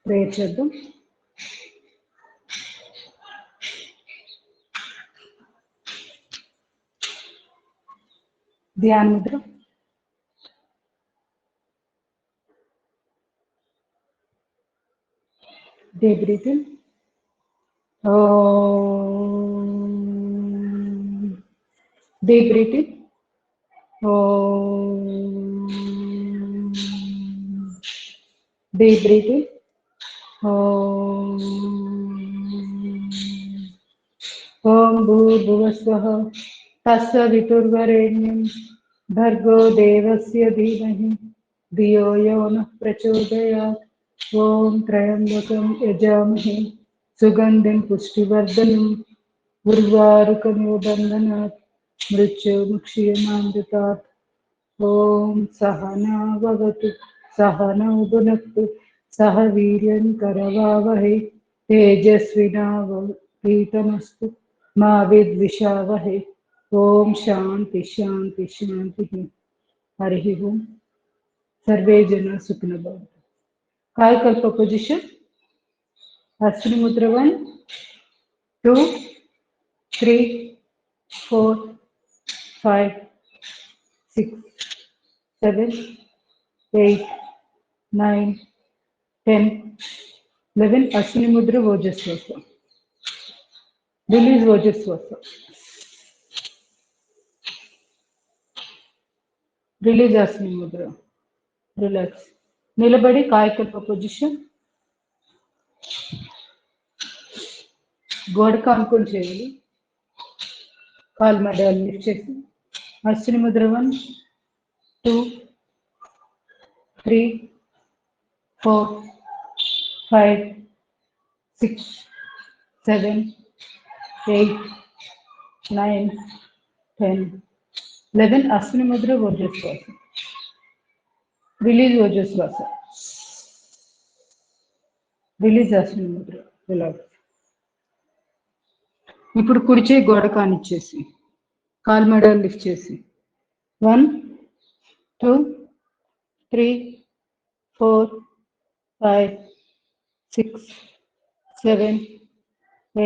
Prayer చేద్దాం. ధ్యాన Mudra. Deep breath in. Deep breath in. Deep breath in. Om Bhurvuvasvaha Tassaviturvarenyam Bhargo Devasya Dhimahi Dhiyo Yo Nah Prachodayat. Om Trayambakam Yajamahe Sugandhim Pushtivardhanam Urvarukamiv Bandhanat Mrityumukshayamamritat. Om Sahana Bhavatu Sahana Bhunaktu Saha Viryan Karavavahe Tejasvinavadhitamastu Ma Vidvishavahe. Om Shanti Shanti Shanti. Harihi Om. Sarve Jana Sukhina Bhavantu. Kayakalpa position. Ashwini Mudra 1, 2, 3, 4, 5, 6, 7, 8, 9, 10, 11. Ashwini Mudra Vajraswasa. Release Vajraswasa. Release Ashwini Mudra. Relax. Nilabadi Kayakalpa position. గోడకు అనుకుని చేయాలి. కాలు మధ్యలో lift చేసి Ashwini Mudra 1, 2, 3, 4, 5, 6, 7, 8, 9, 10, 11. Ashwini Mudra వజ్రశ్వాస. Release వజ్రశ్వాస. Release Ashwini Mudra. Relax. ఇప్పుడు కుడి చేయి గోడ కానిచ్చేసి కాలు మెడలు లిఫ్ట్ చేసి 1, 2, 3, 4, 5, 6, 7,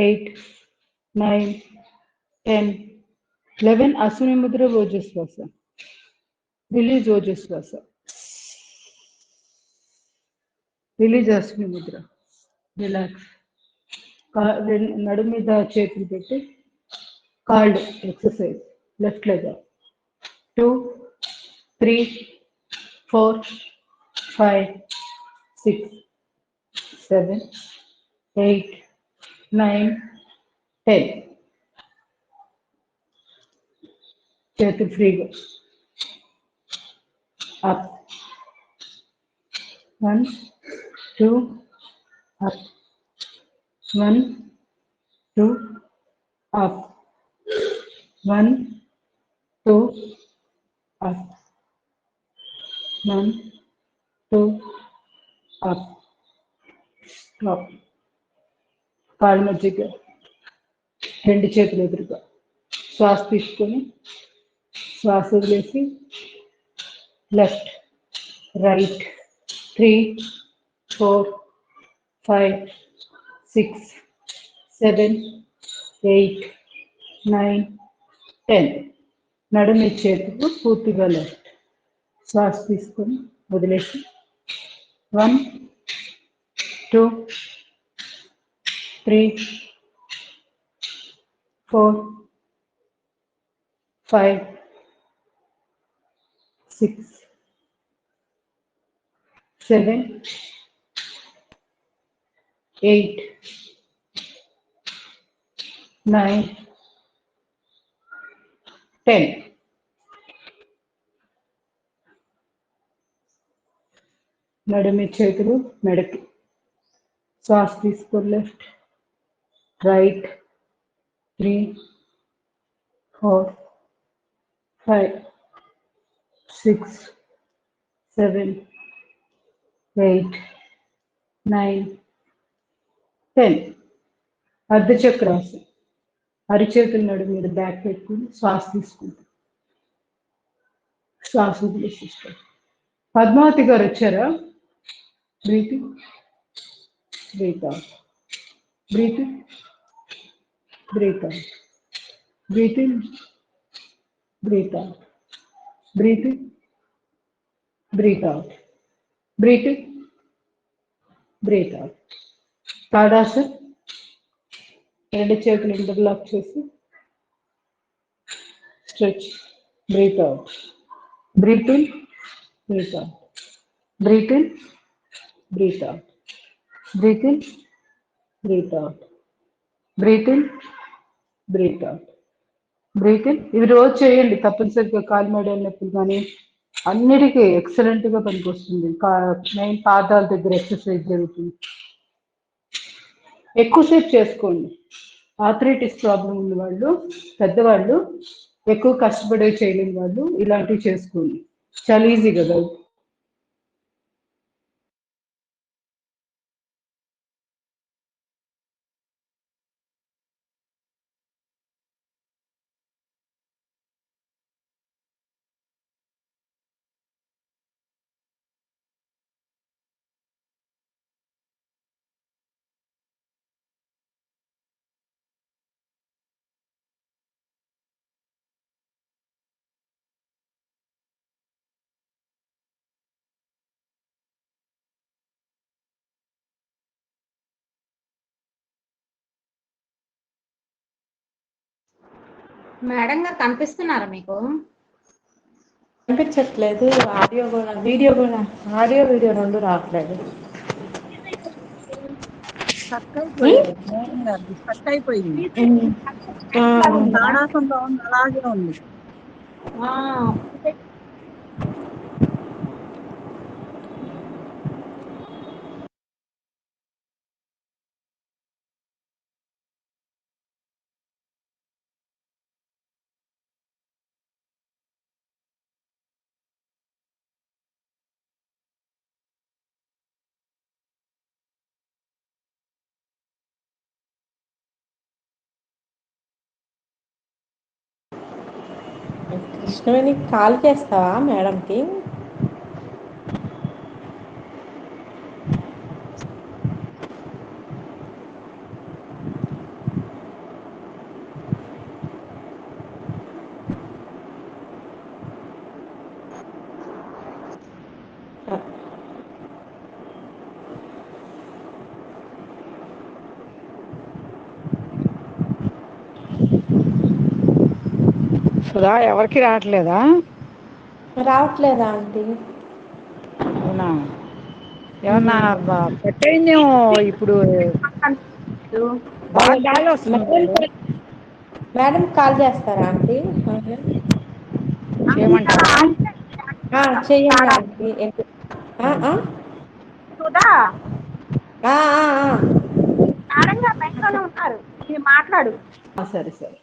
8, 9, 10, 11. Ashwini Mudra ఓజస్వాస. Release ఓజస్వాస. Release Ashwini Mudra. Relax. నడు మీద చేతులు పెట్టి కాళ్ళు ఎక్సర్సైజ్. Left leg 2, 3, 4, 5, 6, 7, 8, 9, 10. చేతులు ఫ్రీగా. Up 1, 2, up 1, 2, up 1, 2, up 1, 2, up. Stop. కాళ్ళ మధ్యగా రెండు చేతులు ఎదురుగా శ్వాస తీసుకొని శ్వాస వదిలేసి లెఫ్ట్ రైట్ 3, 4, 5, 6, 7, 8, 9, 10. నడుము చేతులు పూర్తిగా లెఫ్ట్. శ్వాస తీసుకొని వదిలేసి 1, 2, 3, 4, 5, 6, 7, 8, 9, 10. నడుము చేతులు మెడకి. శ్వాస తీసుకొని లెఫ్ట్ రైట్ 3, 4, 5, 6, 7, 8, 9, 10. అర్ధచక్రాసనం. అరిచేతుల నడుము మీద బ్యాక్ పెట్టుకుని శ్వాస తీసుకుంటాం. శ్వాస వదిలేసిస్తాం. పద్మావతి గారు వచ్చారా? Breathing. breathe out. Breathe in, breathe out. Breathe in, breathe out. Breathe in, breathe out. Breathe in, breathe out. Tadasana. రెండు చేతులు ఇంటర్లాక్ చేసి stretch. Breathe out. Breathe in, breathe out. Breathe in, breathe out. Breathe in, breathe out. Breathe in, breathe out. Breathe in. ఇవి రోజు చేయండి తప్పనిసరిగా. కాలు మెడల నొప్పులు కానీ అన్నిటికీ ఎక్సలెంట్గా పనికొస్తుంది. మెయిన్ పాదాల దగ్గర ఎక్సర్సైజ్ జరుగుతుంది. ఎక్కువసేపు చేసుకోండి. ఆర్థరైటిస్ ప్రాబ్లం ఉన్న వాళ్ళు, పెద్దవాళ్ళు, ఎక్కువ కష్టపడే చేయలేని వాళ్ళు ఇలాంటివి చేసుకోండి. చాలా ఈజీ కదా. మేడం గారు కనిపిస్తున్నారా మీకు? కనిపించట్లేదు. ఆడియో కూడా, వీడియో కూడా, ఆడియో వీడియో రెండు రావట్లేదు. స్టక్ అయిపోయింది. తాడాసంలో ఉంది, అలాగే ఉంది. కృష్ణవేణి కాల్ చేస్తావా మేడంకి? సుధా ఎవరికి రావట్లేదా? రావట్లేదా ఆంటీ? అవునా, ఏమన్నా పెట్టేమో. ఇప్పుడు బాగా గాలి వస్తుంది. మేడం కాల్ చేస్తారా ఆంటీ? చేయమంటారా? చెయ్యండి ఆంటీ. సుధా మేడం గారు బయటలోనే ఉన్నారు, మీరు మాట్లాడు. సరే సరే.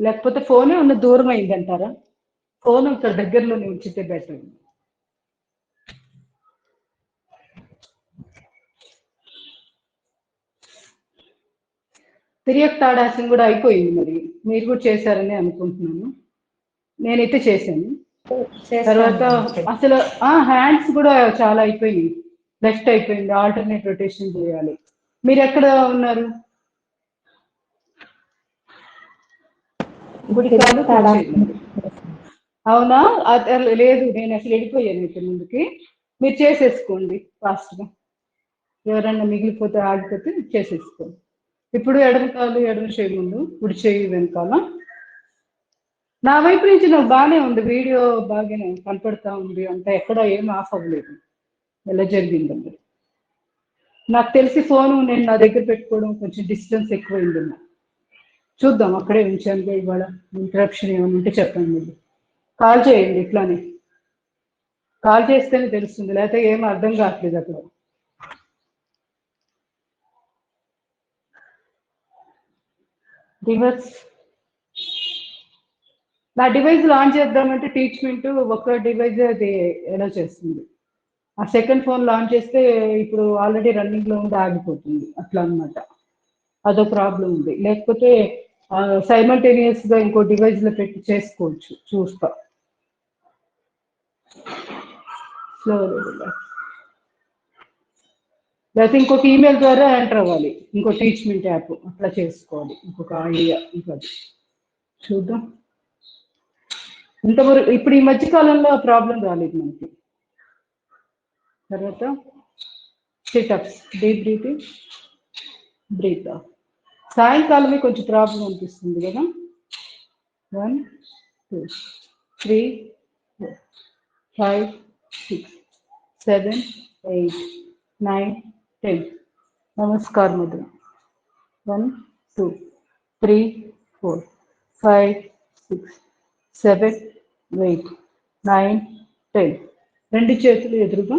లేకపోతే ఫోనే ఉన్న దూరం అయిందంటారా? ఫోన్ ఇక్కడ దగ్గరలోనే ఉంచితే బెటర్. తిరియక్ తాడాసన కూడా అయిపోయింది. మరి మీరు కూడా చేశారని అనుకుంటున్నాను. నేనైతే చేశాను. తర్వాత అసలు హ్యాండ్స్ కూడా చాలా అయిపోయింది. లెఫ్ట్ అయిపోయింది, ఆల్టర్నేట్ రొటేషన్ చేయాలి. మీరు ఎక్కడ ఉన్నారు? గుడికాలు అవునా? లేదు, నేను అసలు వెళ్ళిపోయాను ఇక్కడ ముందుకి. మీరు చేసేసుకోండి ఫాస్ట్గా. ఎవరన్నా మిగిలిపోతే ఆగిపోతే చేసేసుకోండి. ఇప్పుడు ఎడమ కాలు ఎడమ చేయి ముందు, కుడి చేయి వెనకాల. నా వైపు నుంచి నాకు బాగానే ఉంది, వీడియో బాగానే కనపడతా ఉంది. అంటే ఎక్కడ ఏం ఆఫ్ అవ్వలేదు. ఎలా జరిగిందండి? నాకు తెలిసి ఫోను నేను నా దగ్గర పెట్టుకోవడం కొంచెం డిస్టెన్స్ ఎక్కువైంది. చూద్దాం, అక్కడే ఉంచాను. ఇవాళ ఇంటరప్షన్ ఏమైనా ఉంటే చెప్పండి. మీరు కాల్ చేయండి, ఇట్లానే కాల్ చేస్తేనే తెలుస్తుంది, లేకపోతే ఏం అర్థం కావట్లేదు అక్కడ. డివైస్, నా డివైస్ లాంచ్ చేద్దామంటే టీచ్మెంట్ ఒక డివైస్ అది ఎలా చేస్తుంది. ఆ సెకండ్ ఫోన్ లాంచ్ చేస్తే ఇప్పుడు ఆల్రెడీ రన్నింగ్ లో ఉండి ఆగిపోతుంది. అట్లా అనమాట, అదో ప్రాబ్లం ఉంది. లేకపోతే సైమల్టేనియస్ గా ఇంకో డివైస్ లో పెట్టి చేసుకోవచ్చు. చూస్తా. Slowly relax. లేకపోతే ఇంకొక ఈమెయిల్ ద్వారా ఎంటర్ అవ్వాలి, ఇంకో టీచ్మెంట్ యాప్ అట్లా చేసుకోవాలి, ఇంకొక ఐడియా ఇంకోటి చూద్దాం. ఇంతవరకు ఇప్పుడు ఈ మధ్య కాలంలో ఆ ప్రాబ్లం రాలేదు మనకి. తర్వాత sit ups, deep breathing, breath off. సాయంకాలమే కొంచెం ప్రాబ్లం అనిపిస్తుంది కదా. 1 2 3 4 5 6 7 8 9 10. నమస్కార్ ముద్ర. 1 2 3 4 5 6 7 8 9 10. రెండు చేతులు ఎదురుగా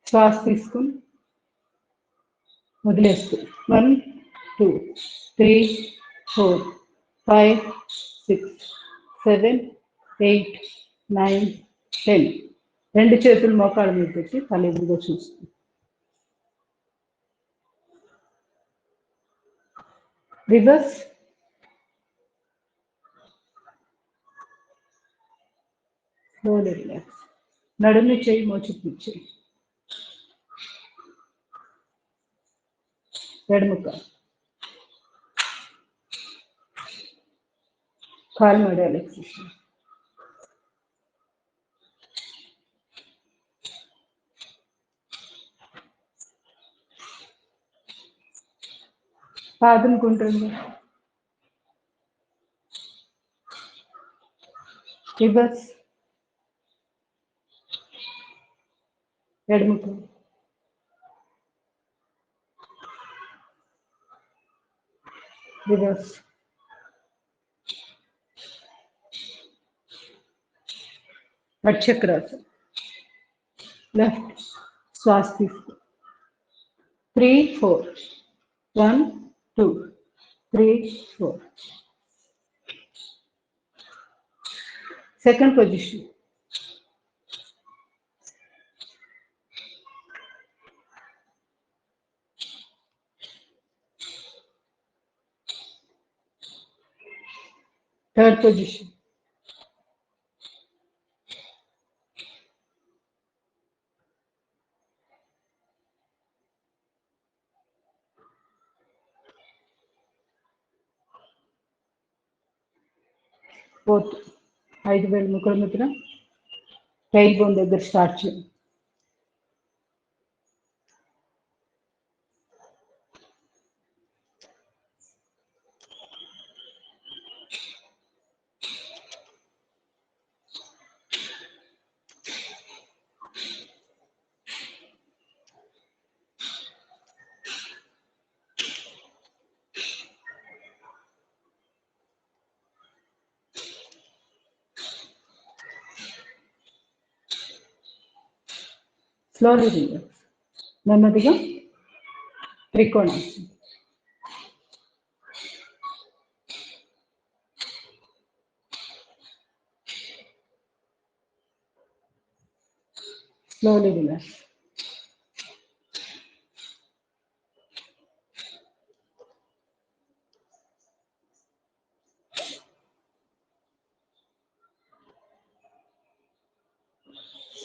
శ్వాస తీసుకుని వదిలేస్తూ 1 2 3 4 5 6 7 8 9 10. రెండు చేతులు మోకాళ్ళ మీద పెట్టి తల ఎదురుగా చూస్తూ రివర్స్. Slowly relax. నడుము చేయి, మోచేతి చేయి, ఎడమ కాలు మడాలి. ఎక్సర్సైజ్. పాదం గుండ్రంగా. రివర్స్. ఎడమ రివర్స్. అక్షక్రాసం. లెఫ్ట్. శ్వాస తీసుకో. 3 4 1 2 3 4. Second position. Third position. Fourth. 5 వేలు ముఖ ముద్ర. టైల్ బోన్ దగ్గర స్టార్ట్ చేయండి. Slowly relax. నెమ్మదిగా త్రికోణాసనం. Slowly relax.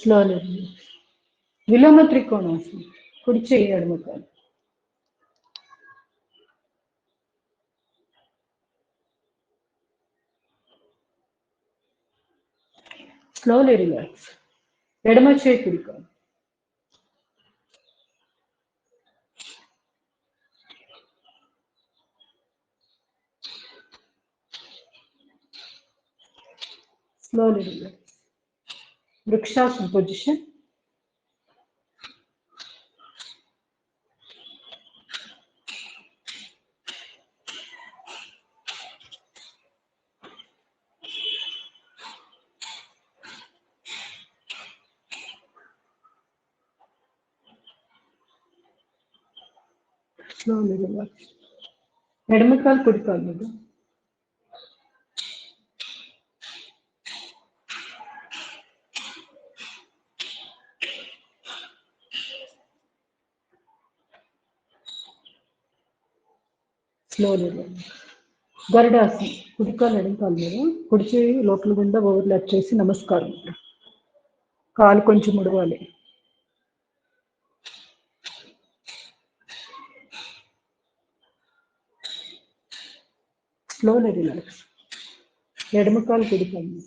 Slowly relax. విలోమ త్రికోణాసనం. కుడి చేయి, ఎడమ కాలు. Slowly relax. ఎడమ చేయి, కుడి కాలు. Slowly relax. వృక్షాసన పొజిషన్. Slowly relax. ఎడమ కాలు, కుడి కాలు మీద. Slowly relax. గరుడాసనం. కుడి కాలు, ఎడమ కాలు మీద. కుడి చేయి లోపల గుండా ఓవర్లాప్ చేసి నమస్కారం. కాలు కొంచెం ముడవాలి. Slowly relax. ఎడమ కాలు కుడి కాలు.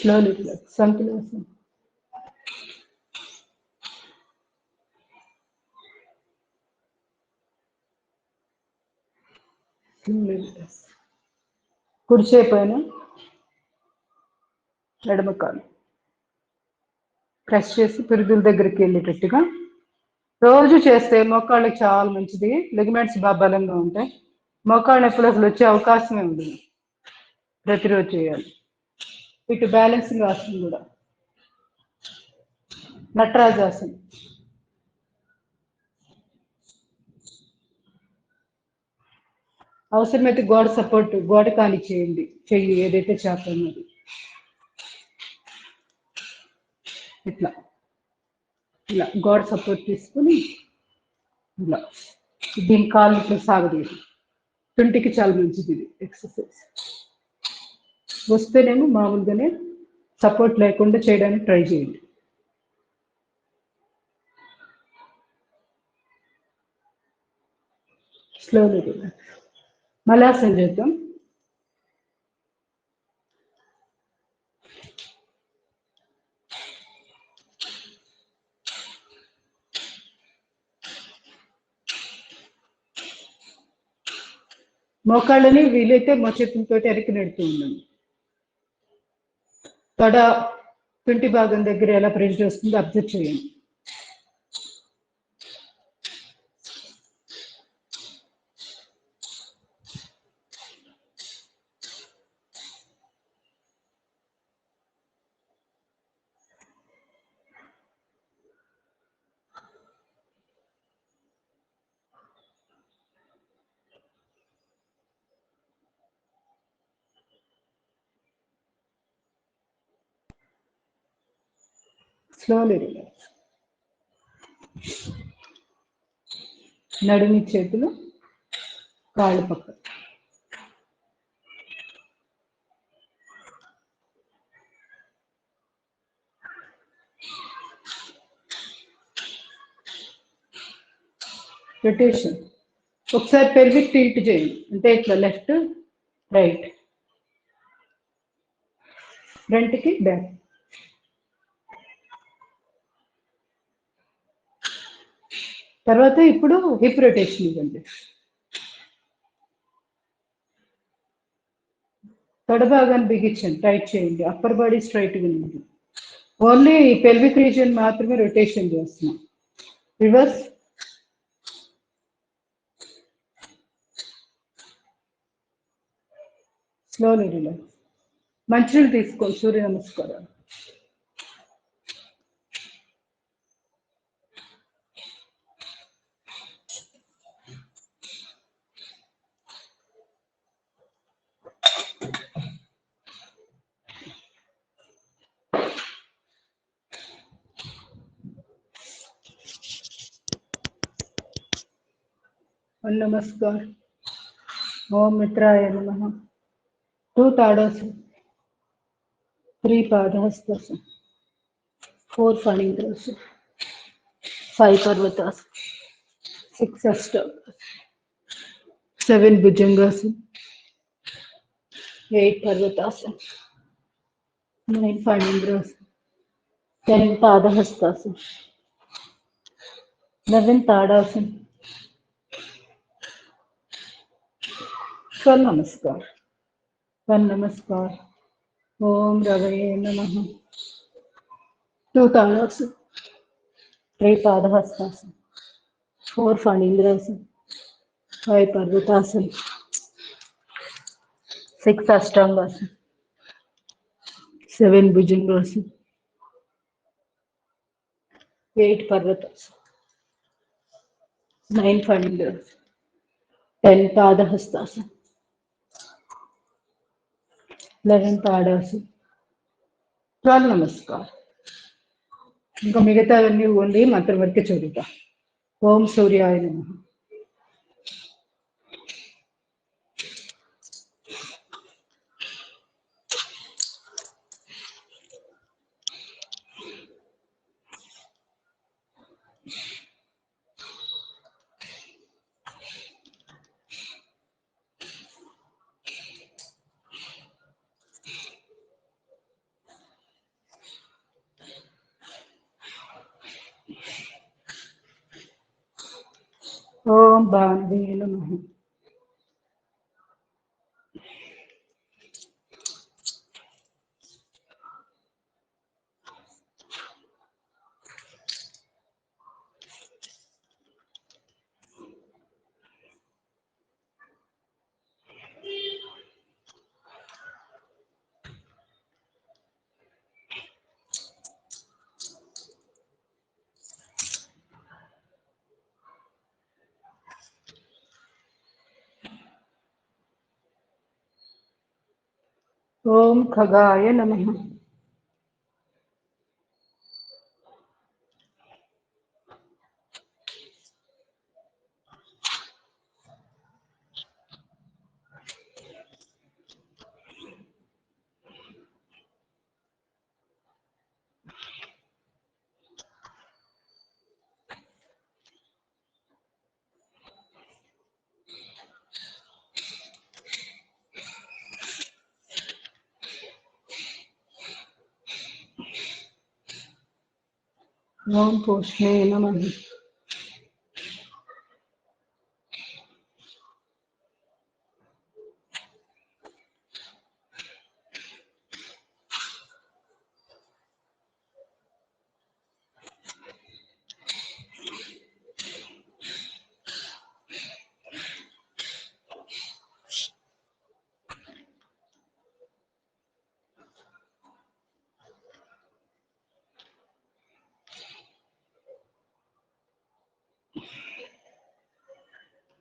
Slowly relax. సంతులాసనం. కుడి చేపైన ఎడమ కాలు ప్రెస్ చేసి పిరుదుల దగ్గరికి వెళ్ళేటట్టుగా రోజు చేస్తే మోకాళ్ళకి చాలా మంచిది. లిగమెంట్స్ బాగా బలంగా ఉంటాయి. మోకాళ్ళ నొప్పులు అసలు వచ్చే అవకాశమే ఉంది. ప్రతిరోజు చేయాలి. ఇటు బ్యాలెన్సింగ్ ఆసనం కూడా, నటరాజాసనం. అవసరమైతే గోడ సపోర్ట్, గోడ కాని చేయండి. చెయ్యి ఏదైతే చేప ఉన్నది ఇట్లా ఇలా గోడ సపోర్ట్ తీసుకుని ఇలా దీని కాళ్ళు ఇట్లా సాగదీయండి. తుంటికి చాలా మంచిది ఇది ఎక్సర్సైజ్. వస్తేనేమో మామూలుగానే సపోర్ట్ లేకుండా చేయడానికి ట్రై చేయండి. Slowly relax. మలాసన చేద్దాం. మోకాళ్ళని వీలైతే మోచేతులతో ఎరికి నెడుతూ ఉండండి. తొడ తుంటి భాగం దగ్గర ఎలా ప్రెషర్ వస్తుందో అబ్జర్వ్ చేయండి. Slowly relax. నడిమి చేతులు కాళ్ళు పక్క. రొటేషన్. ఒకసారి పెల్విక్ టిల్ట్ చేయండి. అంటే ఇట్లా లెఫ్ట్ రైట్, ఫ్రంట్కి బ్యాక్. తర్వాత ఇప్పుడు హిప్ రొటేషన్ ఇవ్వండి. తొడ భాగాన్ని బిగించండి, టైట్ చేయండి. అప్పర్ బాడీ స్ట్రైట్గా ఉంది. ఓన్లీ పెల్విక్ రీజియన్ మాత్రమే రొటేషన్ చేస్తున్నాం. రివర్స్. Slowly relax. మంచినీళ్ళు తీసుకోండి. సూర్య నమస్కారాలు. नमस्कार. ओम मित्राय नमः. 2 ताड़ासन, 3 पादहस्तासन, 4 फणीन्द्रासन, 5 पर्वतासन, 6 अष्टांगासन, 7 भुजंगासन, 8 पर्वतासन, 9 फणीन्द्रासन, 10 पादहस्तासन, 11 ताड़ासन. वन नमस्कार. वन नमस्कार. ओम रवये नमः. 2 ताड़ासन, 3 पादहस्तासन, 4 फणीन्द्रासन, 5 पर्वतासन, 6 अष्टांगासन, 7 भुजंगासन, 8 पर्वतासन, 9 फणीन्द्रासन, 10 पादहस्तासन, 11 ताड़ासन. 12 नमस्कार. ఇంకా మిగతావన్నీ ఓన్లీ మంత్రం వరకే చదువుతా. ओम सूर्याय नमः। ओम भानुवे नमः। ओम खगाय नमः। ओम पोषणे नमः।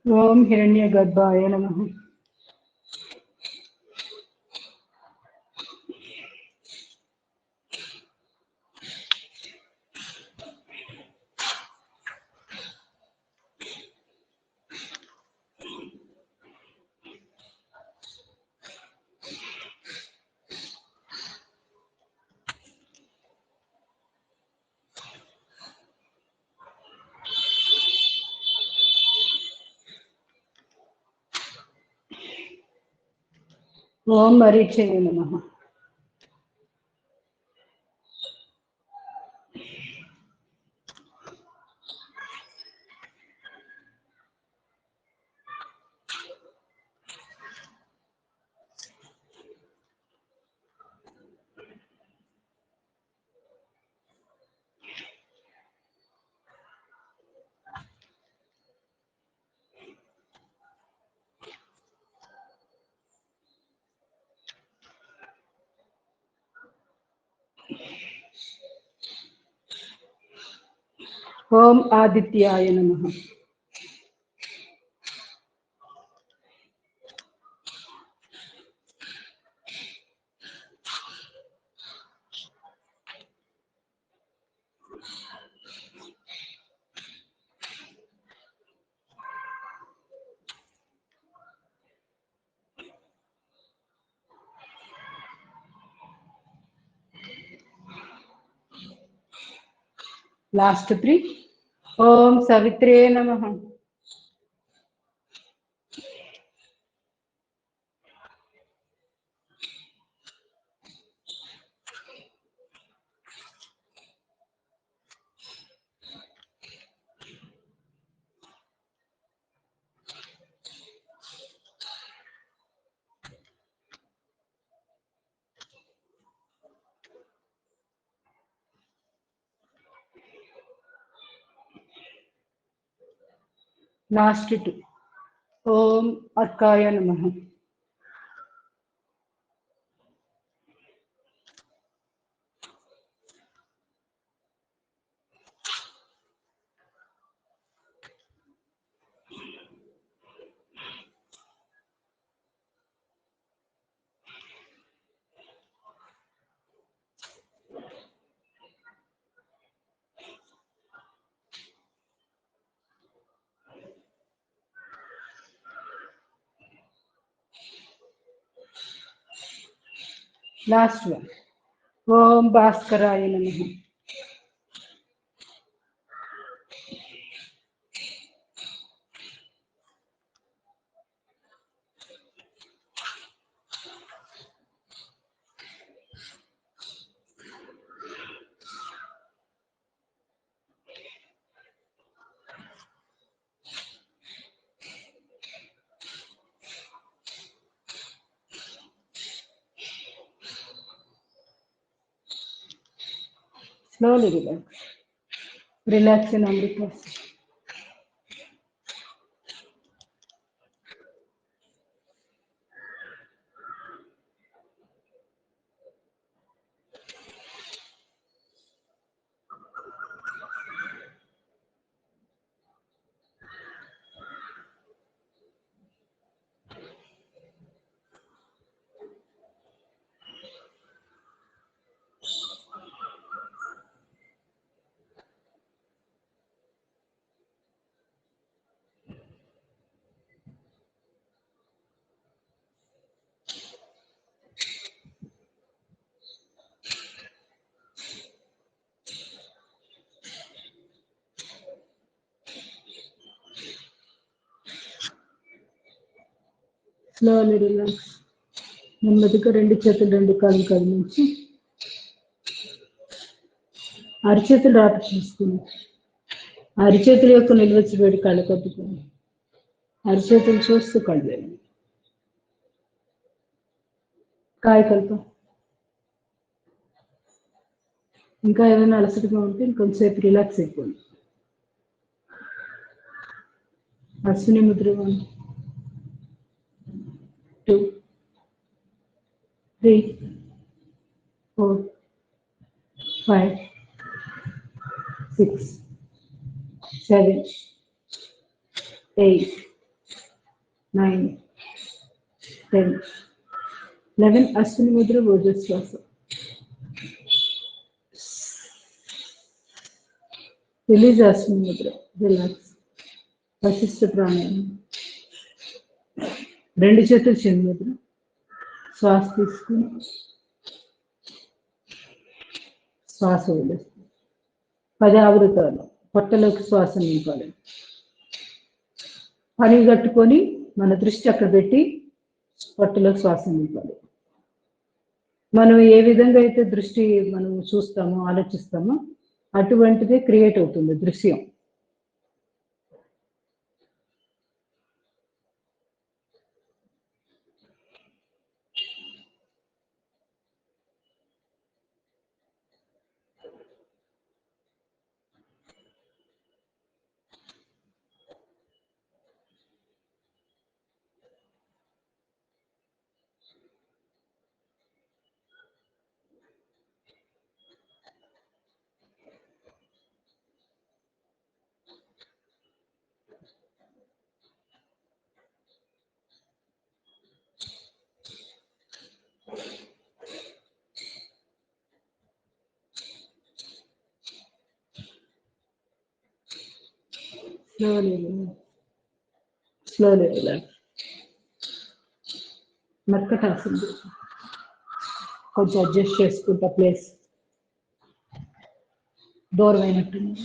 ओम हिरण्यगर्भाय नमः। ओम मरीचये नमः। ओम आदित्याय नमः। लास्ट 3। ओम सवित्रे नमः। लास्ट 2। ओम अर्काय नमः। Last one. ఓం భాస్కరాయ నమః. Slowly relax. Relax in Amrita. Slowly relax. నెమ్మదిగా రెండు చేతులు రెండు కాళ్ళు కదిలించి అరిచేతులు రాత చేసుకుని అరిచేతుల యొక్క నిల్వచ్చి వేడి కళ్ళు కట్టుకుని అరిచేతులు చూస్తూ కళ్ళు కాయకల్పం. ఇంకా ఏదైనా అలసటగా ఉంటే ఇంకొంచెంసేపు రిలాక్స్ అయిపోయింది. అశ్విని ముద్ర 1 2 3 4 5 6 7 8 9 10 11. అశ్విని ముద్ర ఓజస్వాస. రిలీజ్ అశ్విని ముద్ర. రిలాక్స్. వశిష్ఠ ప్రాణాయామం. రెండు చేతులు చిన్న ముద్ర. శ్వాస తీసుకుని శ్వాస వదిలేస్తుంది. 10 ఆవృతాలు పొట్టలోకి శ్వాస నింపాలి. పని కట్టుకొని మన దృష్టి అక్కడ పెట్టి పొట్టలోకి శ్వాస నింపాలి. మనం ఏ విధంగా అయితే దృష్టి మనం చూస్తామో ఆలోచిస్తామో అటువంటిదే క్రియేట్ అవుతుంది దృశ్యం. Slowly relax. మర్కటాసన. కొంచెం అడ్జస్ట్ చేసుకుంటా ప్లేస్. దూరం అయినట్టుంది.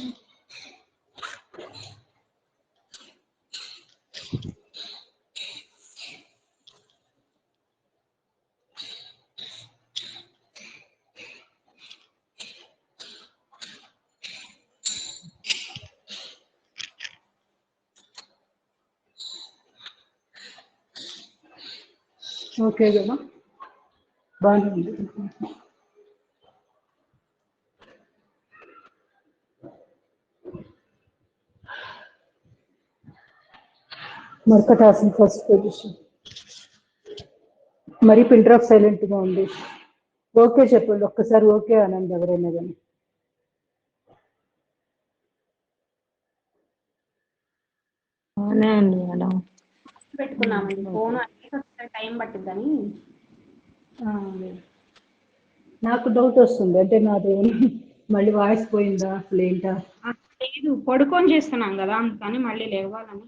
ఓకే కదా, బాగుంది. మర్కటాసన ఫస్ట్ పొజిషన్. మరి పిన్ డ్రాప్ సైలెంట్ గా ఉంది. ఓకే చెప్పండి ఒక్కసారి. ఓకే అనండి ఎవరైనా కానీ. అవునే అండి మేడం. పెట్టుకున్నామండి ఫోన్ టైం పట్టిద్దని. నాకు డౌట్ వస్తుంది, అంటే నాది మళ్ళీ వాయిస్ పోయిందా అసలు ఏంటా? లేదు, పడుకొని చేస్తున్నాం కదా అందుకని మళ్ళీ లేవాలని.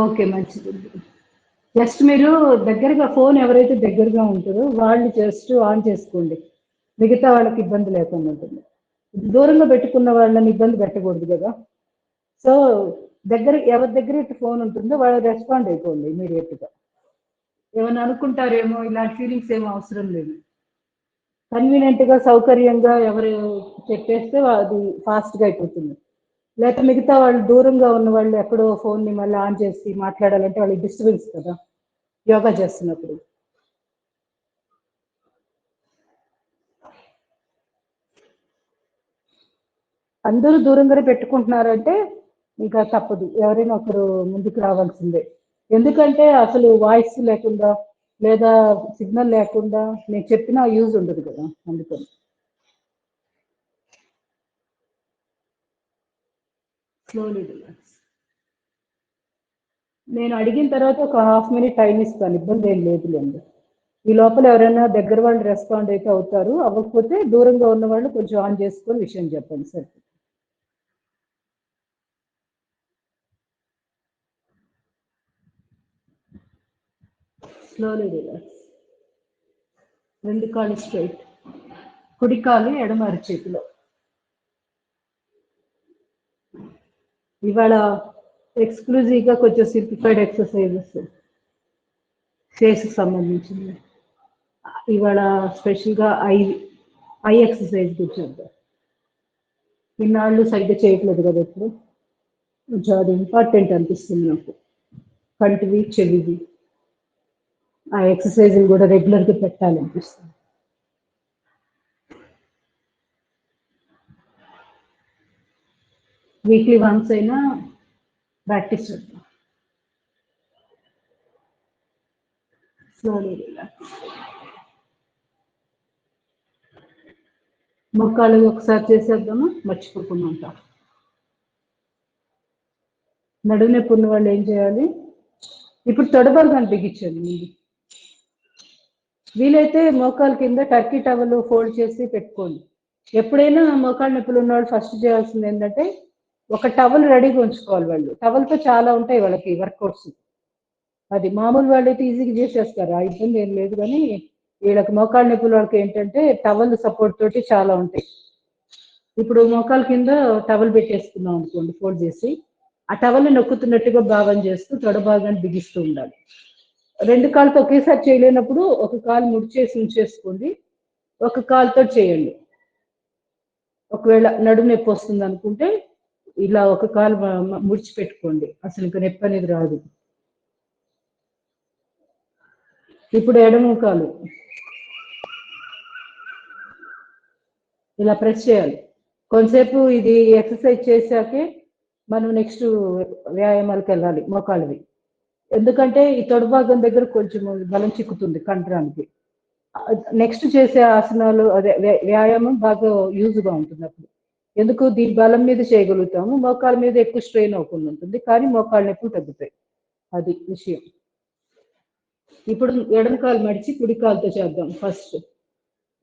ఓకే మంచిది. జస్ట్ మీరు దగ్గరగా ఫోన్ ఎవరైతే దగ్గరగా ఉంటారో వాళ్ళు జస్ట్ ఆన్ చేసుకోండి, మిగతా వాళ్ళకి ఇబ్బంది లేకుండా ఉంటుంది. దూరంగా పెట్టుకున్న వాళ్ళని ఇబ్బంది పెట్టకూడదు కదా. సో దగ్గర ఎవరి దగ్గర అయితే ఫోన్ ఉంటుందో వాళ్ళు రెస్పాండ్ అయిపోండి ఇమీడియట్గా. ఏమైనా అనుకుంటారేమో, ఇలాంటి ఫీలింగ్స్ ఏమో అవసరం లేదు. కన్వీనియంట్గా సౌకర్యంగా ఎవరు చెప్పేస్తే అది ఫాస్ట్గా అయిపోతుంది. లేకపోతే మిగతా వాళ్ళు దూరంగా ఉన్న వాళ్ళు ఎక్కడో ఫోన్ని మళ్ళీ ఆన్ చేసి మాట్లాడాలంటే వాళ్ళకి డిస్టర్బెన్స్ కదా యోగా చేస్తున్నప్పుడు. అందరూ దూరంగానే పెట్టుకుంటున్నారంటే ఇంకా తప్పదు, ఎవరైనా ఒకరు ముందుకు రావాల్సిందే. ఎందుకంటే అసలు వాయిస్ లేకుండా లేదా సిగ్నల్ లేకుండా నేను చెప్పినా యూజ్ ఉండదు కదా, అందుకని. Slowly relax. నేను అడిగిన తర్వాత ఒక హాఫ్ మినిట్ టైం ఇస్తాను, ఇబ్బంది ఏం లేదులేండి. ఈ లోపల ఎవరైనా దగ్గర వాళ్ళు రెస్పాండ్ అయితే అవుతారు, అవ్వకపోతే దూరంగా ఉన్న వాళ్ళు కొంచెం ఆన్ చేసుకొని విషయం చెప్పండి సార్. Slowly relax. రెండు కాళ్ళు స్ట్రైట్, కుడి కాలు ఎడమ అరచేతిలో. ఇవాళ ఎక్స్క్లూజివ్గా కొంచెం సింప్లిఫైడ్ ఎక్సర్సైజెస్ ఫేస్కి సంబంధించింది. ఇవాళ స్పెషల్గా ఐ ఎక్సర్సైజ్ కూర్చోద్దాం. ఇన్నాళ్ళు సరిగ్గా చేయట్లేదు కదా ఇప్పుడు, కొంచెం అది ఇంపార్టెంట్ అనిపిస్తుంది నాకు. కంటివి చెవివి ఆ ఎక్సర్సైజ్ కూడా రెగ్యులర్గా పెట్టాలనిపిస్తుంది. వీక్లీ వన్స్ అయినా ప్రాక్టీస్ చేద్దాం. Slowly relax. మొక్కాలు ఒకసారి చేసేద్దామా, మర్చిపోకుండా. నడుము నొప్పి ఉన్న వాళ్ళు ఏం చేయాలి, ఇప్పుడు తొడబలగాన్ని బిగించండి. మీరు వీలైతే మోకాలు కింద టర్కీ టవల్ ఫోల్డ్ చేసి పెట్టుకోండి. ఎప్పుడైనా మోకాలు నొప్పులు ఉన్నవాళ్ళు ఫస్ట్ చేయాల్సింది ఏంటంటే ఒక టవల్ రెడీగా ఉంచుకోవాలి. వాళ్ళు టవల్తో చాలా ఉంటాయి వాళ్ళకి వర్కౌట్స్. అది మామూలు వాళ్ళైతే ఈజీగా చేసేస్తారు, ఆ ఇబ్బంది ఏం లేదు. కానీ వీళ్ళకి మోకాలు నొప్పుల వాళ్ళకి ఏంటంటే టవల్ సపోర్ట్ తోటి చాలా ఉంటాయి. ఇప్పుడు మోకాలు కింద టవల్ పెట్టేసుకున్నాం అనుకోండి ఫోల్డ్ చేసి, ఆ టవల్ని నొక్కుతున్నట్టుగా భావం చేస్తూ తొడ భాగాన్ని బిగిస్తూ ఉండాలి. రెండు కాళ్ళతో ఒకేసారి చేయలేనప్పుడు ఒక కాలు ముడిచేసి ఉంచేసుకోండి, ఒక కాలుతో చేయండి. ఒకవేళ నడుము నొప్పి వస్తుంది అనుకుంటే ఇలా ఒక కాలు ముడిచిపెట్టుకోండి, అసలు ఇంకా నొప్పి అనేది రాదు. ఇప్పుడు ఎడమ కాలు ఇలా ప్రెస్ చేయాలి. కొంతసేపు ఇది ఎక్సర్సైజ్ చేశాకే మనం నెక్స్ట్ వ్యాయామాలకు వెళ్ళాలి మోకాళ్ళవి. ఎందుకంటే ఈ తొడ భాగం దగ్గర కొంచెం బలం చిక్కుతుంది కండరానికి. నెక్స్ట్ చేసే ఆసనాలు అదే వ్యాయామం బాగా యూజ్గా ఉంటుంది అప్పుడు. ఎందుకు దీని బలం మీద చేయగలుగుతాము, మోకాళ్ళ మీద ఎక్కువ స్ట్రెయిన్ అవ్వకుండా ఉంటుంది, కానీ మోకాళ్ళ నొప్పులు తగ్గుతాయి. అది విషయం. ఇప్పుడు ఎడమ కాలు మడిచి కుడి కాలుతో చేద్దాం. ఫస్ట్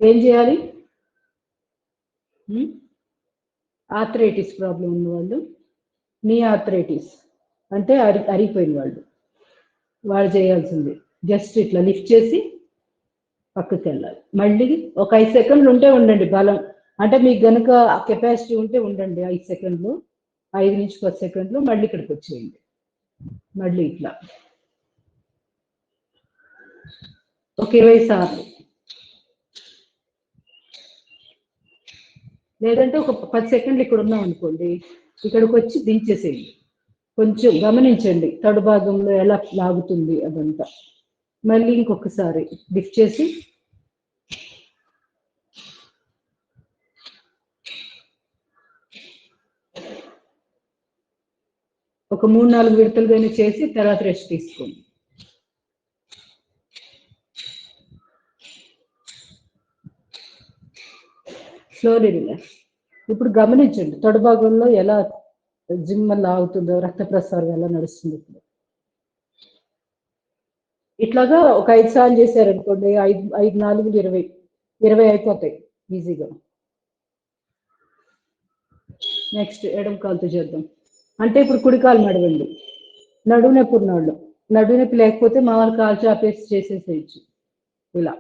ఏం చేయాలి, ఆర్థరైటిస్ ప్రాబ్లం ఉన్నవాళ్ళు, నీ ఆర్థరైటిస్ అంటే అరిగిపోయిన వాళ్ళు చేయాల్సింది జస్ట్ ఇట్లా లిఫ్ట్ చేసి పక్కకి వెళ్ళాలి. మళ్ళీ ఒక 5 సెకండ్లు ఉంటే ఉండండి బలం. అంటే మీకు గనుక కెపాసిటీ ఉంటే ఉండండి 5 సెకండ్లు, 5 నుంచి 10 సెకండ్లు. మళ్ళీ ఇక్కడికి వచ్చేయండి. మళ్ళీ ఇట్లా ఒక 20 సార్లు, లేదంటే ఒక 10 సెకండ్లు ఇక్కడ ఉన్నాం అనుకోండి, ఇక్కడికి వచ్చి దించేసేయండి. కొంచెం గమనించండి తొడ భాగంలో ఎలా లాగుతుంది అదంతా. మళ్ళీ ఇంకొకసారి లిఫ్ట్ చేసి ఒక 3-4 విడతలుగానే చేసి తర్వాత రెస్ట్ తీసుకోండి. Slowly relax. ఇప్పుడు గమనించండి తొడ భాగంలో ఎలా జిమ్ లాగుతుందో, రక్త ప్రసారం ఎలా నడుస్తుంది. ఇప్పుడు ఇట్లాగా ఒక 5 సార్లు చేశారనుకోండి, 5, 4, 20 అయిపోతాయి ఈజీగా. నెక్స్ట్ ఎడమ కాలుతో చేద్దాం. అంటే ఇప్పుడు కుడి కాలు నడవండి. నడుము నొప్పి ఉన్నవాళ్ళు నడుము నొప్పి లేకపోతే మామూలు కాలు చాపేసి చేసేసేయచ్చు ఇలా.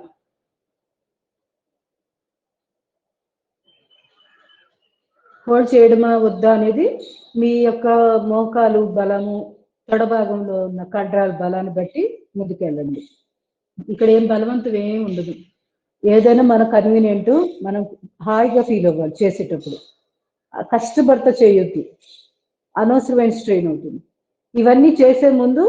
హోల్డ్ చేయడమా వద్దా అనేది మీ యొక్క మోకాలు బలము, తొడ భాగంలో ఉన్న కండరాల బలాన్ని బట్టి ముందుకెళ్ళండి. ఇక్కడ ఏం బలవంతం ఏం ఉండదు. ఏదైనా మన కన్వీనియంట్ మనం హాయిగా ఫీల్ అవ్వాలి చేసేటప్పుడు. కష్టపడితే చేయొద్దు, అనవసరమైన స్ట్రెయిన్ అవుతుంది. ఇవన్నీ చేసే ముందు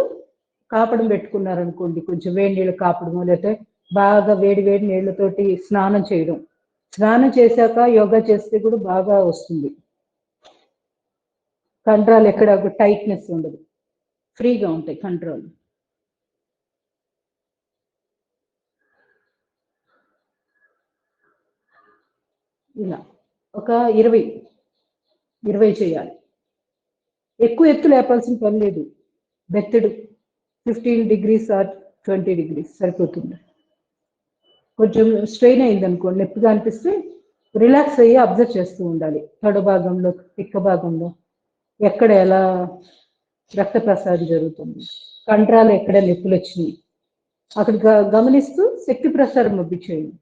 కాపడం పెట్టుకున్నారనుకోండి, కొంచెం వేడి నీళ్ళు కాపడము, లేకపోతే బాగా వేడి వేడి నీళ్ళతోటి స్నానం చేయడం. స్నానం చేశాక యోగా చేస్తే కూడా బాగా వస్తుంది. కండరాలు ఎక్కడ టైట్నెస్ ఉండదు, ఫ్రీగా ఉంటాయి కండరాలు. ఇలా ఒక 20 చేయాలి. ఎక్కువ ఎత్తు లేపాల్సిన పని లేదు. బెత్తడు 15 degrees ఆర్ 20 degrees సరిపోతుంది. కొంచెం స్ట్రెయిన్ అయింది అనుకోండి, నొప్పిగా అనిపిస్తే రిలాక్స్ అయ్యి అబ్జర్వ్ చేస్తూ ఉండాలి. తొడ భాగంలో, పిక్క భాగంలో ఎక్కడ ఎలా రక్త ప్రసారం జరుగుతుంది, కండరాలు ఎక్కడ నొప్పులు వచ్చినాయి అక్కడ గమనిస్తూ శక్తి ప్రసారం పంపించేయండి.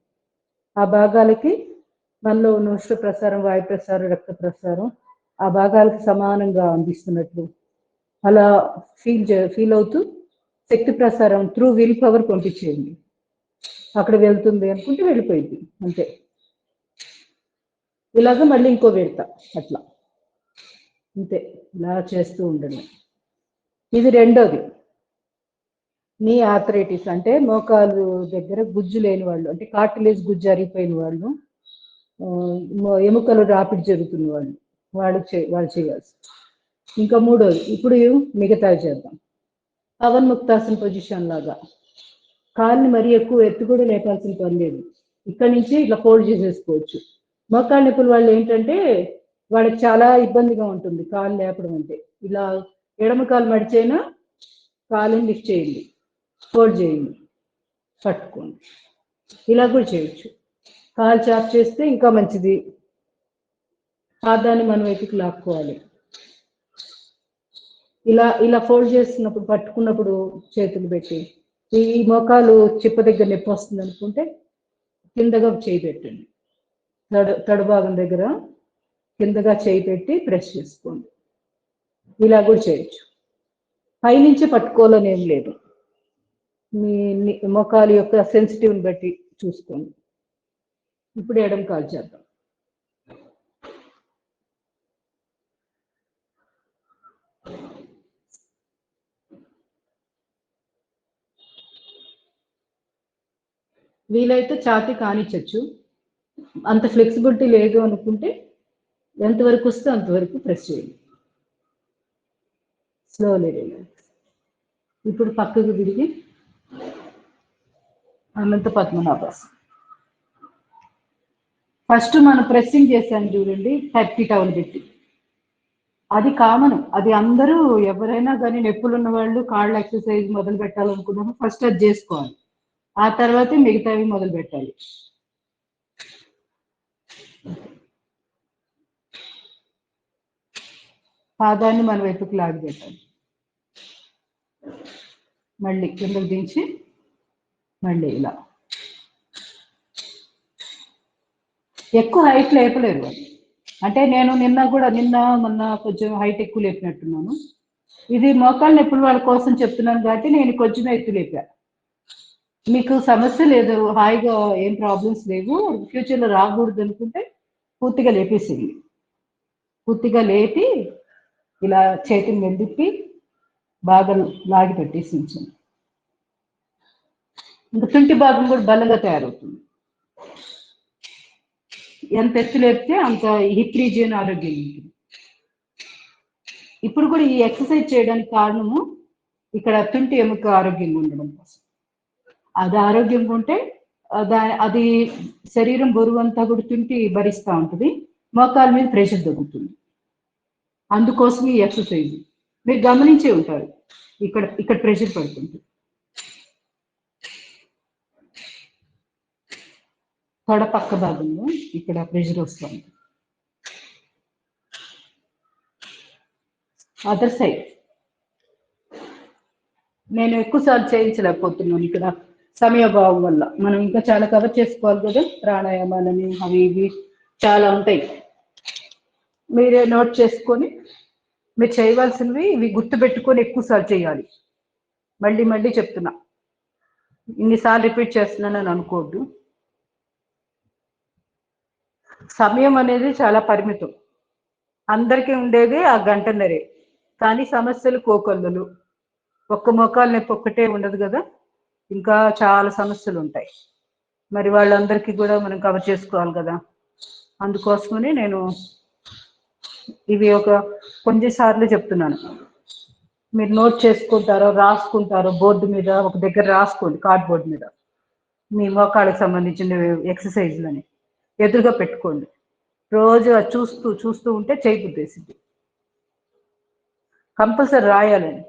ఆ భాగాలకి మనలో ఉన్న ఉష్ణ ప్రసారం, వాయు ప్రసారం, రక్త ప్రసారం ఆ భాగాలకు సమానంగా అందిస్తున్నట్లు అలా ఫీల్ అవుతూ శక్తి ప్రసారం త్రూ విల్ పవర్ పంపించేయండి. అక్కడ వెళ్తుంది అనుకుంటే వెళ్ళిపోయింది అంతే. ఇలాగ మళ్ళీ ఇంకో విడత అట్లా అంతే, ఇలా చేస్తూ ఉండండి. ఇది రెండోది. నీ ఆర్థరైటిస్ అంటే మోకాలు దగ్గర గుజ్జు లేని వాళ్ళు, అంటే కార్టిలేజ్ గుజ్జు అరిగిపోయిన వాళ్ళు, ఎముకలు రాపిడి జరుగుతున్న వాళ్ళు చేయాల్సి. ఇంకా మూడోది, ఇప్పుడు మిగతావి చేద్దాం. పవన్ ముక్తాసన పొజిషన్ లాగా కాళ్ళని మరీ ఎక్కువ ఎత్తు కూడా లేపాల్సిన పని లేదు. ఇక్కడి నుంచి ఇట్లా ఫోల్డ్ చేసేసుకోవచ్చు. మోకాళ్ళ నొప్పులు వాళ్ళు ఏంటంటే వాళ్ళకి చాలా ఇబ్బందిగా ఉంటుంది కాళ్ళు లేపడం అంటే. ఇలా ఎడమ కాలు మడిచైనా కాళ్ళని లిఫ్ట్ చేయండి, ఫోల్డ్ చేయండి, పట్టుకోండి. ఇలా కూడా చేయొచ్చు. కాలు చాప్ చేస్తే ఇంకా మంచిది. పాదాన్ని మనం వైపుకి లాక్కోవాలి. ఇలా ఫోల్డ్ చేస్తున్నప్పుడు, పట్టుకున్నప్పుడు చేతులు పెట్టి ఈ మోకాలు చిప్ప దగ్గర నొప్పి వస్తుంది అనుకుంటే కిందగా చేయి పెట్టండి. తడు భాగం దగ్గర కిందగా చేయి పెట్టి ప్రెస్ చేసుకోండి. ఇలా కూడా చేయొచ్చు. పైనుంచే పట్టుకోవాలని ఏం లేదు, మీ మోకాలు యొక్క సెన్సిటివ్ని బట్టి చూసుకోండి. ఇప్పుడు ఎడమ కాలు చేద్దాం. వీలైతే ఛాతీ కానిచ్చచ్చు. అంత ఫ్లెక్సిబిలిటీ లేదు అనుకుంటే ఎంతవరకు వస్తే అంతవరకు ప్రెస్ చేయండి. Slowly relax. ఇప్పుడు పక్కకు తిరిగి అనంత పద్మనాభాసనం. ఫస్ట్ మనం ప్రెస్సింగ్ చేసాం చూడండి, 30 టౌన్ పెట్టి. అది కామన్, అది అందరూ ఎవరైనా కానీ నొప్పులు ఉన్న వాళ్ళు కాళ్ళ ఎక్సర్సైజ్ మొదలు పెట్టాలనుకున్నప్పుడు ఫస్ట్ అది చేసుకోవాలి. ఆ తర్వాతే మిగతావి మొదలు పెట్టాలి. పాదాన్ని మన వైపుకి లాగి పెట్టాలి. మళ్ళీ కిందకు దించి మళ్ళీ ఇలా. ఎక్కువ హైట్ లేపలేరు. అంటే నేను మొన్న కొంచెం హైట్ ఎక్కువ లేపినట్టున్నాను. ఇది మోకాళ్ళ నొప్పులు వాళ్ళ కోసం చెప్తున్నాను కాబట్టి నేను కొంచెం ఎత్తు లేపా. మీకు సమస్య లేదు, హాయిగా ఏం ప్రాబ్లమ్స్ లేవు, ఫ్యూచర్లో రాకూడదు అనుకుంటే పూర్తిగా లేపేసింది. పూర్తిగా లేపి ఇలా చేతిని మెల్లిపి బాగా లాగి పెట్టేసి ఉంచండి. ఇంకా తుంటి భాగం కూడా బలంగా తయారవుతుంది. ఎంత ఎత్తు లేపితే అంత హిప్ రీజియన్ ఆరోగ్యం ఉంటుంది. ఇప్పుడు కూడా ఈ ఎక్సర్సైజ్ చేయడానికి కారణము ఇక్కడ తుంటి ఎముక ఆరోగ్యంగా ఉండడం కోసం. అది ఆరోగ్యంగా ఉంటే అది శరీరం బరువు అంతా కూడా తుంటి భరిస్తూ ఉంటుంది, మోకాల మీద ప్రెషర్ తగ్గుతుంది. అందుకోసం ఈ ఎక్సర్సైజ్ మీరు గమనించే ఉంటారు, ఇక్కడ ప్రెషర్ పడుతుంది. తొడ పక్క భాగంలో ఇక్కడ ప్రెషర్ వస్తుంది. అదర్ సైడ్ నేను ఎక్కువసార్లు చేయించలేకపోతున్నాను ఇక్కడ సమయభావం వల్ల. మనం ఇంకా చాలా కవర్ చేసుకోవాలి కదా, ప్రాణాయామాలని అవి ఇవి చాలా ఉంటాయి. మీరే నోట్ చేసుకొని మీరు చేయవలసినవి ఇవి గుర్తుపెట్టుకొని ఎక్కువసార్లు చేయాలి. మళ్ళీ మళ్ళీ చెప్తున్నా, ఇన్నిసార్లు రిపీట్ చేస్తున్నానని అనుకోవద్దు. సమయం అనేది చాలా పరిమితం, అందరికీ ఉండేది ఆ గంటన్నరే. కానీ సమస్యలు కోకొల్లలు. ఒక్క మోకాలు నొప్పి ఒక్కటే ఉండదు కదా, ఇంకా చాలా సమస్యలు ఉంటాయి. మరి వాళ్ళందరికీ కూడా మనం కవర్ చేసుకోవాలి కదా. అందుకోసమని నేను ఇవి ఒక కొన్నిసార్లు చెప్తున్నాను. మీరు నోట్ చేసుకుంటారో రాసుకుంటారో బోర్డు మీద ఒక దగ్గర రాసుకోండి, కార్డ్బోర్డ్ మీద మీ మోకాళ్ళకి సంబంధించిన ఎక్సర్సైజ్లని ఎదురుగా పెట్టుకోండి. రోజు అది చూస్తూ చూస్తూ ఉంటే చేయబుద్ధేసింది. కంపల్సరీ రాయాలని.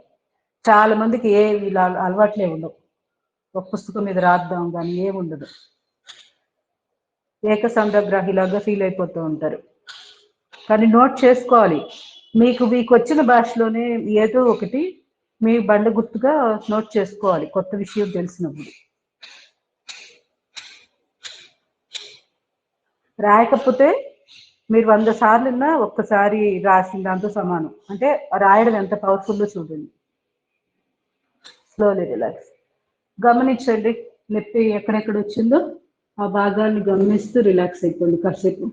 చాలా మందికి ఏ ఇలా అలవాట్లే ఉండవు, ఒక పుస్తకం మీద రాద్దాం కానీ ఏముండదు, ఏకసంగ్రహిలాగా ఫీల్ అయిపోతూ ఉంటారు. కానీ నోట్ చేసుకోవాలి. మీకు వచ్చిన భాషలోనే ఏదో ఒకటి మీ బండ గుర్తుగా నోట్ చేసుకోవాలి కొత్త విషయం తెలిసినప్పుడు. రాయకపోతే మీరు 100 సార్లున్నా ఒక్కసారి రాసిన దాంతో సమానం. అంటే రాయడం ఎంత పవర్ఫుల్లో చూడండి. Slowly relax. గమనించండి నొప్పి ఎక్కడెక్కడ వచ్చిందో ఆ భాగాన్ని గమనిస్తూ రిలాక్స్ అయిపోండి కాసేపు.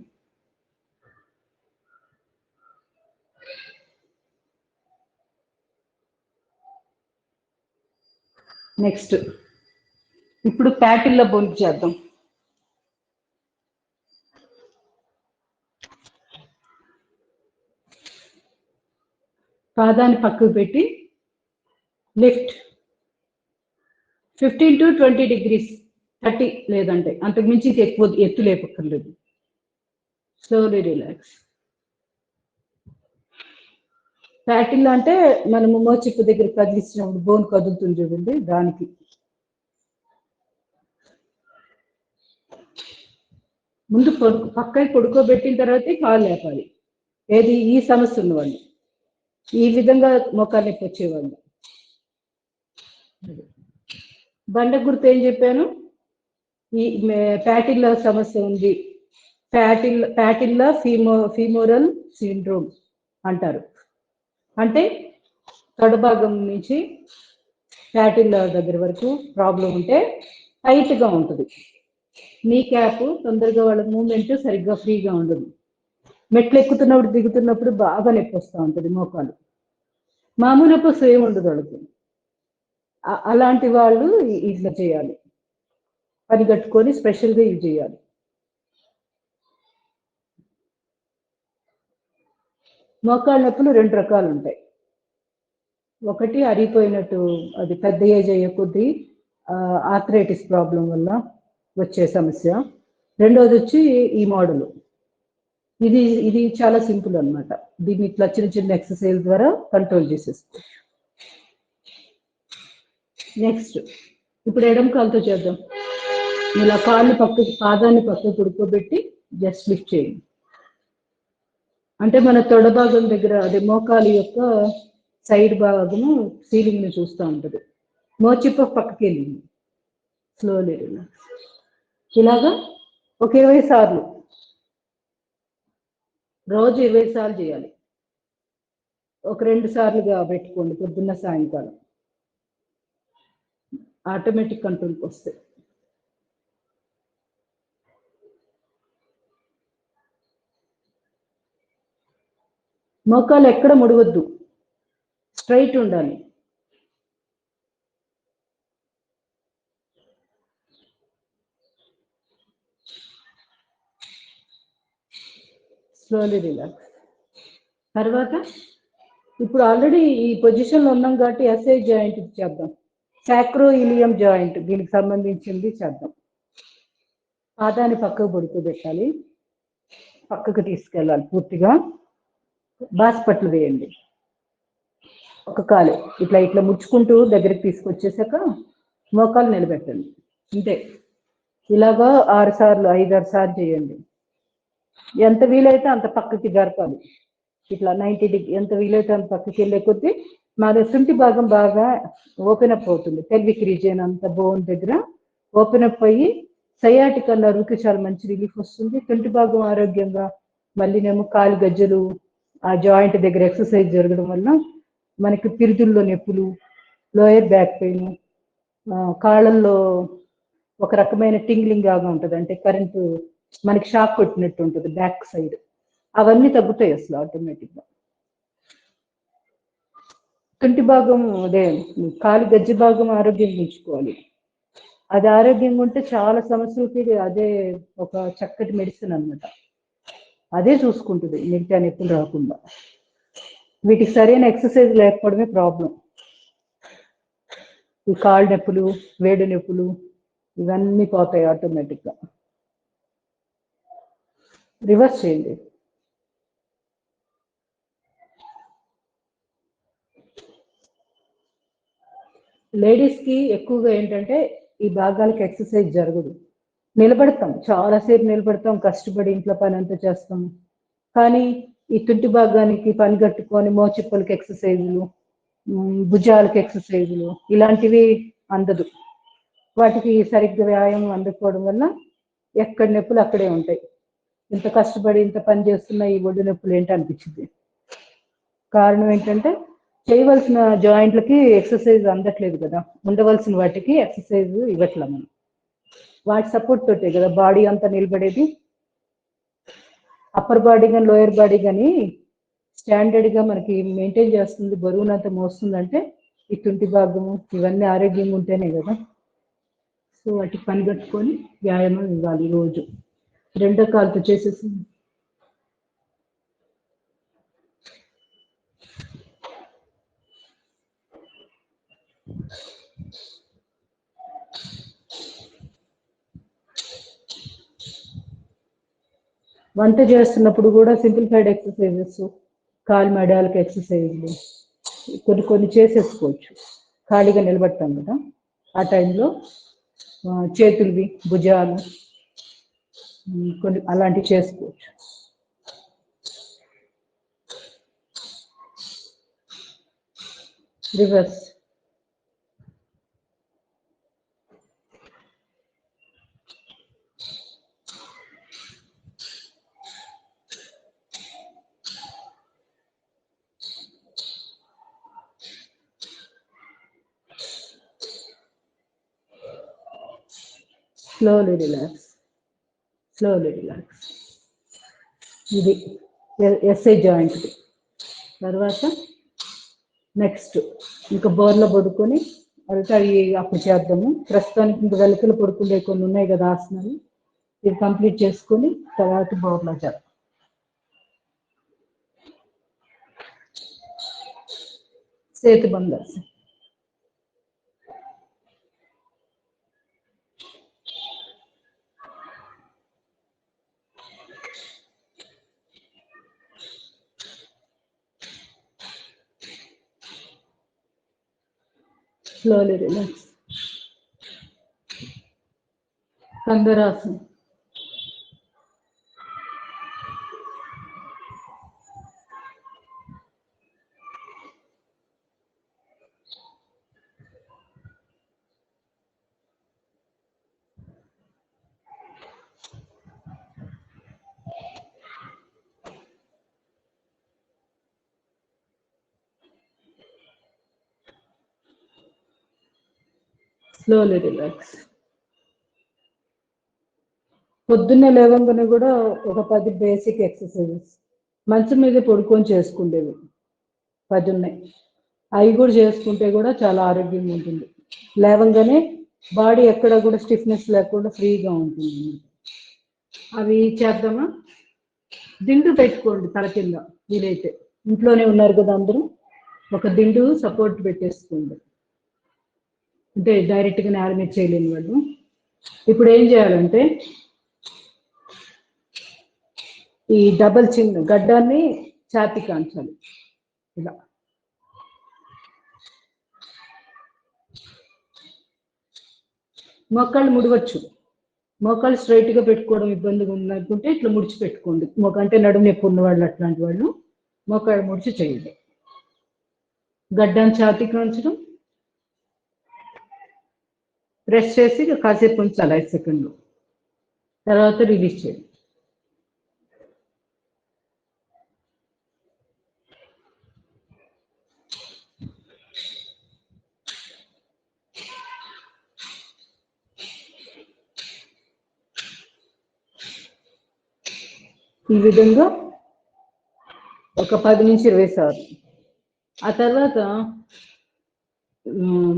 నెక్స్ట్ ఇప్పుడు ప్యాటిల్లో బోన్ చేద్దాం. పాదాన్ని పక్కకు పెట్టి లిఫ్ట్ 15 to 20 degrees, 30 లేదంటే అంతకు మించి ఎక్కువ ఎత్తు లేపక్కర్లేదు. Slowly relax. ప్యాటిల్ అంటే మనము మోచిప్పు దగ్గర కదిలించినప్పుడు బోన్ కదులుతుంది చూడండి, దానికి. ముందు పక్కకి పడుకోబెట్టిన తర్వాతే కాలు లేపాలి. ఏది ఈ సమస్య ఉన్నవాళ్ళు, ఈ విధంగా మోకాలు నొప్పి వచ్చేవాళ్ళు. బండ గుర్తు ఏం చెప్పాను, ఈ ప్యాటిల్లో సమస్య ఉంది. ప్యాటిల్లా ఫీమోరల్ సిండ్రోమ్ అంటారు. అంటే తొడభాగం నుంచి ప్యాటిల్ల దగ్గర వరకు ప్రాబ్లం ఉంటే టైట్గా ఉంటుంది. నీ క్యాప్ తొందరగా వాళ్ళ మూమెంట్ సరిగ్గా ఫ్రీగా ఉండదు. మెట్లు ఎక్కుతున్నప్పుడు దిగుతున్నప్పుడు బాగా నొప్పి వస్తూ ఉంటుంది మోకాలు. మామూలు నొప్పి సేమ్ ఉండదు వాళ్ళకి. అలాంటి వాళ్ళు ఇట్లా చేయాలి, పరిగట్టుకొని స్పెషల్గా ఇవి చేయాలి. మోకాళ్ళ నొప్పులు 2 రకాలు ఉంటాయి. ఒకటి అరిగిపోయినట్టు, అది పెద్ద ఏజ్ అయ్యే కొద్దీ ఆర్థరైటిస్ ప్రాబ్లం వల్ల వచ్చే సమస్య. రెండోది వచ్చి ఈ మోడల్. ఇది చాలా సింపుల్ అనమాట. దీన్ని ఇట్లా చిన్న చిన్న ఎక్సర్సైజ్ ద్వారా కంట్రోల్ చేసేస్తుంది. నెక్స్ట్ ఇప్పుడు ఎడమ కాలుతో చేద్దాం. ఇలా పాదాన్ని పక్కకు పడుకోబెట్టి జస్ట్ లిఫ్ట్ చేయండి. అంటే మన తొడ భాగం దగ్గర, అదే మోకాలి యొక్క సైడ్ భాగము సీలింగ్ ని చూస్తూ ఉంటుంది. మోచిప్ప పక్కకి వెళ్ళింది. Slowly relax. ఇలాగా ఒక 20 సార్లు, రోజు 20 సార్లు చేయాలి. ఒక 2 సార్లుగా పెట్టుకోండి, పొద్దున్న సాయంకాలం. ఆటోమేటిక్ కంట్రోల్కి వస్తాయి. మోకాలు ఎక్కడ ముడవద్దు, స్ట్రైట్ ఉండాలి. Slowly relax. తర్వాత ఇప్పుడు ఆల్రెడీ ఈ పొజిషన్లో ఉన్నాం కాబట్టి ఎస్ఐ జాయింట్ చేద్దాం. సాక్రోఇలియం జాయింట్, దీనికి సంబంధించింది చేద్దాం. పాదాన్ని పక్కకు పడుకోబెట్టాలి, పక్కకు తీసుకెళ్ళాలి పూర్తిగా. బాస్పట్లు వేయండి. ఒక కాలు ఇట్లా ఇట్లా ముచ్చుకుంటూ దగ్గరికి తీసుకొచ్చేసాక మోకాలు నిలబెట్టండి. అంతే. ఇలాగా 6 సార్లు 5-6 సార్లు చేయండి. ఎంత వీలైతే అంత పక్కకి జరపాలి. ఇట్లా 90 డిగ్రీ ఎంత వీలైతే అంత పక్కకి వెళ్ళే కొద్దీ మాది తుంటి భాగం బాగా ఓపెన్ అప్ అవుతుంది. పెల్విక్ రీజియన్ అంతా బోన్ దగ్గర ఓపెన్ అప్ అయ్యి సయాటికా నర్వ్కి చాలా మంచి రిలీఫ్ వస్తుంది. తుంటి భాగం ఆరోగ్యంగా మళ్ళీనేమో కాలు గజ్జలు ఆ జాయింట్ దగ్గర ఎక్సర్సైజ్ జరగడం వల్ల మనకి పిరుదుల్లో నొప్పులు, లోయర్ బ్యాక్ పెయిన్, కాళ్ళల్లో ఒక రకమైన టింగ్లింగ్ లాగా ఉంటుంది, అంటే కరెంటు మనకి షాక్ కొట్టినట్టు ఉంటుంది బ్యాక్ సైడ్. అవన్నీ తగ్గుతాయి అసలు ఆటోమేటిక్గా. తుంటి భాగం అదే కాలు గజ్జి భాగం ఆరోగ్యంగా ఉంచుకోవాలి. అది ఆరోగ్యంగా ఉంటే చాలా సమస్యలకి అదే ఒక చక్కటి మెడిసిన్ అన్నమాట. అదే చూసుకుంటుంది మిగతా నొప్పులు రాకుండా. వీటికి సరైన ఎక్సర్సైజ్ లేకపోవడమే ప్రాబ్లం. ఈ కాళ్ళు నొప్పులు, వేడి నొప్పులు ఇవన్నీ పోతాయి ఆటోమేటిక్గా. రివర్స్ చేయండి. లేడీస్కి ఎక్కువగా ఏంటంటే ఈ భాగాలకు ఎక్సర్సైజ్ జరగదు. నిలబడతాం, చాలాసేపు నిలబడతాం, కష్టపడి ఇంట్లో పని అంతా చేస్తాం. కానీ ఈ తుంటి భాగానికి పని కట్టుకొని మోచిప్పలకి ఎక్సర్సైజులు, భుజాలకి ఎక్సర్సైజులు ఇలాంటివి అందదు. వాటికి సరిగ్గా వ్యాయామం అందకపోవడం వల్ల ఎక్కడ నొప్పులు అక్కడే ఉంటాయి. ఇంత కష్టపడి ఇంత పని చేస్తున్న ఈ ఒళ్ళు నొప్పులు ఏంటి అనిపించింది. కారణం ఏంటంటే చేయవలసిన జాయింట్లకి ఎక్సర్సైజ్ అందట్లేదు కదా, ఉండవలసిన వాటికి ఎక్సర్సైజ్ ఇవ్వట్లే మనం. వాటి సపోర్ట్ తోటే కదా బాడీ అంతా నిలబడేది. అప్పర్ బాడీ కానీ లోయర్ బాడీ కానీ స్టాండర్డ్గా మనకి మెయింటైన్ చేస్తుంది, బరువునంతా మోస్తుందంటే ఈ తుంటి భాగము ఇవన్నీ ఆరోగ్యంగా ఉంటేనే కదా. సో వాటికి పని కట్టుకొని వ్యాయామం ఇవ్వాలి రోజు. రెండో కాలుతో చేసేసి వంట చేస్తున్నప్పుడు కూడా సింప్లిఫైడ్ ఎక్సర్సైజెస్, కాలు మెడాలకి ఎక్సర్సైజ్లు కొన్ని చేసేసుకోవచ్చు. ఖాళీగా నిలబడతాం కదా ఆ టైంలో చేతులవి, భుజాలు కొన్ని అలాంటివి చేసుకోవచ్చు. Reverse. Slowly relax, slowly relax. ఇది ఎస్ఐ జాయింట్ది. తర్వాత నెక్స్ట్ ఇంకా బోర్లో పడుకొని అయితే అవి అప్పుడు చేద్దాము. ప్రస్తుతానికి ఇంకా వెలకలు పడుకుండే కొన్ని ఉన్నాయి కదా ఆసనాలు, ఇది కంప్లీట్ చేసుకొని తర్వాత బోర్లో చేద్దాం. Setu బంధాసనం. Slowly relax. Kandarasana. Slowly relax. పొద్దున్నే లేవగానే కూడా ఒక 10 బేసిక్ ఎక్సర్సైజెస్ మంచం మీద పడుకొని చేసుకుండేవి 10 ఉన్నాయి. అవి కూడా చేసుకుంటే కూడా చాలా ఆరోగ్యంగా ఉంటుంది. లేవగానే బాడీ ఎక్కడ కూడా స్టిఫ్నెస్ లేకుండా ఫ్రీగా ఉంటుంది. అవి చేద్దామా? దిండు పెట్టుకోండి తల కింద వీలైతే. ఇంట్లోనే ఉన్నారు కదా అందరూ, ఒక దిండు సపోర్ట్ పెట్టేసుకోండి. అంటే డైరెక్ట్గా నేల మీద చేయలేని వాళ్ళు. ఇప్పుడు ఏం చేయాలంటే ఈ డబల్ చిన్ గడ్డాన్ని ఛాతీ కాంచాలి ఇలా. మోకాళ్ళు ముడవచ్చు. మోకాళ్ళు స్ట్రైట్గా పెట్టుకోవడం ఇబ్బందిగా ఉందనుకుంటే ఇట్లా ముడిచి పెట్టుకోండి. అంటే నడుము నొప్పి ఉన్న వాళ్ళు అట్లాంటి వాళ్ళు మోకాళ్ళు ముడిచి చేయండి. గడ్డం ఛాతీకి ఉంచడం, ప్రెస్ చేసి కాసేపు ఉంచాలి 5 సెకండ్లు, తర్వాత రిలీజ్ చేయండి. ఈ విధంగా ఒక 10 నుంచి 20 సార్లు. ఆ తర్వాత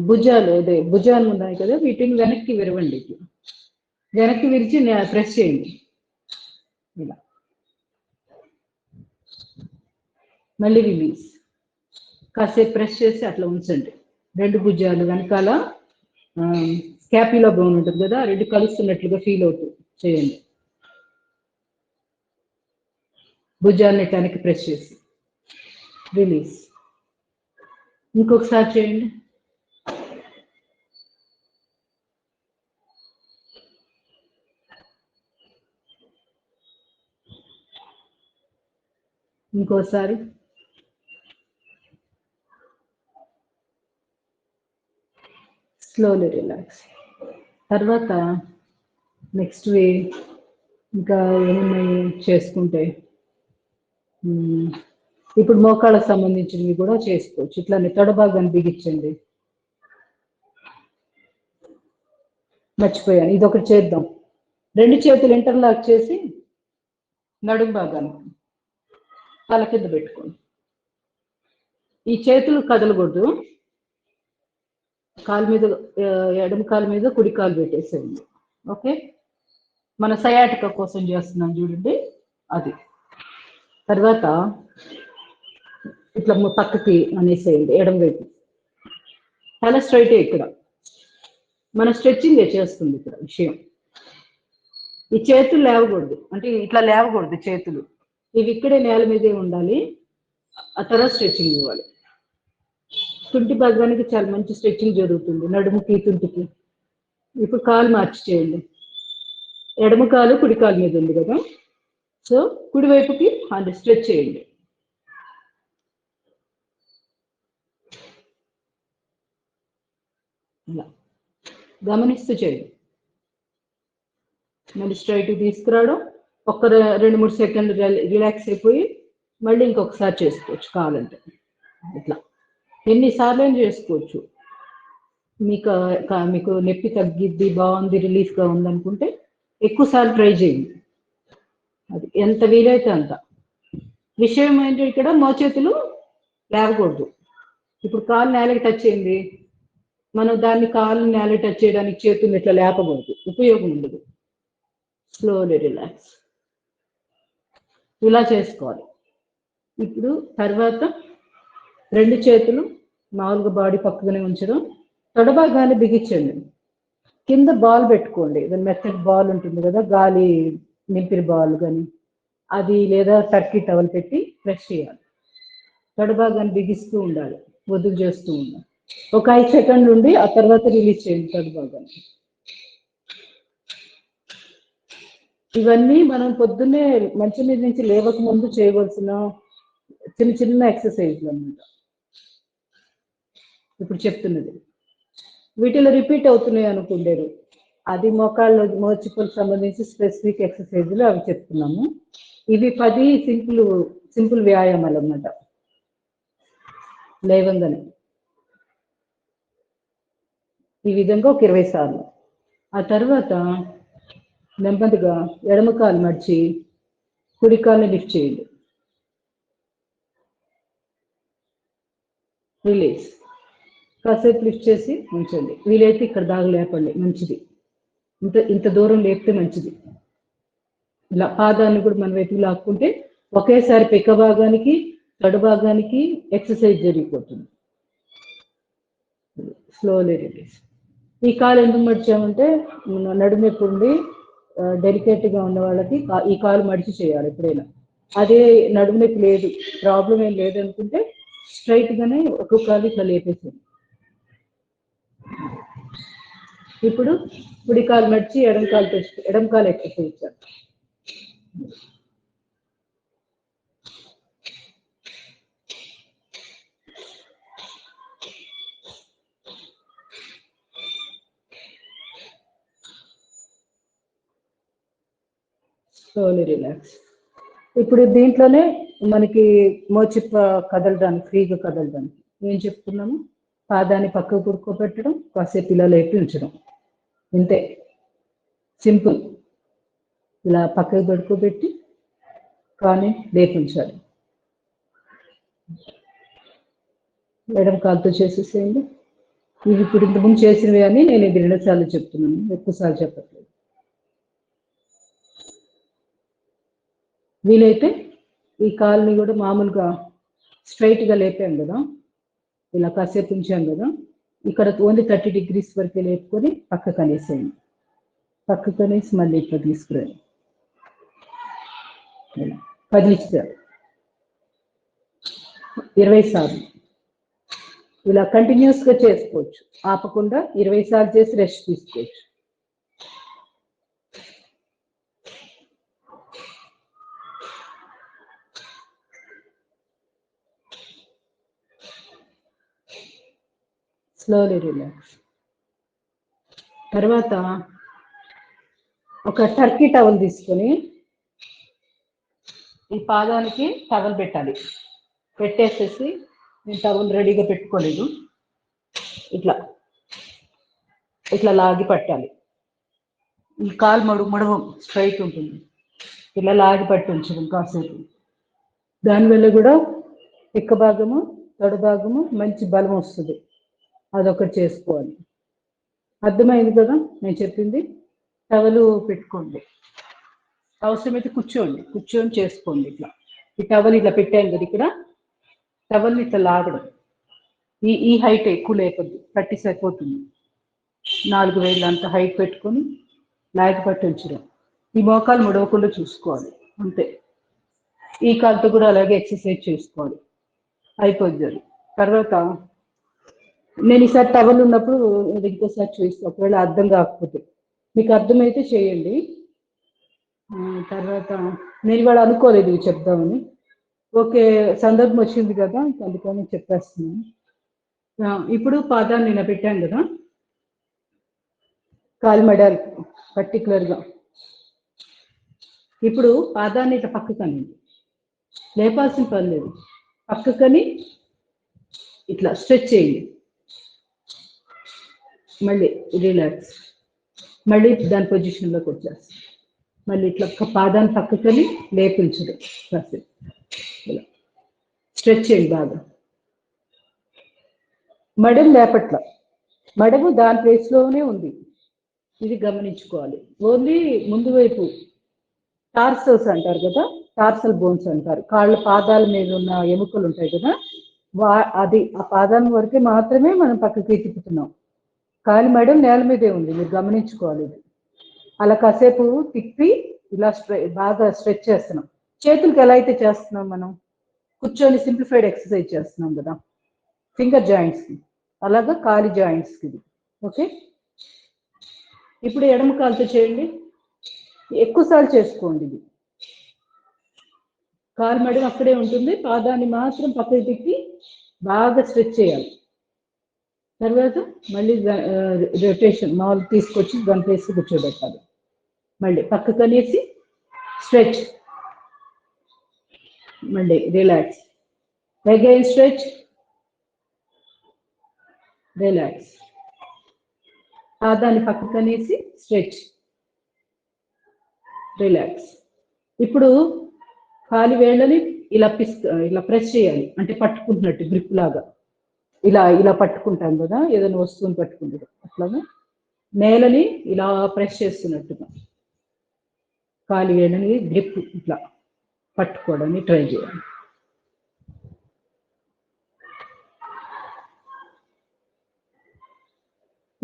భుజాలు ఉన్నాయి కదా, వీటిని వెనక్కి విరవండి. వెనక్కి విరిచి ప్రెస్ చేయండి ఇలా, మళ్ళీ రిలీజ్. కాసేపు ప్రెస్ చేసి అట్లా ఉంచండి. 2 భుజాలు వెనకాల స్కాప్యులా బోన్ ఉంటుంది కదా, 2 కలుస్తున్నట్లుగా ఫీల్ అవుతుంది చేయండి. భుజాన్ని వెనక్కి ప్రెస్ చేసి రిలీజ్. ఇంకొకసారి చేయండి. ఇంకోసారి. Slowly relax. తర్వాత నెక్స్ట్ వే ఇంకా ఏమున్నాయి చేసుకుంటే, ఇప్పుడు మోకాళ్ళకు సంబంధించినవి కూడా చేసుకోవచ్చు. ఇట్లానే తొడభాగాన్ని బిగించండి. మర్చిపోయాను, ఇది ఒకటి చేద్దాం. 2 చేతులు ఇంటర్లాక్ చేసి నడుము భాగాన్ని తల కింద పెట్టుకోండి. ఈ చేతులు కదలకూడదు. కాలు మీద, ఎడమ కాలు మీద కుడి కాలు పెట్టేసేయండి. ఓకే, మన సయాటికా కోసం చేస్తున్నాం చూడండి అది. తర్వాత ఇట్లా పక్కకి అనేసేయండి ఎడమ వైపు. తల స్ట్రైట్. ఇక్కడ మన స్ట్రెచ్చింగ్ చేస్తుంది ఇక్కడ విషయం. ఈ చేతులు లేవకూడదు, అంటే ఇట్లా లేవకూడదు చేతులు, ఇవి ఇక్కడే నేల మీదే ఉండాలి. ఆ తర్వాత స్ట్రెచ్చింగ్ ఇవ్వాలి. తుంటి భాగానికి చాలా మంచి స్ట్రెచ్చింగ్ జరుగుతుంది, నడుముకి తుంటికి. ఇప్పుడు కాలు మార్చి చేయండి. ఎడమ కాలు కుడి కాలు మీద ఉంది కదా, సో కుడివైపుకి అంటే స్ట్రెచ్ చేయండి. ఇలా గమనిస్తూ చేయండి. మళ్ళీ స్ట్రైట్ తీసుకురావడం, ఒక్క 2-3 సెకండ్లు రిలాక్స్ అయిపోయి మళ్ళీ ఇంకొకసారి చేసుకోవచ్చు కావాలంటే. ఇట్లా ఎన్నిసార్లు అయినా చేసుకోవచ్చు. మీకు నొప్పి తగ్గిద్ది, బాగుంది, రిలీఫ్గా ఉందనుకుంటే ఎక్కువసార్లు ట్రై చేయండి. అది ఎంత వీలైతే అంత. విషయం ఏంటంటే ఇక్కడ మోచేతులు లేవకూడదు. ఇప్పుడు కాలు నేలకి టచ్ అయింది, మనం దాన్ని కాలు నేల టచ్ చేయడానికి చేతులు ఇట్లా లేపకూడదు, ఉపయోగం ఉండదు. Slowly relax. ఇలా చేసుకోవాలి. ఇప్పుడు తర్వాత 2 చేతులు మామూలుగా బాడీ పక్కనే ఉంచడం, తొడభాగాన్ని బిగించండి. కింద బాల్ పెట్టుకోండి, మెత్తటి బాల్ ఉంటుంది కదా, గాలి నింపిన బాల్ కానీ అది, లేదా టర్కీ టవల్ పెట్టి ప్రెస్ చేయాలి. తొడభాగాన్ని బిగిస్తూ ఉండాలి, వదులు చేస్తూ ఉండాలి. ఒక 5 సెకండ్లు ఉండి ఆ తర్వాత రిలీజ్ చేయండి తొడభాగాన్ని. ఇవన్నీ మనం పొద్దున్నే మంచం మీద నుంచి లేవక ముందు చేయవలసిన చిన్న చిన్న ఎక్సర్సైజ్లు అన్నమాట. ఇప్పుడు చెప్తున్నది వీటిలో రిపీట్ అవుతున్నాయి అనుకుంటారు, అది మోకాళ్ళ మోచిపులకు సంబంధించి స్పెసిఫిక్ ఎక్సర్సైజ్లు అవి చెప్తున్నాము. ఇవి 10 సింపుల్ వ్యాయామాలు అన్నమాట. లేవంగానే ఈ విధంగా ఒక 20 సార్లు. ఆ తర్వాత నెమ్మదిగా ఎడమ కాలు మడిచి కుడి కాలుని లిఫ్ట్ చేయండి. రిలీజ్. కాసేపు లిఫ్ట్ చేసి ఉంచండి. వీలైతే ఇక్కడ దాకా లేపండి, మంచిది. ఇంత దూరం లేపితే మంచిది. ఇలా పాదాన్ని కూడా మన వైపు లాక్కుంటే ఒకేసారి పిక్క భాగానికి తొడ భాగానికి ఎక్సర్సైజ్ జరిగిపోతుంది. Slowly release. ఈ కాలు ఎందుకు మడిచామంటే నడుము నొప్పి ఉండి డెలికేట్గా ఉన్న వాళ్ళకి ఈ కాలు మడిచి చేయాలి ఎప్పుడైనా. అదే నడుము నొప్పి లేదు, ప్రాబ్లం ఏం లేదనుకుంటే స్ట్రైట్గానే ఒక్కొక్క కాలు ఇట్లా లేపేసేది. ఇప్పుడు కుడి కాలు మడిచి ఎడమ కాలు ఎక్సర్సైజ్ ఇచ్చారు. Slowly relax. ఇప్పుడు దీంట్లోనే మనకి మోచిప్ప కదలడానికి, ఫ్రీగా కదలడానికి ఏం చెప్తున్నాము? పాదాన్ని పక్కకు పడుకోబెట్టడం, కాసేపు ఇలా లేపి ఉంచడం, ఇంతే, సింపుల్. ఇలా పక్కకు పడుకోబెట్టి కానీ లేపి ఉంచాలి. ఎడమ కాలుతో చేసేసేయండి. ఇవి ఇప్పుడు ఇంతకుముందు చేసినవి అని నేను ఇది 2 సార్లు చెప్తున్నాను, ఎక్కువసార్లు చెప్పట్లేదు. వీలైతే ఈ కాలుని కూడా మామూలుగా స్ట్రైట్గా లేపాం కదా, ఇలా కాసేపు ఉంచాం కదా, ఇక్కడ ఓన్లీ 30 degrees వరకే లేపుకొని పక్కకు అనేసేయండి. పక్కకు అనేసి మళ్ళీ ఇట్లా తీసుకురండి, ఇలా కదిలిస్తారు 20 సార్లు. ఇలా కంటిన్యూస్గా చేసుకోవచ్చు, ఆపకుండా 20 సార్లు చేసి రెస్ట్ తీసుకోవచ్చు. Slowly relax. తర్వాత ఒక టర్కీ టవల్ తీసుకొని ఈ పాదానికి టవల్ పెట్టాలి. పెట్టేసేసి, నేను టవల్ రెడీగా పెట్టుకోలేదు, ఇట్లా ఇట్లా లాగి పట్టాలి. ఈ కాలు మడుగు స్ట్రైట్ ఉంటుంది, ఇలా లాగి పట్టి ఉంచడం కాసేపు. దానివల్ల కూడా పిక్క భాగము, తొడ భాగము మంచి బలం వస్తుంది. అదొకటి చేసుకోవాలి. అర్థమైంది కదా నేను చెప్పింది? టవలు పెట్టుకోండి, అవసరమైతే కూర్చొని చేసుకోండి. ఇట్లా ఈ టవల్ ఇట్లా పెట్టాను కదా, ఇక్కడ టవల్ని ఇట్లా లాగడం. ఈ హైట్ ఎక్కువ లేకపోద్ది, పట్టి సరిపోతుంది. 4 వేలు అంత హైట్ పెట్టుకొని లాగి పట్టి ఉంచడం. ఈ మోకాలు ముడవకుండా చూసుకోవాలి, అంతే. ఈ కాలుతో కూడా అలాగే ఎక్సర్సైజ్ చేసుకోవాలి, అయిపోద్ది అది. తర్వాత నేను ఈసారి టవల్ ఉన్నప్పుడు ఇంకోసారి చూస్తాను, ఒకవేళ అర్థం కాకపోతే. మీకు అర్థమైతే చేయండి. తర్వాత నేను ఇవాళ అనుకోలేదు ఇవి చెప్దామని, ఓకే సందర్భం వచ్చింది కదా, అందుకని చెప్పేస్తున్నాను. ఇప్పుడు పాదాన్ని ఇలా పెట్టాను కదా, కాలు మెడాలి పర్టికులర్గా. ఇప్పుడు పాదాన్ని ఇట్లా పక్కకని, లేపాల్సిన పని లేదు, పక్కకని ఇట్లా స్ట్రెచ్ చేయండి. మళ్ళీ రిలాక్స్, మళ్ళీ దాని పొజిషన్లోకి వచ్చేస్తాం. మళ్ళీ ఇట్లా పాదాన్ని పక్కకొని లేపించడం కాసేపు, ఇలా స్ట్రెచ్ చేయండి బాగా. మడము లేపట్ల, మడము దాని ప్లేస్లోనే ఉంది, ఇది గమనించుకోవాలి. ఓన్లీ ముందు వైపు టార్సల్స్ అంటారు కదా, టార్సల్ బోన్స్ అంటారు, కాళ్ళ పాదాల మీద ఉన్న ఎముకలు ఉంటాయి కదా, అది ఆ పాదాల వరకే మాత్రమే మనం పక్కకి తిప్పుతున్నాం. కాలి మేడం నేల మీదే ఉంది, మీరు గమనించుకోవాలి. అలా కాసేపు తిప్పి ఇలా బాగా స్ట్రెచ్ చేస్తున్నాం. చేతులకి ఎలా అయితే చేస్తున్నాం మనం, కూర్చొని సింప్లిఫైడ్ ఎక్సర్సైజ్ చేస్తున్నాం కదా ఫింగర్ జాయింట్స్కి, అలాగా కాలి జాయింట్స్కి ఇది. ఓకే, ఇప్పుడు ఎడమ కాలుతో చేయండి, ఎక్కువసార్లు చేసుకోండి. ఇది కాలు మేడం అక్కడే ఉంటుంది, పాదాన్ని మాత్రం పక్కకి తిప్పి బాగా స్ట్రెచ్ చేయాలి. తర్వాత మళ్ళీ రొటేషన్ మామూలు తీసుకొచ్చి దాని ప్లేస్ కూర్చోబెట్టాలి. మళ్ళీ పక్కకు అనేసి స్ట్రెచ్, మళ్ళీ రిలాక్స్, అగైన్ స్ట్రెచ్, రిలాక్స్. పాదాన్ని పక్కకు అనేసి స్ట్రెచ్, రిలాక్స్. ఇప్పుడు కాలి వేళ్ళని ఇలా ప్రెస్ చేయాలి, అంటే పట్టుకుంటున్నట్టు గ్రిప్ లాగా. ఇలా పట్టుకుంటాం కదా, ఏదైనా వస్తువుని పట్టుకుంటాం, అట్లాగా నేలని ఇలా ప్రెస్ చేస్తున్నట్టుగా కాలి వేళ్ళని గ్రిప్ ఇట్లా పట్టుకోవడానికి ట్రై చేయాలి.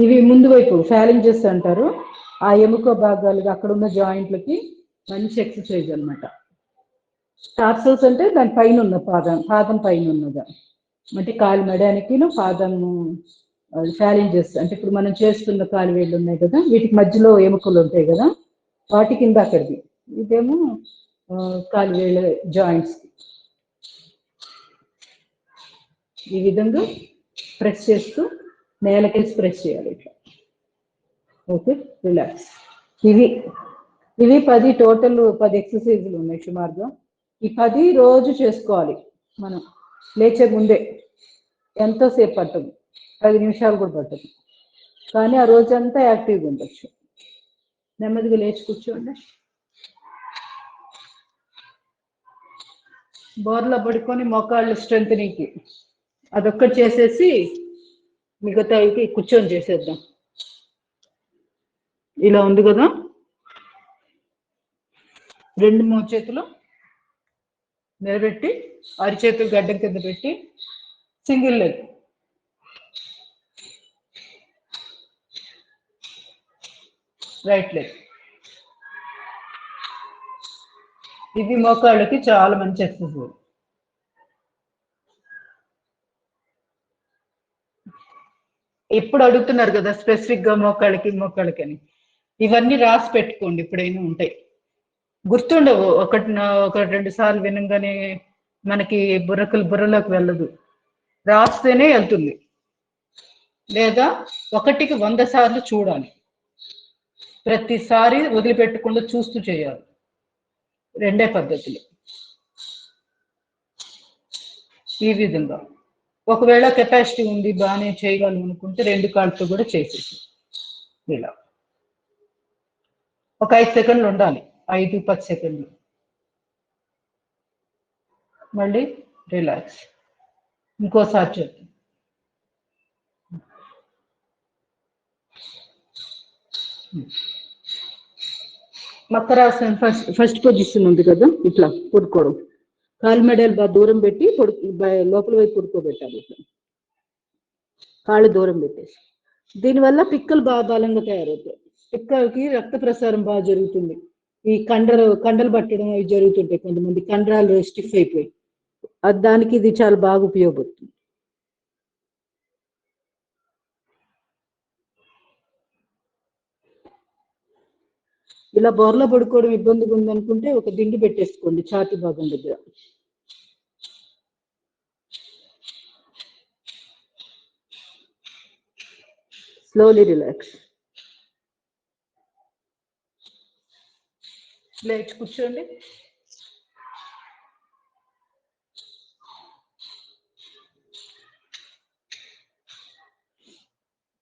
ఇవి ముందు వైపు ఫ్యాలింజెస్ అంటారు, ఆ ఎముక భాగాలుగా అక్కడ ఉన్న జాయింట్లకి మంచి ఎక్సర్సైజ్ అనమాట. టార్సల్స్ అంటే దాని పైన ఉన్న పాదం పైన ఉన్నదా, అంటే కాలు మెడానికి పాదము ఫ్యాలింజెస్ అంటే ఇప్పుడు మనం చేస్తున్న కాలు వేళ్ళు ఉన్నాయి కదా, వీటికి మధ్యలో ఎముకలు ఉంటాయి కదా, వాటి కింద అక్కడిది. ఇదేమో కాలు వేళ్ళ జాయింట్స్. ఈ విధంగా ప్రెస్ చేస్తూ నేలకేసి ప్రెస్ చేయాలి ఇట్లా. Okay, relax. ఇవి ఇవి 10 టోటల్ 10 ఎక్సర్సైజులు ఉన్నాయి సుమారుగా. ఈ 10 రోజు చేసుకోవాలి మనం లేచే ముందే. ఎంతోసేపు పట్టదు, 10 నిమిషాలు కూడా పట్టదు, కానీ ఆ రోజంతా యాక్టివ్గా ఉండొచ్చు. నెమ్మదిగా లేచి కూర్చోండి. బోర్లో పడుకొని మోకాళ్ళు స్ట్రెంత్నింగ్కి అదొక్కటి చేసేసి మిగతా కూర్చొని చేసేద్దాం. ఇలా ఉంది కదా, 2 మోచేతులు నిలబెట్టి అరిచేతులు గడ్డం కింద పెట్టి సింగిల్ లెగ్. Right leg. ఇది మోకాళ్ళకి చాలా మంచి ఎక్సర్సైజ్. ఎప్పుడు అడుగుతున్నారు కదా స్పెసిఫిక్ గా మోకాళ్ళకి అని, ఇవన్నీ రాసి పెట్టుకోండి, ఇప్పుడైనా ఉంటాయి. గుర్తుండవు, ఒక 2 సార్లు వినంగానే మనకి బుర్రలోకి వెళ్ళదు, రాస్తేనే వెళ్తుంది. లేదా 1కి 100 సార్లు చూడాలి, ప్రతిసారి వదిలిపెట్టకుండా చూస్తూ చేయాలి. 2 పద్ధతులు. ఈ విధంగా ఒకవేళ కెపాసిటీ ఉంది, బాగానే చేయగలను అనుకుంటే 2 కాళ్ళతో కూడా చేసేసి ఇలా ఒక 5 సెకండ్లు ఉండాలి, 5-10 సెకండ్లు. మళ్ళీ రిలాక్స్. ఇంకోసారి చేద్దాం. మకరాసనం ఫస్ట్ పొజిషన్ ఉంది కదా, ఇట్లా పడుకోవడం. కాలు మెడలు బాగా దూరం పెట్టి లోపల వైపు పడుకోబెట్టాలి. ఇట్లా కాళ్ళు దూరం పెట్టేసి. దీనివల్ల పిక్కలు బాగా బలంగా తయారవుతాయి. పిక్కలకి రక్త ప్రసారం బాగా జరుగుతుంది. ఈ కండలు పట్టడం అవి జరుగుతుంటాయి, కొంతమంది కండరాలు స్టిఫ్ అయిపోయి. దానికి ఇది చాలా బాగా ఉపయోగపడుతుంది. ఇలా బోర్లో పడుకోవడం ఇబ్బందిగా ఉందనుకుంటే ఒక దిండు పెట్టేసుకోండి ఛాతీ భాగం దగ్గర. Slowly relax. లేచి కూర్చోండి.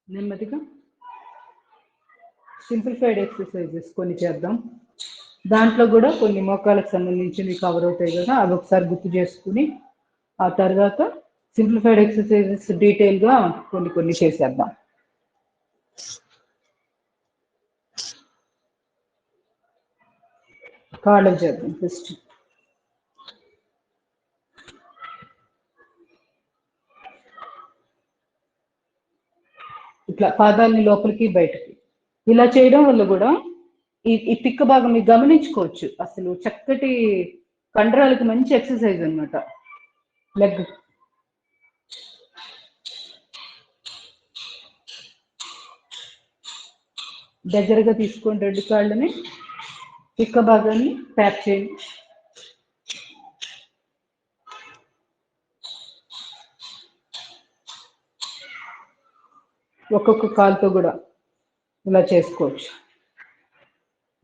నెమ్మదిగా సింప్లిఫైడ్ ఎక్సర్సైజెస్ కొన్ని చేద్దాం. దాంట్లో కూడా కొన్ని మోకాళ్ళకు సంబంధించినవి కవర్ అవుతాయి కదా, అవి ఒకసారి గుర్తు చేసుకుని ఆ తర్వాత సింప్లిఫైడ్ ఎక్సర్సైజెస్ డీటెయిల్గా కొన్ని చేసేద్దాం. కాళ్ళకు చేద్దాం ఫస్ట్. ఇట్లా పాదాలని లోపలికి బయటకి ఇలా చేయడం వల్ల కూడా ఈ పిక్క భాగం మీరు గమనించుకోవచ్చు. అసలు చక్కటి కండరాలకు మంచి ఎక్సర్సైజ్ అన్నమాట లెగ్. దగ్గరగా తీసుకోండి 2 కాళ్ళని, పిక్క భాగాన్ని ట్యాప్ చేయండి. ఒక్కొక్క కాలుతో కూడా ఇలా చేసుకోవచ్చు.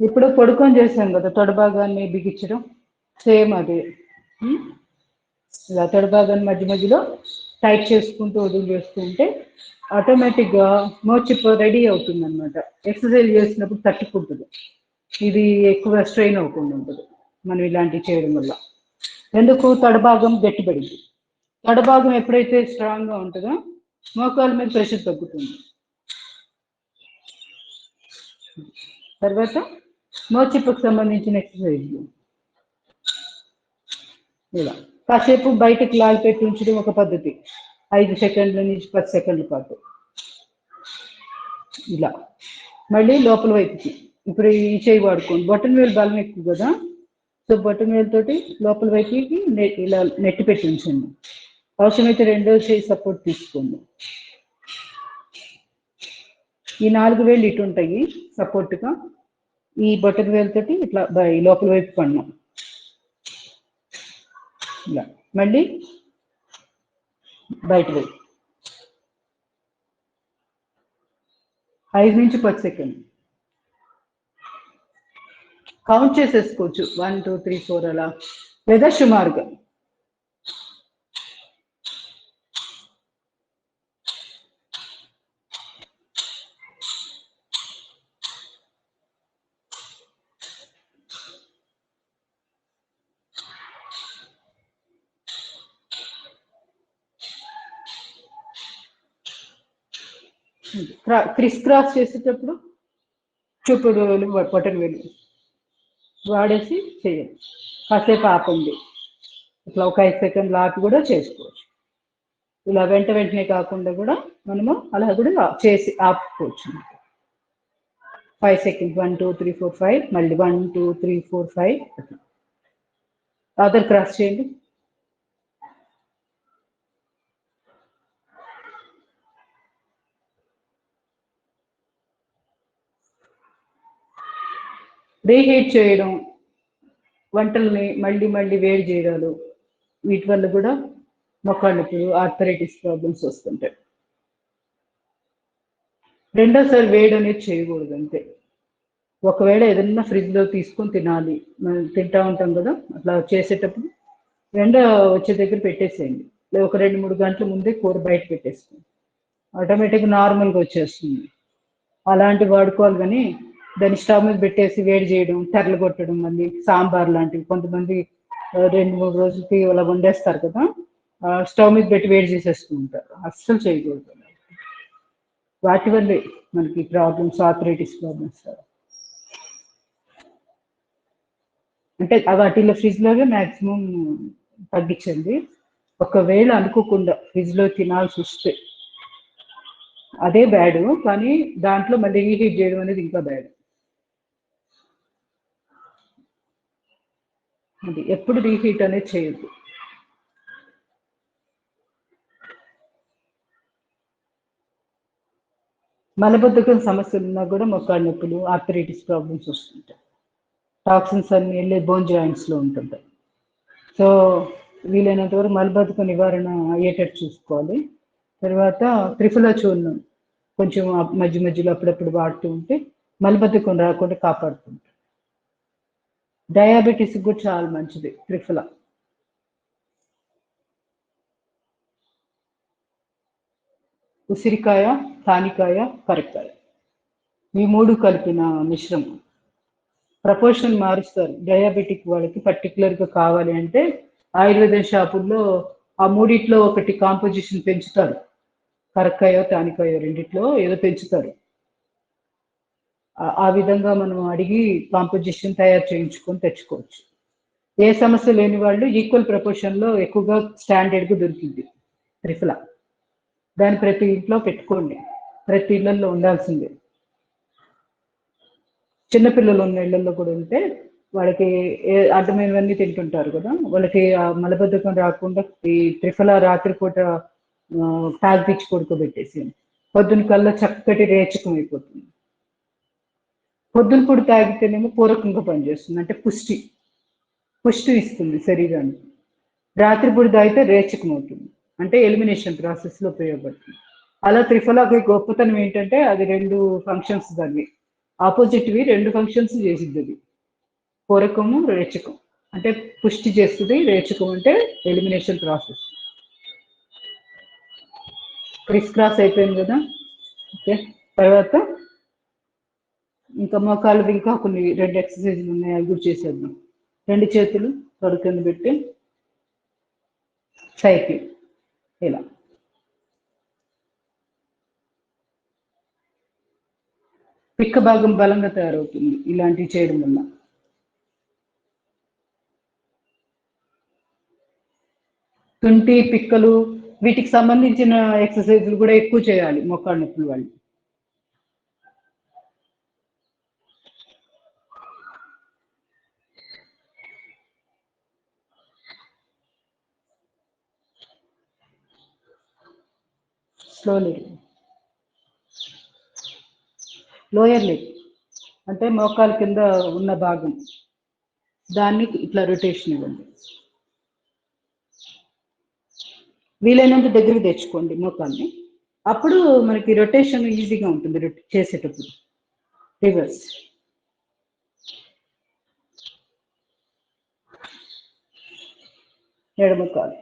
ఇప్పుడు పడుకొని చేసాం కదా తొడ భాగాన్ని బిగించడం, సేమ్ అదే. ఇలా తొడ భాగాన్ని మధ్యలో టైట్ చేసుకుంటూ వదిలి వేస్తుంటే ఆటోమేటిక్గా మోచిప్ప రెడీ అవుతుంది అనమాట. ఎక్సర్సైజ్ చేసినప్పుడు తట్టుకుంటుంది, ఇది ఎక్కువ స్ట్రెయిన్ అవ్వకుండా ఉంటుంది మనం ఇలాంటివి చేయడం వల్ల. ఎందుకు, తొడభాగం గట్టిపడింది. తొడభాగం ఎప్పుడైతే స్ట్రాంగ్గా ఉంటుందో మోకాళ్ళ మీద ప్రెషర్ తగ్గుతుంది. తర్వాత మోచిప్పకు సంబంధించిన ఎక్సర్సైజ్ ఇలా కాసేపు బయటకు లాగిపెట్టి ఉంచడం ఒక పద్ధతి, 5 సెకండ్ల నుంచి 10 సెకండ్ల పాటు. ఇలా మళ్ళీ లోపల వైపుకి. ఇప్పుడు ఈ చేయి వాడుకోండి, బొటన్ వేలు బలం ఎక్కువ కదా, సో బొటన్ వేలుతోటి లోపల వైపుకి ఇలా నెట్టి పెట్టి ఉంచండి. అవసరమైతే 2వ చేయి సపోర్ట్ తీసుకోండి. ఈ 4 వేలు ఇటు ఉంటాయి సపోర్ట్గా, ఈ బొటన్ వేలుతోటి ఇట్లా లోపల వైపు పడినాం. ఇలా మళ్ళీ బయట వైపు 5 నుంచి 10 సెకండ్. కౌంట్ చేసేసుకోవచ్చు 1 2 3 4 అలా, లేదా సుమారుగా. క్రిస్ క్రాస్ చేసేటప్పుడు చూపుడు వేలు బొటన వేలు వాడేసి చేయాలి. కాసేపు ఆపండి, ఇట్లా ఒక 5 సెకండ్లు ఆపి కూడా చేసుకోవచ్చు. ఇలా వెంటనే కాకుండా కూడా మనము అలా కూడా చేసి ఆపుకోవచ్చు. 5 సెకండ్స్ 1 2 3 4 5, మళ్ళీ 1 2 3 4 5 అట్లా. అదర్ క్రాస్ చేయండి. రీహీట్ చేయడం, వంటల్ని మళ్ళీ మళ్ళీ వేడి చేయడాలు, వీటి వల్ల కూడా మోకాళ్ళ నొప్పులు, ఆర్థరైటిస్ ప్రాబ్లమ్స్ వస్తుంటాయి. రెండోసారి వేడి అనేది చేయకూడదు అంతే. ఒకవేళ ఏదన్నా ఫ్రిడ్జ్లో తీసుకొని తినాలి, మనం తింటా ఉంటాం కదా, అట్లా చేసేటప్పుడు ఎండ వచ్చే దగ్గర పెట్టేసేయండి. లేదా ఒక 2-3 గంటల ముందే కూర బయట పెట్టేసుకోండి, ఆటోమేటిక్గా నార్మల్గా వచ్చేస్తుంది. అలాంటివి వాడుకోవాలి. కానీ దాన్ని స్టవ్ మీద పెట్టేసి వేడి చేయడం, తెరలు కొట్టడం, మళ్ళీ సాంబార్ లాంటివి కొంతమంది 2-3 రోజులకి అలా వండేస్తారు కదా, స్టవ్ మీద పెట్టి వేడి చేసేస్తూ ఉంటారు. అస్సలు చేయకూడదు. వాటి వల్లే మనకి ప్రాబ్లమ్స్, ఆర్థరైటిస్ ప్రాబ్లమ్స్. అంటే వాటిలో ఫ్రిడ్జ్లోనే మ్యాక్సిమం తగ్గించండి. ఒకవేళ అనుకోకుండా ఫ్రిడ్జ్లో తినాల్సి వస్తే అదే బ్యాడ్, కానీ దాంట్లో మళ్ళీ రీహీట్ చేయడం అనేది ఇంకా బ్యాడ్. అది ఎప్పుడు రీహీట్ అనేది చేయొద్దు. మలబద్ధకం సమస్యలు ఉన్నా కూడా మోకాళ్ళ నొప్పులు, ఆర్థరైటిస్ ప్రాబ్లమ్స్ వస్తుంటాయి. టాక్సిన్స్ అన్ని వెళ్ళే బోన్ జాయింట్స్లో ఉంటుంటాయి. సో వీలైనంత వరకు మలబద్ధకం నివారణ అయ్యేటట్టు చూసుకోవాలి. తర్వాత త్రిఫలా చూర్ణం కొంచెం మధ్య మధ్యలో అప్పుడప్పుడు వాడుతూ ఉంటే మలబద్ధకం రాకుండా కాపాడుతుంటాం. డయాబెటీస్ కూడా చాలా మంచిది త్రిఫలా. ఉసిరికాయ, తానికాయ, కరక్కాయ, ఈ 3 కలిపిన మిశ్రమం. ప్రపోర్షన్ మారుస్తారు. డయాబెటిక్ వాళ్ళకి పర్టికులర్గా కావాలి అంటే ఆయుర్వేదం షాపుల్లో ఆ 3 ఒకటి కాంపోజిషన్ పెంచుతారు. కరక్కాయ, తానికాయ రెండిట్లో ఏదో పెంచుతారు. ఆ విధంగా మనం అడిగి కాంపోజిషన్ తయారు చేయించుకొని తెచ్చుకోవచ్చు. ఏ సమస్య లేని వాళ్ళు ఈక్వల్ ప్రపోర్షన్లో ఎక్కువగా స్టాండర్డ్గా దొరికింది త్రిఫలా. దాన్ని ప్రతి ఇంట్లో పెట్టుకోండి, ప్రతి ఇళ్లలో ఉండాల్సిందే. చిన్నపిల్లలు ఉన్న ఇళ్లలో కూడా ఉంటే వాళ్ళకి అడ్డమైనవన్నీ తింటుంటారు కదా, వాళ్ళకి మలబద్ధకం రాకుండా ఈ త్రిఫలా రాత్రిపూట తాగిపిచ్చి పడుకోబెట్టేసి పొద్దున కల్లా చక్కటి రేచకం అయిపోతుంది. పొద్దున పూట తాగితేనేమో పూరకంగా పనిచేస్తుంది, అంటే పుష్టి ఇస్తుంది శరీరానికి. రాత్రిపూట తాగితే రేచకం అవుతుంది, అంటే ఎలిమినేషన్ ప్రాసెస్లో ఉపయోగపడుతుంది. అలా త్రిఫలాకి గొప్పతనం ఏంటంటే అది 2 ఫంక్షన్స్, దాన్ని ఆపోజిట్వి 2 ఫంక్షన్స్ చేసిద్ది. అది పూరకము, రేచకం. అంటే పుష్టి చేస్తుంది, రేచకం అంటే ఎలిమినేషన్ ప్రాసెస్. క్రిస్ క్రాస్ అయిపోయింది కదా. ఓకే, తర్వాత ఇంకా మోకాళ్ళకి ఇంకా కొన్ని 2 ఎక్సర్సైజులు ఉన్నాయి, అవి కూడా చేసేద్దాం. 2 చేతులు తొడ కింద పెట్టి సైకిల్ ఇలా. పిక్క భాగం బలంగా తయారవుతుంది ఇలాంటివి చేయడం వల్ల. తుంటి, పిక్కలు, వీటికి సంబంధించిన ఎక్సర్సైజులు కూడా ఎక్కువ చేయాలి మోకాళ్ళ నొప్పుల వాళ్ళు. స్లోలీ. లోయర్ లెగ్ అంటే మోకాలు కింద ఉన్న భాగం, దాన్ని ఇట్లా రొటేషన్ ఇవ్వండి. వీలైనంత దగ్గరికి తెచ్చుకోండి మోకాల్ని, అప్పుడు మనకి రొటేషన్ ఈజీగా ఉంటుంది చేసేటప్పుడు. రివర్స్. ఎడమ కాలు.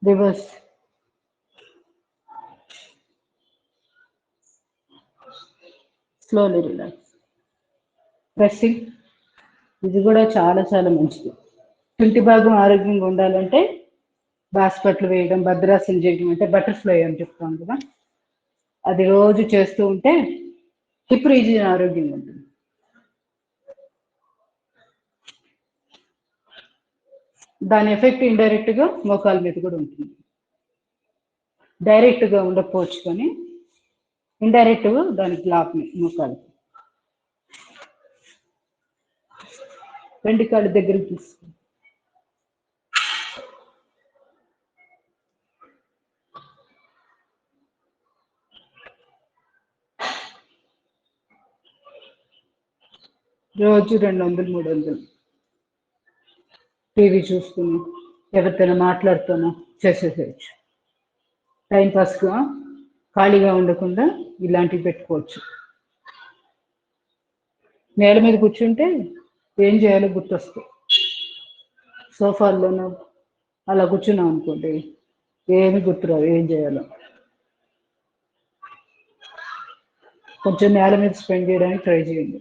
రివర్స్. Slowly relax. ప్రెస్సింగ్. ఇది కూడా చాలా చాలా మంచిది. తుంటి భాగం ఆరోగ్యంగా ఉండాలంటే బాస్పట్లు వేయడం, భద్రాసనం చేయడం, అంటే బటర్ఫ్లై అని చెప్తాం కదా, అది రోజు చేస్తూ ఉంటే హిప్ రీజియన్ ఆరోగ్యంగా ఉంటుంది. దాని ఎఫెక్ట్ ఇండైరెక్ట్ గా మోకాల మీద కూడా ఉంటుంది. డైరెక్ట్ గా ఉండకపోవచ్చు కానీ ఇండైరెక్ట్ గా దానికి లాక్ మోకాలకి. రెండు కాళ్ళు దగ్గరికి తీసుకు. రోజు 200-300 టీవీ చూసుకుని ఎవరితోనో మాట్లాడుతూనో చేసేసేయచ్చు. టైంపాస్గా ఖాళీగా ఉండకుండా ఇలాంటివి పెట్టుకోవచ్చు. నేల మీద కూర్చుంటే ఏం చేయాలో గుర్తొస్తాయి. సోఫాల్లోనూ అలా కూర్చున్నాం అనుకోండి, ఏమి గుర్తురావు ఏం చేయాలో. కొంచెం నేల మీద స్పెండ్ చేయడానికి ట్రై చేయండి.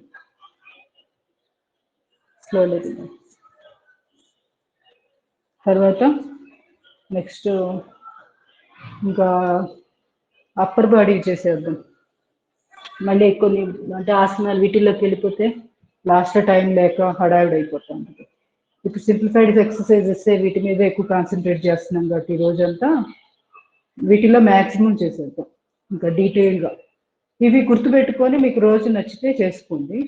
స్లోలీ. తర్వాత నెక్స్ట్ ఇంకా అప్పర్ బాడీ చేసేద్దాం. మళ్ళీ కొన్ని అంటే ఆసనాలు వీటిల్లోకి వెళ్ళిపోతే లాస్ట్ టైం లేక హడావిడి అయిపోతాం. ఇప్పుడు సింప్లిఫైడ్ ఎక్సర్సైజెస్ వీటి మీద ఎక్కువ కాన్సన్ట్రేట్ చేస్తున్నాం కాబట్టి ఈ రోజంతా వీటిలో మ్యాక్సిమం చేసేద్దాం ఇంకా డీటెయిల్గా. ఇవి గుర్తుపెట్టుకొని మీకు రోజు నచ్చితే చేసుకోండి,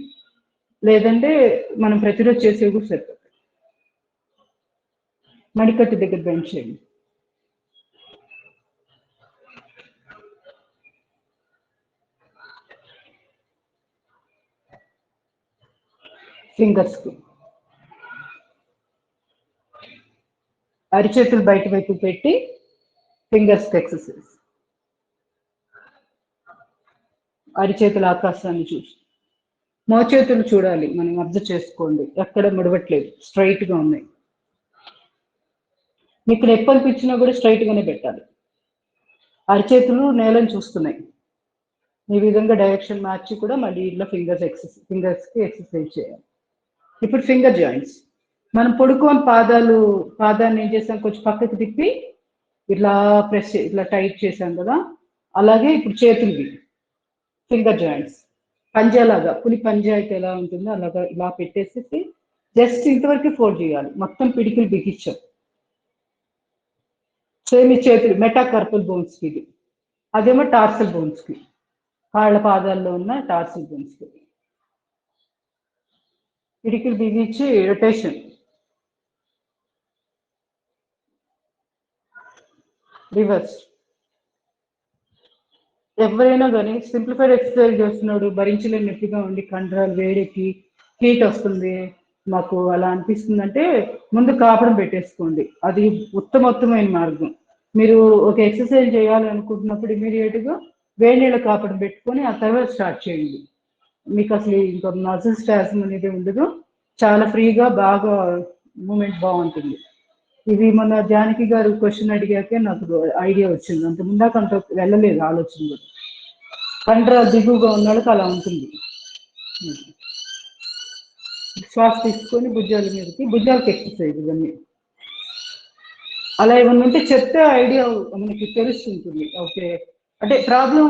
లేదంటే మనం ప్రతిరోజు చేసేవి కూడా సరిపోతాయి. మడికట్టు దగ్గర బెండ్ చేయండి. ఫింగర్స్కి అరిచేతులు బయట వైపు పెట్టి ఫింగర్స్కి ఎక్సర్సైజ్. అరిచేతుల ఆకాశాన్ని చూసి మోచేతులు చూడాలి, మనం అబ్జర్వ్ చేసుకోండి, ఎక్కడ ముడవట్లేదు, స్ట్రైట్ గా ఉన్నాయి. మీకు నొప్పి అనిపించినా కూడా స్ట్రైట్ గానే పెట్టాలి. అరిచేతులు నేలను చూస్తున్నాయి. ఈ విధంగా డైరెక్షన్ మార్చి కూడా మళ్ళీ ఇట్లా ఫింగర్స్కి ఎక్సర్సైజ్ చేయాలి. ఇప్పుడు ఫింగర్ జాయింట్స్. మనం పడుకోని పాదాన్ని ఏం చేసాం, కొంచెం పక్కకి తిప్పి ఇట్లా ప్రెస్ ఇట్లా టైట్ చేసాం కదా, అలాగే ఇప్పుడు చేతులవి ఫింగర్ జాయింట్స్ పంజాలాగా, పులి పంజా అయితే ఎలా ఉంటుందో అలాగా ఇలా పెట్టేసి జస్ట్ ఇంతవరకు ఫోల్డ్ చేయాలి. మొత్తం పిడికిలు బిగించాం. సేమ్ ఈ చేతులు మెటాకార్పల్ బోన్స్కి, ఇది అదేమో టార్సల్ బోన్స్కి, కాళ్ళ పాదాల్లో ఉన్న టార్సల్ బోన్స్కి. పిడికిలు బిగించి రొటేషన్. రివర్స్. ఎవరైనా కానీ సింప్లిఫైడ్ ఎక్సర్సైజ్ చేస్తున్నాడు, భరించలేని నొప్పిగా ఉండి కండరాలు వేడెక్కి హీట్ వస్తుంది మాకు అలా అనిపిస్తుందంటే ముందు కాపడం పెట్టేసుకోండి. అది ఉత్తమోత్తమైన మార్గం. మీరు ఒక ఎక్సర్సైజ్ చేయాలి అనుకుంటున్నప్పుడు ఇమీడియట్గా వేడి నీళ్ళ కాపడం పెట్టుకొని ఆ తర్వాత స్టార్ట్ చేయండి. మీకు అసలు ఇంకా మజిల్ స్పాజమ్ అనేది ఉండదు, చాలా ఫ్రీగా బాగా మూమెంట్ బాగుంటుంది. ఇది మన జానకి గారు క్వశ్చన్ అడిగాకే నాకు ఐడియా వచ్చింది, అంత ముందాక అంత వెళ్ళలేదు ఆలోచన కూడా. కండరాలు దిగువగా ఉన్న వాళ్ళకి అలా ఉంటుంది. శ్వాస తీసుకొని భుజాల మీదకి, భుజాలకు ఎక్సర్సైజ్ ఇవన్నీ. అలా ఏమన్నా ఉంటే చెప్తే ఐడియా మనకి తెలుస్తుంటుంది. ఓకే అంటే ప్రాబ్లం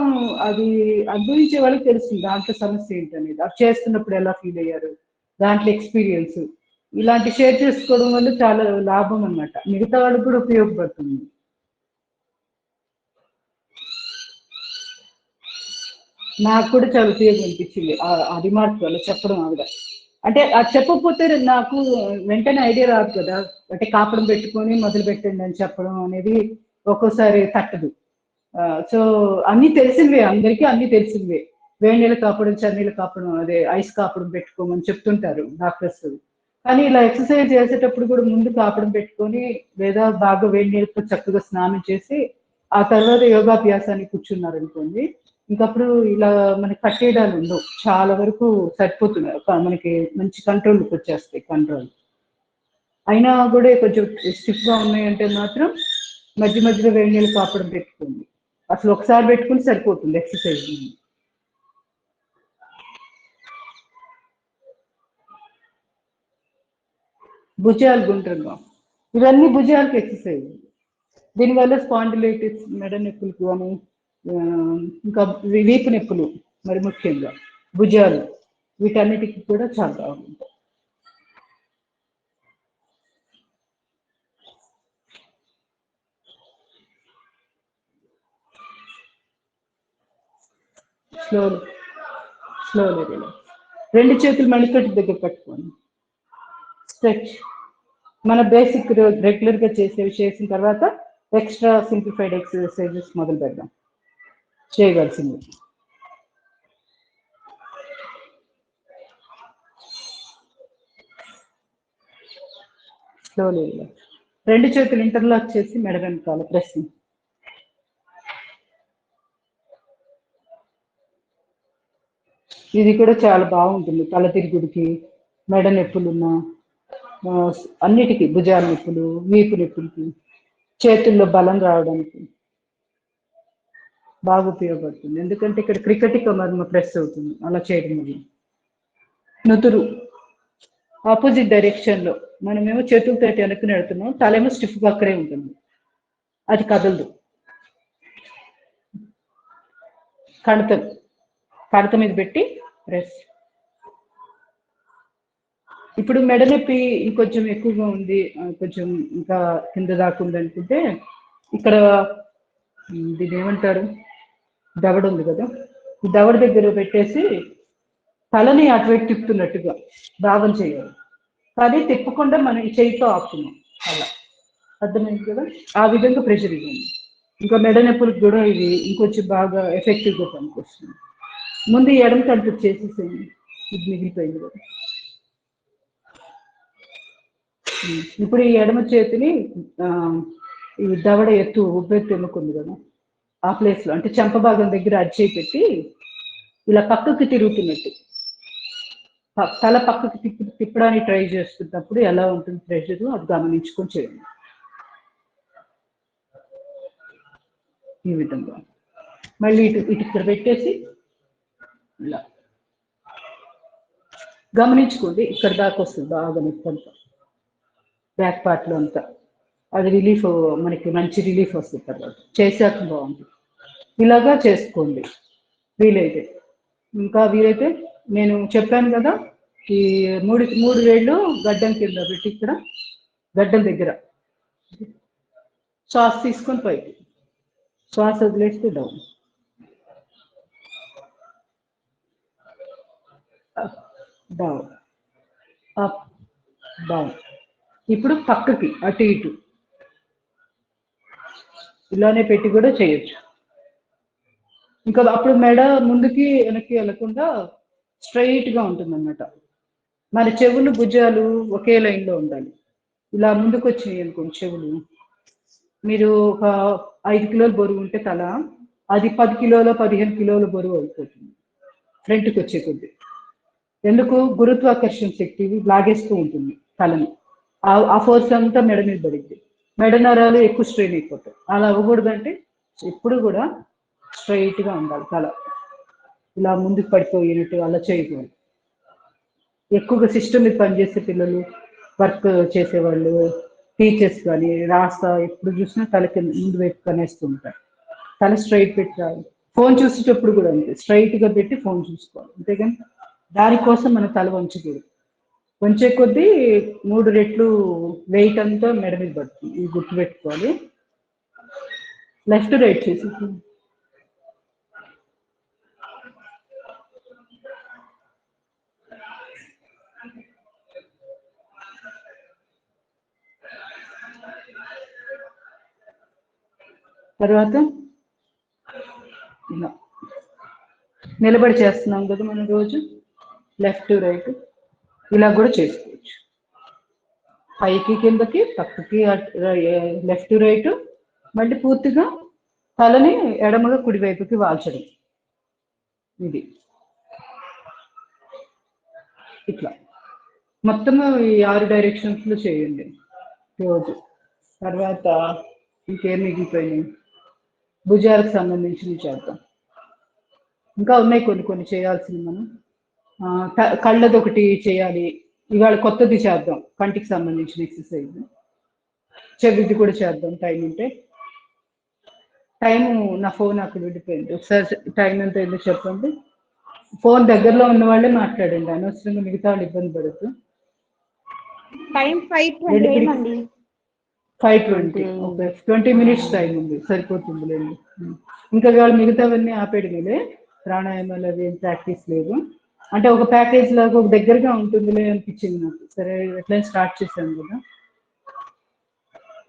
అది అనుభవించే వాళ్ళకి తెలుస్తుంది దాంట్లో సమస్య ఏంటనేది. అది చేస్తున్నప్పుడు ఎలా ఫీల్ అయ్యారు, దాంట్లో ఎక్స్పీరియన్స్, ఇలాంటి షేర్ చేసుకోవడం వల్ల చాలా లాభం అన్నమాట, మిగతా వాళ్ళకి కూడా ఉపయోగపడుతుంది. నాకు కూడా చాలా ఉపయోగం అనిపించింది ఆ రిమార్క్ వల్ల చెప్పడం. ఆవిడ అంటే అది చెప్పకపోతే నాకు వెంటనే ఐడియా రాదు కదా, అంటే కాపడం పెట్టుకొని మొదలు పెట్టండి అని చెప్పడం అనేది ఒక్కోసారి తట్టదు. సో అన్నీ తెలిసినవే, అందరికీ అన్నీ తెలిసినవే. వేడి నీళ్ళు కాపడం, చన్నీళ్ళు కాపడం, అదే ఐస్ కాపడం పెట్టుకోమని చెప్తుంటారు డాక్టర్స్. కానీ ఇలా ఎక్సర్సైజ్ చేసేటప్పుడు కూడా ముందు కాపడం పెట్టుకొని లేదా బాగా వేడి నీళ్ళతో చక్కగా స్నానం చేసి ఆ తర్వాత యోగాభ్యాసానికి కూర్చున్నారు అనుకోండి, ఇంకప్పుడు ఇలా మనకి కట్టేయడాలు ఉండవు, చాలా వరకు సరిపోతున్నాయి, మనకి మంచి కంట్రోల్కి వచ్చేస్తాయి కంట్రోల్. అయినా కూడా కొంచెం స్టిఫ్గా ఉన్నాయంటే మాత్రం మధ్య మధ్యలో వేడి నీళ్ళు కాపడం పెట్టుకోండి. అసలు ఒకసారి పెట్టుకుని సరిపోతుంది ఎక్సర్సైజ్. భుజాలు గుండ్రంగా, ఇవన్నీ భుజాలకు ఎక్సర్సైజ్. దీనివల్ల స్పాండిలైటిస్ మెడ నొప్పులకు అని, ఇంకా వీపు నొప్పులు మరి ముఖ్యంగా భుజాలు, వీటన్నిటికి కూడా చాలా బాగుంటాయి. Slowly slowly relax. రెండు చేతులు మణికట్టు దగ్గర పట్టుకోండి. స్ట్రెచ్. మన బేసిక్ రెగ్యులర్గా చేసేవి చేసిన తర్వాత ఎక్స్ట్రా సింప్లిఫైడ్ ఎక్సర్సైజెస్ మొదలు పెడదాం చేయవలసింది. Slowly relax. రెండు చేతులు ఇంటర్లాక్ చేసి మెడ వెనకాల ప్రెస్సింగ్. ఇది కూడా చాలా బాగుంటుంది తల తిరుగుడికి, మెడ నొప్పులున్న అన్నిటికీ, భుజాల నొప్పులు, వీపు నొప్పులకి, చేతుల్లో బలం రావడానికి బాగా ఉపయోగపడుతుంది. ఎందుకంటే ఇక్కడ క్రికెటిక్ మర్మ ప్రెస్ అవుతుంది అలా చేయడం వల్ల. నుదురు ఆపోజిట్ డైరెక్షన్ లో, మనమేమో చేతులతో వెనక్కి నెడుతున్నాం, తలేమో స్టిఫ్గా అక్కడే ఉంటుంది, అది కదలదు. కణత మీద పెట్టి ప్రెస్. ఇప్పుడు మెడ నొప్పి ఇంకొంచెం ఎక్కువగా ఉంది, కొంచెం ఇంకా కింద దాకా ఉంది అనుకుంటే ఇక్కడ దీన్ని ఏమంటారు, దవడ ఉంది కదా, ఈ దవడ దగ్గర పెట్టేసి తలని అటువైపు తిప్పుతున్నట్టుగా భావం చేయాలి. కానీ తిప్పకుండా మనం ఈ చేయితో ఆపుతున్నాం, అలా అర్థమైంది కదా. ఆ విధంగా ప్రెషర్ ఇవ్వండి. ఇంకా మెడ నొప్పులకు కూడా ఇది ఇంకొంచెం బాగా ఎఫెక్టివ్గా పనికొస్తుంది. ముందు ఎడమ కంటి చేసేసేయండి, ఇది మిగిలిపోయింది కదా. ఇప్పుడు ఈ ఎడమ చేతిని ఈ దవడ ఎత్తు ఉబ్బెత్తు ఎముకుంది కదా, ఆ ప్లేస్లో అంటే చెంప భాగం దగ్గర అడ్చేయి పెట్టి ఇలా పక్కకి తిరుగుతున్నట్టు, తల పక్కకి తిప్పడానికి ట్రై చేస్తున్నప్పుడు ఎలా ఉంటుంది ప్రెషర్, అది గమనించుకొని చేయండి. ఈ విధంగా మళ్ళీ ఇటు ఇక్కడ పెట్టేసి ఇలా గమనించుకోండి. ఇక్కడ దాకా వస్తుంది బాగా నొప్పి అంతా, బ్యాక్ పార్ట్లో అంతా. అది రిలీఫ్, మనకి మంచి రిలీఫ్ వస్తుంది తర్వాత చేసాక బాగుంటుంది. ఇలాగా చేసుకోండి వీలైతే. ఇంకా వీలైతే నేను చెప్పాను కదా, ఈ మూడు వేళ్ళు గడ్డం కింద పెట్టి ఇక్కడ గడ్డం దగ్గర శ్వాస తీసుకొని పైకి, శ్వాస వదిలేస్తే డౌన్, డౌన్, అప్, డౌన్. ఇప్పుడు పక్కకి అటు ఇటు ఇలానే పెట్టి కూడా చేయొచ్చు. ఇంకా అప్పుడు మెడ ముందుకి వెనక్కి వెళ్ళకుండా స్ట్రైట్గా ఉంటుంది అన్నమాట. మన చెవులు భుజాలు ఒకే లైన్లో ఉండాలి. ఇలా ముందుకు వచ్చినాయి అనుకోండి చెవులు, మీరు ఒక 5 కిలోల బరువు ఉంటే తల, అది 10 కిలోల 15 కిలోల బరువు అయిపోతుంది ఫ్రంట్కి వచ్చే కొద్ది. ఎందుకు, గురుత్వాకర్షణ శక్తి లాగేస్తూ ఉంటుంది తలని, ఆ ఫోర్స్ అంతా మెడ మీద పడింది, మెడ నరాలు ఎక్కువ స్ట్రెయిన్ అయిపోతాయి. అలా అవ్వకూడదంటే ఎప్పుడు కూడా స్ట్రైట్గా ఉండాలి తల, ఇలా ముందుకు పడిపోయినట్టు అలా చేయకూడదు. ఎక్కువగా సిస్టమ్ మీద పనిచేసే పిల్లలు, వర్క్ చేసేవాళ్ళు, టీచర్స్ కానీ రాస్తా ఎప్పుడు చూసినా తలకి ముందు వైపు కనేస్తూ ఉంటారు. తల స్ట్రైట్ పెట్టి రావాలి. ఫోన్ చూసేటప్పుడు కూడా అంతే, స్ట్రైట్గా పెట్టి ఫోన్ చూసుకోవాలి, అంతేగాని దానికోసం మన తల వంచకూడదు. వంచే కొద్దీ 3 రెట్లు వెయిట్ అంతా మెడ మీద పడుతుంది, ఇది గుర్తుపెట్టుకోవాలి. లెఫ్ట్ రైట్ చేసి తర్వాత ఇలా నిలబడి చేస్తున్నాం కదా మనం రోజు, లెఫ్ట్ రైట్ ఇలా కూడా చేసుకోవచ్చు. పైకి కిందకి పక్కకి లెఫ్ట్ రైట్, మళ్ళీ పూర్తిగా తలని ఎడమగా కుడివైపుకి వాల్చడం. ఇది ఇట్లా మొత్తము ఈ 6 డైరెక్షన్స్ లో చేయండి రోజు. తర్వాత ఇంకేం మిగిలిపోయినాయి, భుజాలకు సంబంధించినవి చేద్దాం. ఇంకా ఉన్నాయి కొన్ని చేయాల్సింది మనం. కళ్ళది ఒకటి చేయాలి, ఇవాళ కొత్తది చేద్దాం, కంటికి సంబంధించిన ఎక్సర్సైజ్. చెవిది కూడా చేద్దాం టైం ఉంటే. టైము నా ఫోన్ అక్కడ ఉండిపోయింది, ఒకసారి టైం ఎంత అయిందో చెప్పండి. ఫోన్ దగ్గరలో ఉన్న వాళ్ళే మాట్లాడండి, అనవసరంగా మిగతా వాళ్ళు ఇబ్బంది పడద్దు. టైం 5:20 అండి. 5:20. ఓకే, 20 minutes టైం ఉంది, సరిపోతుంది లేండి. ఇంకా వాళ్ళు మిగతావన్నీ ఆపేయడమేలే, ప్రాణాయామాలు అవి ఏం ప్రాక్టీస్ లేదు. అంటే ఒక ప్యాకేజ్ లాగా ఒక దగ్గరగా ఉంటుందిలే అనిపించింది నాకు. సరే ఎట్లయినా స్టార్ట్ చేశాను కదా.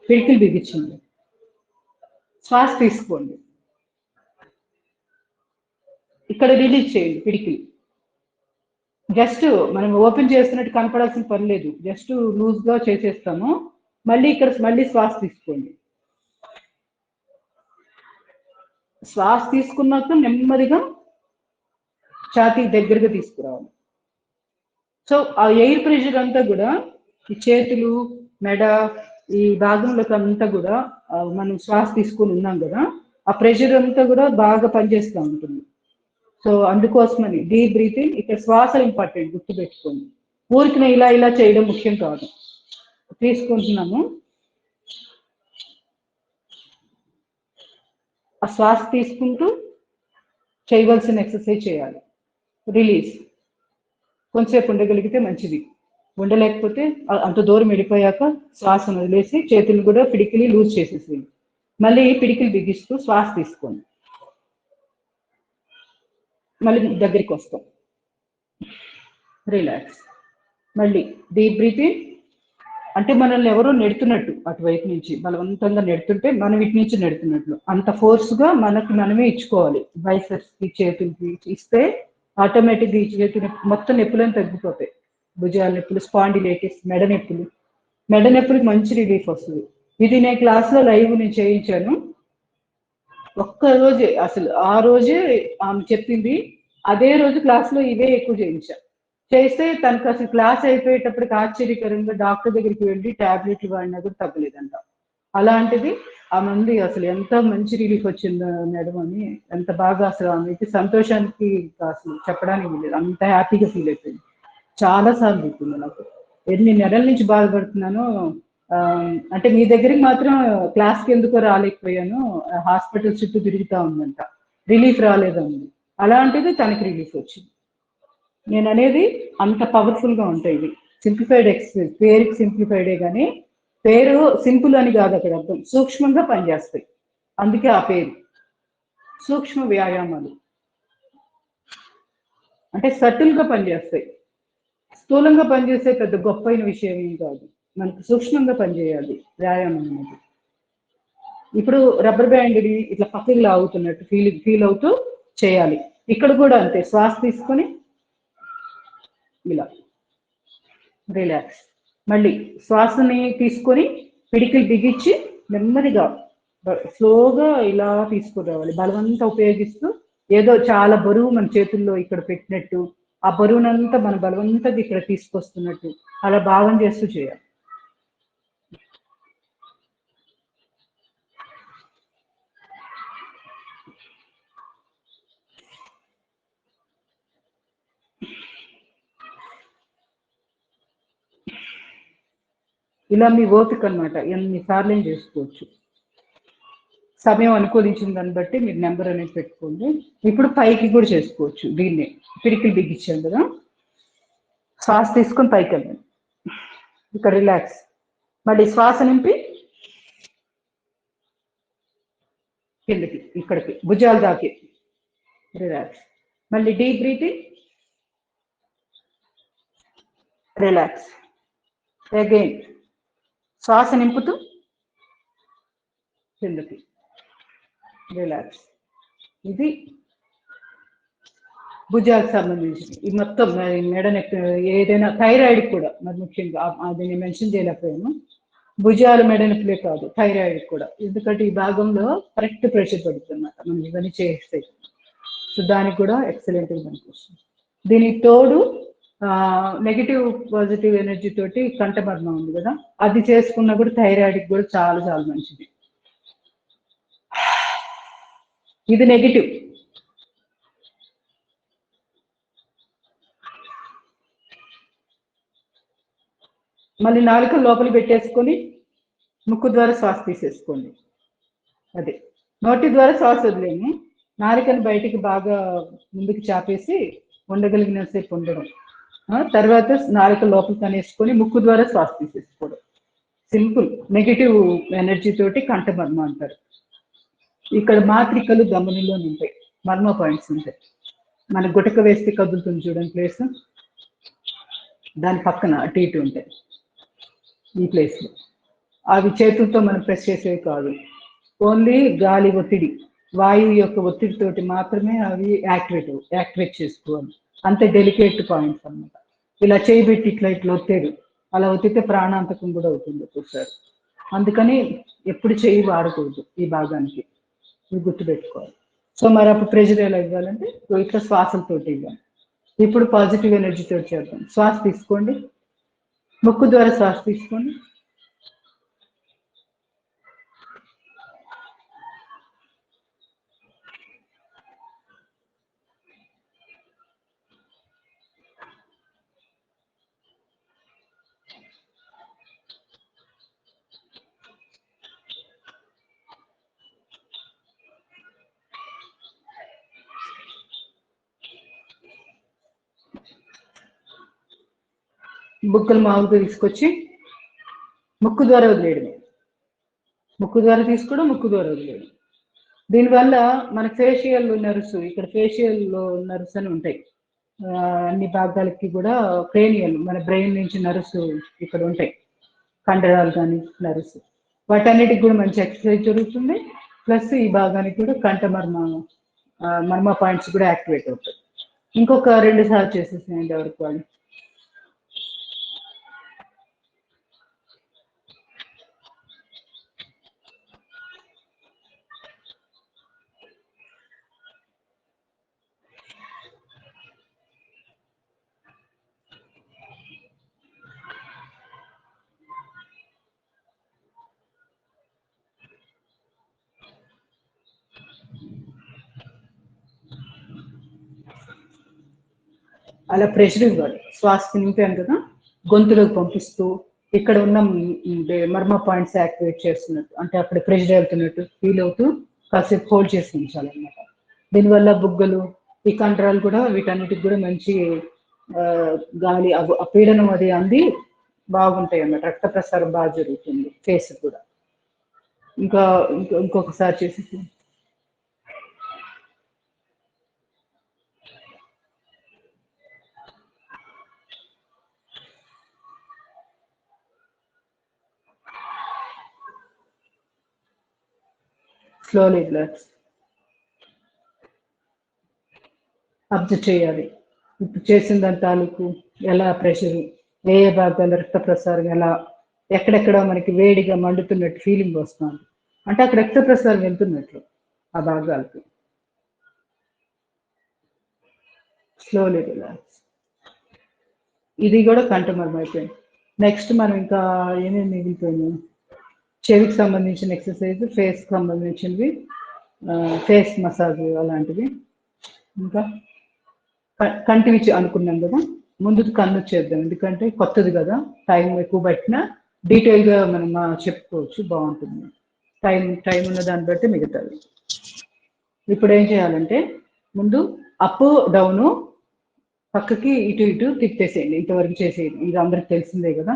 పిడికిలు బిగించండి, శ్వాస తీసుకోండి, ఇక్కడ రిలీజ్ చేయండి పిడికిలు. జస్ట్ మనం ఓపెన్ చేస్తున్నట్టు కనపడాల్సిన పని లేదు, జస్ట్ లూజ్ గా చేసేస్తాము. మళ్ళీ ఇక్కడ శ్వాస తీసుకోండి. శ్వాస తీసుకున్నాక నెమ్మదిగా ఛాతీ దగ్గరగా తీసుకురావాలి. సో ఆ ఎయిర్ ప్రెషర్ అంతా కూడా ఈ చేతులు, మెడ, ఈ భాగంలోకి అంతా కూడా మనం శ్వాస తీసుకుని ఉన్నాం కదా, ఆ ప్రెషర్ అంతా కూడా బాగా పనిచేస్తూ ఉంటుంది. సో అందుకోసమని డీప్ బ్రీతింగ్, ఇక్కడ శ్వాస ఇంపార్టెంట్, గుర్తుపెట్టుకోండి. ఊరికి ఇలా చేయడం ముఖ్యం కాదు. తీసుకుంటున్నాము, ఆ శ్వాస తీసుకుంటూ చేయవలసిన ఎక్సర్సైజ్ చేయాలి. రిలీజ్. కొంచెంసేపు ఉండగలిగితే మంచిది, ఉండలేకపోతే అంత దూరం వెళ్ళిపోయాక శ్వాసను వదిలేసి చేతులు కూడా పిడికిలి లూజ్ చేసేసి మళ్ళీ పిడికిలు బిగిస్తూ శ్వాస తీసుకోండి. మళ్ళీ దగ్గరికి వస్తాం, రిలాక్స్. మళ్ళీ డీప్ బ్రీతింగ్. అంటే మనల్ని ఎవరో నెడుతున్నట్టు, అటువైపు నుంచి బలవంతంగా నెడుతుంటే మనం ఇటు నుంచి నెడుతున్నట్లు, అంత ఫోర్స్గా మనమే ఇచ్చుకోవాలి. బైసెప్స్కి, చేతులకి ఇస్తే ఆటోమేటిక్గా ఈ చేతులు మొత్తం నొప్పులను తగ్గిపోతాయి. భుజాల నొప్పులు, స్పాండిలైటిస్, మెడ నొప్పులకి మంచి రిలీఫ్ వస్తుంది. ఇది నేను క్లాస్లో లైవ్ నేను చేయించాను. ఒక్కరోజే, అసలు ఆ రోజే ఆమె చెప్పింది, అదే రోజు క్లాస్లో ఇవే ఎక్కువ చేస్తే తనకు అసలు క్లాస్ అయిపోయేటప్పటికి ఆశ్చర్యకరంగా డాక్టర్ దగ్గరికి వెళ్ళి టాబ్లెట్లు వాడినా కూడా తగ్గలేదంట. అలాంటిది ఆ మంది అసలు ఎంత మంచి రిలీఫ్ వచ్చిందో మేడం అని, ఎంత బాగా అసలు ఆమెకి సంతోషానికి అసలు చెప్పడానికి లేదు, అంత హ్యాపీగా ఫీల్ అయిపోయింది. చాలా సార్లు చెప్పింది నాకు, ఎన్ని నెలల నుంచి బాధపడుతున్నానో. అంటే మీ దగ్గరికి మాత్రం క్లాస్కి ఎందుకో రాలేకపోయాను, హాస్పిటల్ చుట్టూ తిరుగుతూ ఉందంట, రిలీఫ్ రాలేదండి. అలాంటిది తనకి రిలీఫ్ వచ్చింది. నేను అనేది అంత పవర్ఫుల్గా ఉంటాయి ఇవి. సింప్లిఫైడ్ ఎక్సర్సైజ్, పేరుకి సింప్లిఫైడే కానీ పేరు సింపుల్ అని కాదు అక్కడ అర్థం, సూక్ష్మంగా పనిచేస్తాయి, అందుకే ఆ పేరు. సూక్ష్మ వ్యాయామాలు అంటే సటిల్గా పనిచేస్తాయి. స్థూలంగా పనిచేసే పెద్ద గొప్పైన విషయం ఏం కాదు, మనకు సూక్ష్మంగా పనిచేయాలి వ్యాయామం అనేది. ఇప్పుడు రబ్బర్ బ్యాండ్ని ఇట్లా పక్కకి లాగుతున్నట్టు ఫీల్ అవుతూ చేయాలి. ఇక్కడ కూడా అంతే, శ్వాస తీసుకొని ఇలా రిలాక్స్. మళ్ళీ శ్వాసని తీసుకొని పిడికిలు బిగించి నెమ్మదిగా స్లోగా ఇలా తీసుకురావాలి, బలవంతా ఉపయోగిస్తూ. ఏదో చాలా బరువు మన చేతుల్లో ఇక్కడ పెట్టినట్టు, ఆ బరువునంతా మన బలవంతా ఇక్కడ తీసుకొస్తున్నట్టు అలా భావం చేస్తూ చేయాలి. ఇలా మీ ఓపిక అనమాట, ఎన్నిసార్లు ఏం చేసుకోవచ్చు. సమయం అనుకూలించిన దాన్ని బట్టి మీరు నెంబర్ అనేది పెట్టుకోండి. ఇప్పుడు పైకి కూడా చేసుకోవచ్చు దీన్ని, పిడికిలు బిగించాం కదా, శ్వాస తీసుకొని పైకి వెళ్ళండి, ఇక్కడ రిలాక్స్. మళ్ళీ శ్వాస నింపి కిందకి, ఇక్కడికి భుజాలు దాకి రిలాక్స్. మళ్ళీ డీప్ బ్రీతింగ్, రిలాక్స్. అగైన్ శ్వాస నింపుతూ కిందకి, రిలాక్స్. ఇది భుజాలకు సంబంధించి. ఈ మొత్తం మెడ నెక్, ఏదైనా థైరాయిడ్ కూడా మరి ముఖ్యంగా, అది నేను మెన్షన్ చేయలేకపోయాను. భుజాలు మెడ నొప్పులే కాదు, థైరాయిడ్ కూడా, ఎందుకంటే ఈ భాగంలో కరెక్ట్ ప్రెషర్ పడుతుందన్నమాట మనం ఇవన్నీ చేస్తే. సో దానికి కూడా ఎక్సలెంట్గా పనికొస్తుంది. దీనికి తోడు నెగిటివ్ పాజిటివ్ ఎనర్జీ తోటి కంఠమర్మ ఉంది కదా, అది చేసుకున్నా కూడా థైరాయిడ్కి కూడా చాలా చాలా మంచిది. ఇది నెగిటివ్. మళ్ళీ నాలుక లోపల పెట్టేసుకొని ముక్కు ద్వారా శ్వాస తీసేసుకోండి. అదే నోటి ద్వారా శ్వాస వదిలేము, నాలుకని బయటికి బాగా ముందుకు చాపేసి ఉండగలిగినంతసేపు ఉండడం, తర్వాత నాలుక లోపల కనేసుకొని ముక్కు ద్వారా శ్వాస తీసేసుకోవడం. సింపుల్. నెగిటివ్ ఎనర్జీ తోటి కంఠమర్మ అంటారు. ఇక్కడ మాత్రికలు గమనిలో ఉంటాయి, మర్మ పాయింట్స్ ఉంటాయి. మన గుటక వేస్తే కదులుతుంది చూడండి ప్లేస్, దాని పక్కన అటు ఇటు ఉంటాయి ఈ ప్లేస్లో. అవి చేతులతో మనం ప్రెస్ చేసేవి కాదు, ఓన్లీ గాలి ఒత్తిడి, వాయువు యొక్క ఒత్తిడితోటి మాత్రమే అవి యాక్టివేట్ చేసుకోవాలి. అంతే డెలికేట్ పాయింట్స్ అన్నమాట. ఇలా చేయబెట్టి ఇట్లా ఇట్లా ఒత్తారు, అలా ఒత్తితే ప్రాణాంతకం కూడా అవుతుంది ఒక్కొక్కసారి. అందుకని ఎప్పుడు చేయి వాడకూడదు ఈ భాగానికి, ఇది గుర్తుపెట్టుకోవాలి. సో మరి అప్పుడు ప్రెషర్ ఎలా ఇవ్వాలంటే ఇట్లా శ్వాసలతోటి ఇవ్వాలి. ఇప్పుడు పాజిటివ్ ఎనర్జీ తోటి చేద్దాం. శ్వాస తీసుకోండి, ముక్కు ద్వారా శ్వాస తీసుకోండి, బుక్కలు మామూలుగా తీసుకొచ్చి ముక్కు ద్వారా వదిలేయడమే. ముక్కు ద్వారా తీసుకోవడం, ముక్కు ద్వారా వదిలేయడం. దీనివల్ల మన ఫేషియల్ నర్వ్స్, ఇక్కడ ఫేషియల్ నర్వ్స్ అని ఉంటాయి అన్ని భాగాలకి కూడా. క్రేనియల్ మన బ్రెయిన్ నుంచి నర్వ్స్ ఇక్కడ ఉంటాయి, కండరాలు కానీ నర్వ్స్, వాటన్నిటికి కూడా మంచి ఎక్సర్సైజ్ జరుగుతుంది. ప్లస్ ఈ భాగానికి కూడా మర్మ పాయింట్స్ కూడా యాక్టివేట్ అవుతాయి. ఇంకొక 2 సార్లు చేసేసేయండి ఎవరికి వాళ్ళు. అలా ప్రెషర్ ఇవ్వాలి. శ్వాస నింపాను కదా, గొంతులోకి పంపిస్తూ ఇక్కడ ఉన్న మర్మ పాయింట్స్ యాక్టివేట్ చేస్తున్నట్టు, అంటే అక్కడ ప్రెషర్ వెళ్తున్నట్టు ఫీల్ అవుతూ కాసేపు హోల్డ్ చేసి ఉంచాలన్నమాట. దీనివల్ల బుగ్గలు, ఈ కండరాలు కూడా వీటన్నిటికి కూడా మంచి గాలి పీడనం అది అంది బాగుంటాయి అన్నమాట. రక్త ప్రసారం బాగా జరుగుతుంది ఫేస్ కూడా. ఇంకొకసారి చేసి స్లోలీ రిలాక్స్. అబ్జర్వ్ చేయాలి ఇప్పుడు చేసిన దాని తాలూకు ఎలా ప్రెషరు, ఏ భాగాల రక్త ప్రసారం ఎలా, ఎక్కడెక్కడ మనకి వేడిగా మండుతున్నట్టు ఫీలింగ్ వస్తుంది, అంటే అక్కడ రక్త ప్రసారం వెళ్తున్నట్లు ఆ భాగాలకు. Slowly relax. ఇది కూడా కంఠమర్మ అయిపోయింది. నెక్స్ట్ మనం ఇంకా ఏమేమి మిగిలిపోయినాయి, చెవికి సంబంధించిన ఎక్సర్సైజ్, ఫేస్కి సంబంధించినవి, ఫేస్ మసాజ్ అలాంటివి. ఇంకా కంటివి అనుకున్నాం కదా, ముందుకు కన్ను చేద్దాం, ఎందుకంటే కొత్తది కదా, టైం ఎక్కువ పట్టినా డీటెయిల్గా మనం చెప్పుకోవచ్చు, బాగుంటుంది. టైం ఉన్న దాన్ని బట్టి మిగతాది. ఇప్పుడు ఏం చేయాలంటే ముందు అప్ డౌను పక్కకి ఇటు ఇటు తిప్పేసేయండి, ఇంతవరకు చేసేయండి. ఇది అందరికి తెలిసిందే కదా.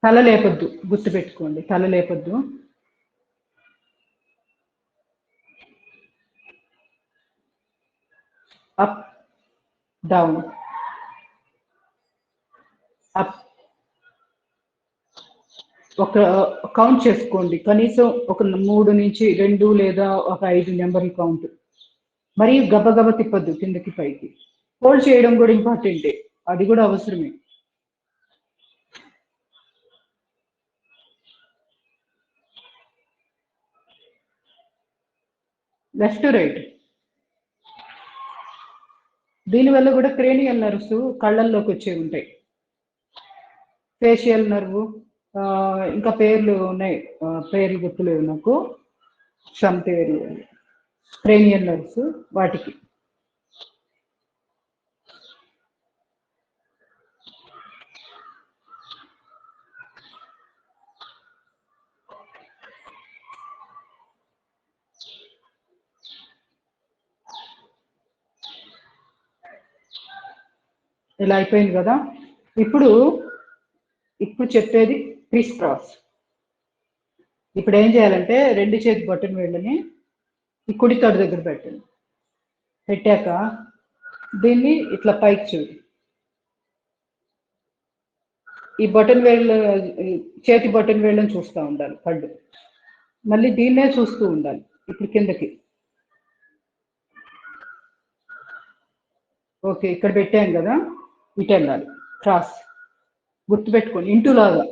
తల లేపొద్దు, గుర్తుపెట్టుకోండి, తల లేపొద్దు. Up down up. ఒక కౌంట్ చేసుకోండి, కనీసం ఒక 3 నుంచి 2 లేదా ఒక 5 నెంబర్లు కౌంట్. మరి గబగబ తిప్పొద్దు కిందకి పైకి. హోల్డ్ చేయడం కూడా ఇంపార్టెంటే, అది కూడా అవసరమే. లెఫ్ట్ రైట్ దీనివల్ల కూడా క్రేనియల్ నర్వ్స్ కళ్ళల్లోకి వచ్చే ఉంటాయి. ఫేషియల్ నర్వ్, ఇంకా పేర్లు ఉన్నాయి, పేర్లు గుర్తులేవు నాకు, సమ్ పేరు, క్రేనియల్ నర్వ్స్ వాటికి. ఇలా అయిపోయింది కదా. ఇప్పుడు చెప్పేది క్రిస్ క్రాస్. ఇప్పుడు ఏం చేయాలంటే 2 చేతి బొటన వేళ్ళని ఈ కుడి తొడ దగ్గర పెట్టండి. పెట్టాక దీన్ని ఇట్లా పైకి చూడు. ఈ బొటన వేళ్ళు, చేతి బొటన వేళ్ళని చూస్తూ ఉండాలి కళ్ళు. మళ్ళీ దీన్నే చూస్తూ ఉండాలి. ఇప్పుడు కిందకి. ఓకే, ఇక్కడ పెట్టాం కదా, ఇటు వెళ్ళాలి. క్రాస్ గుర్తుపెట్టుకోండి, ఇంటూలాగా.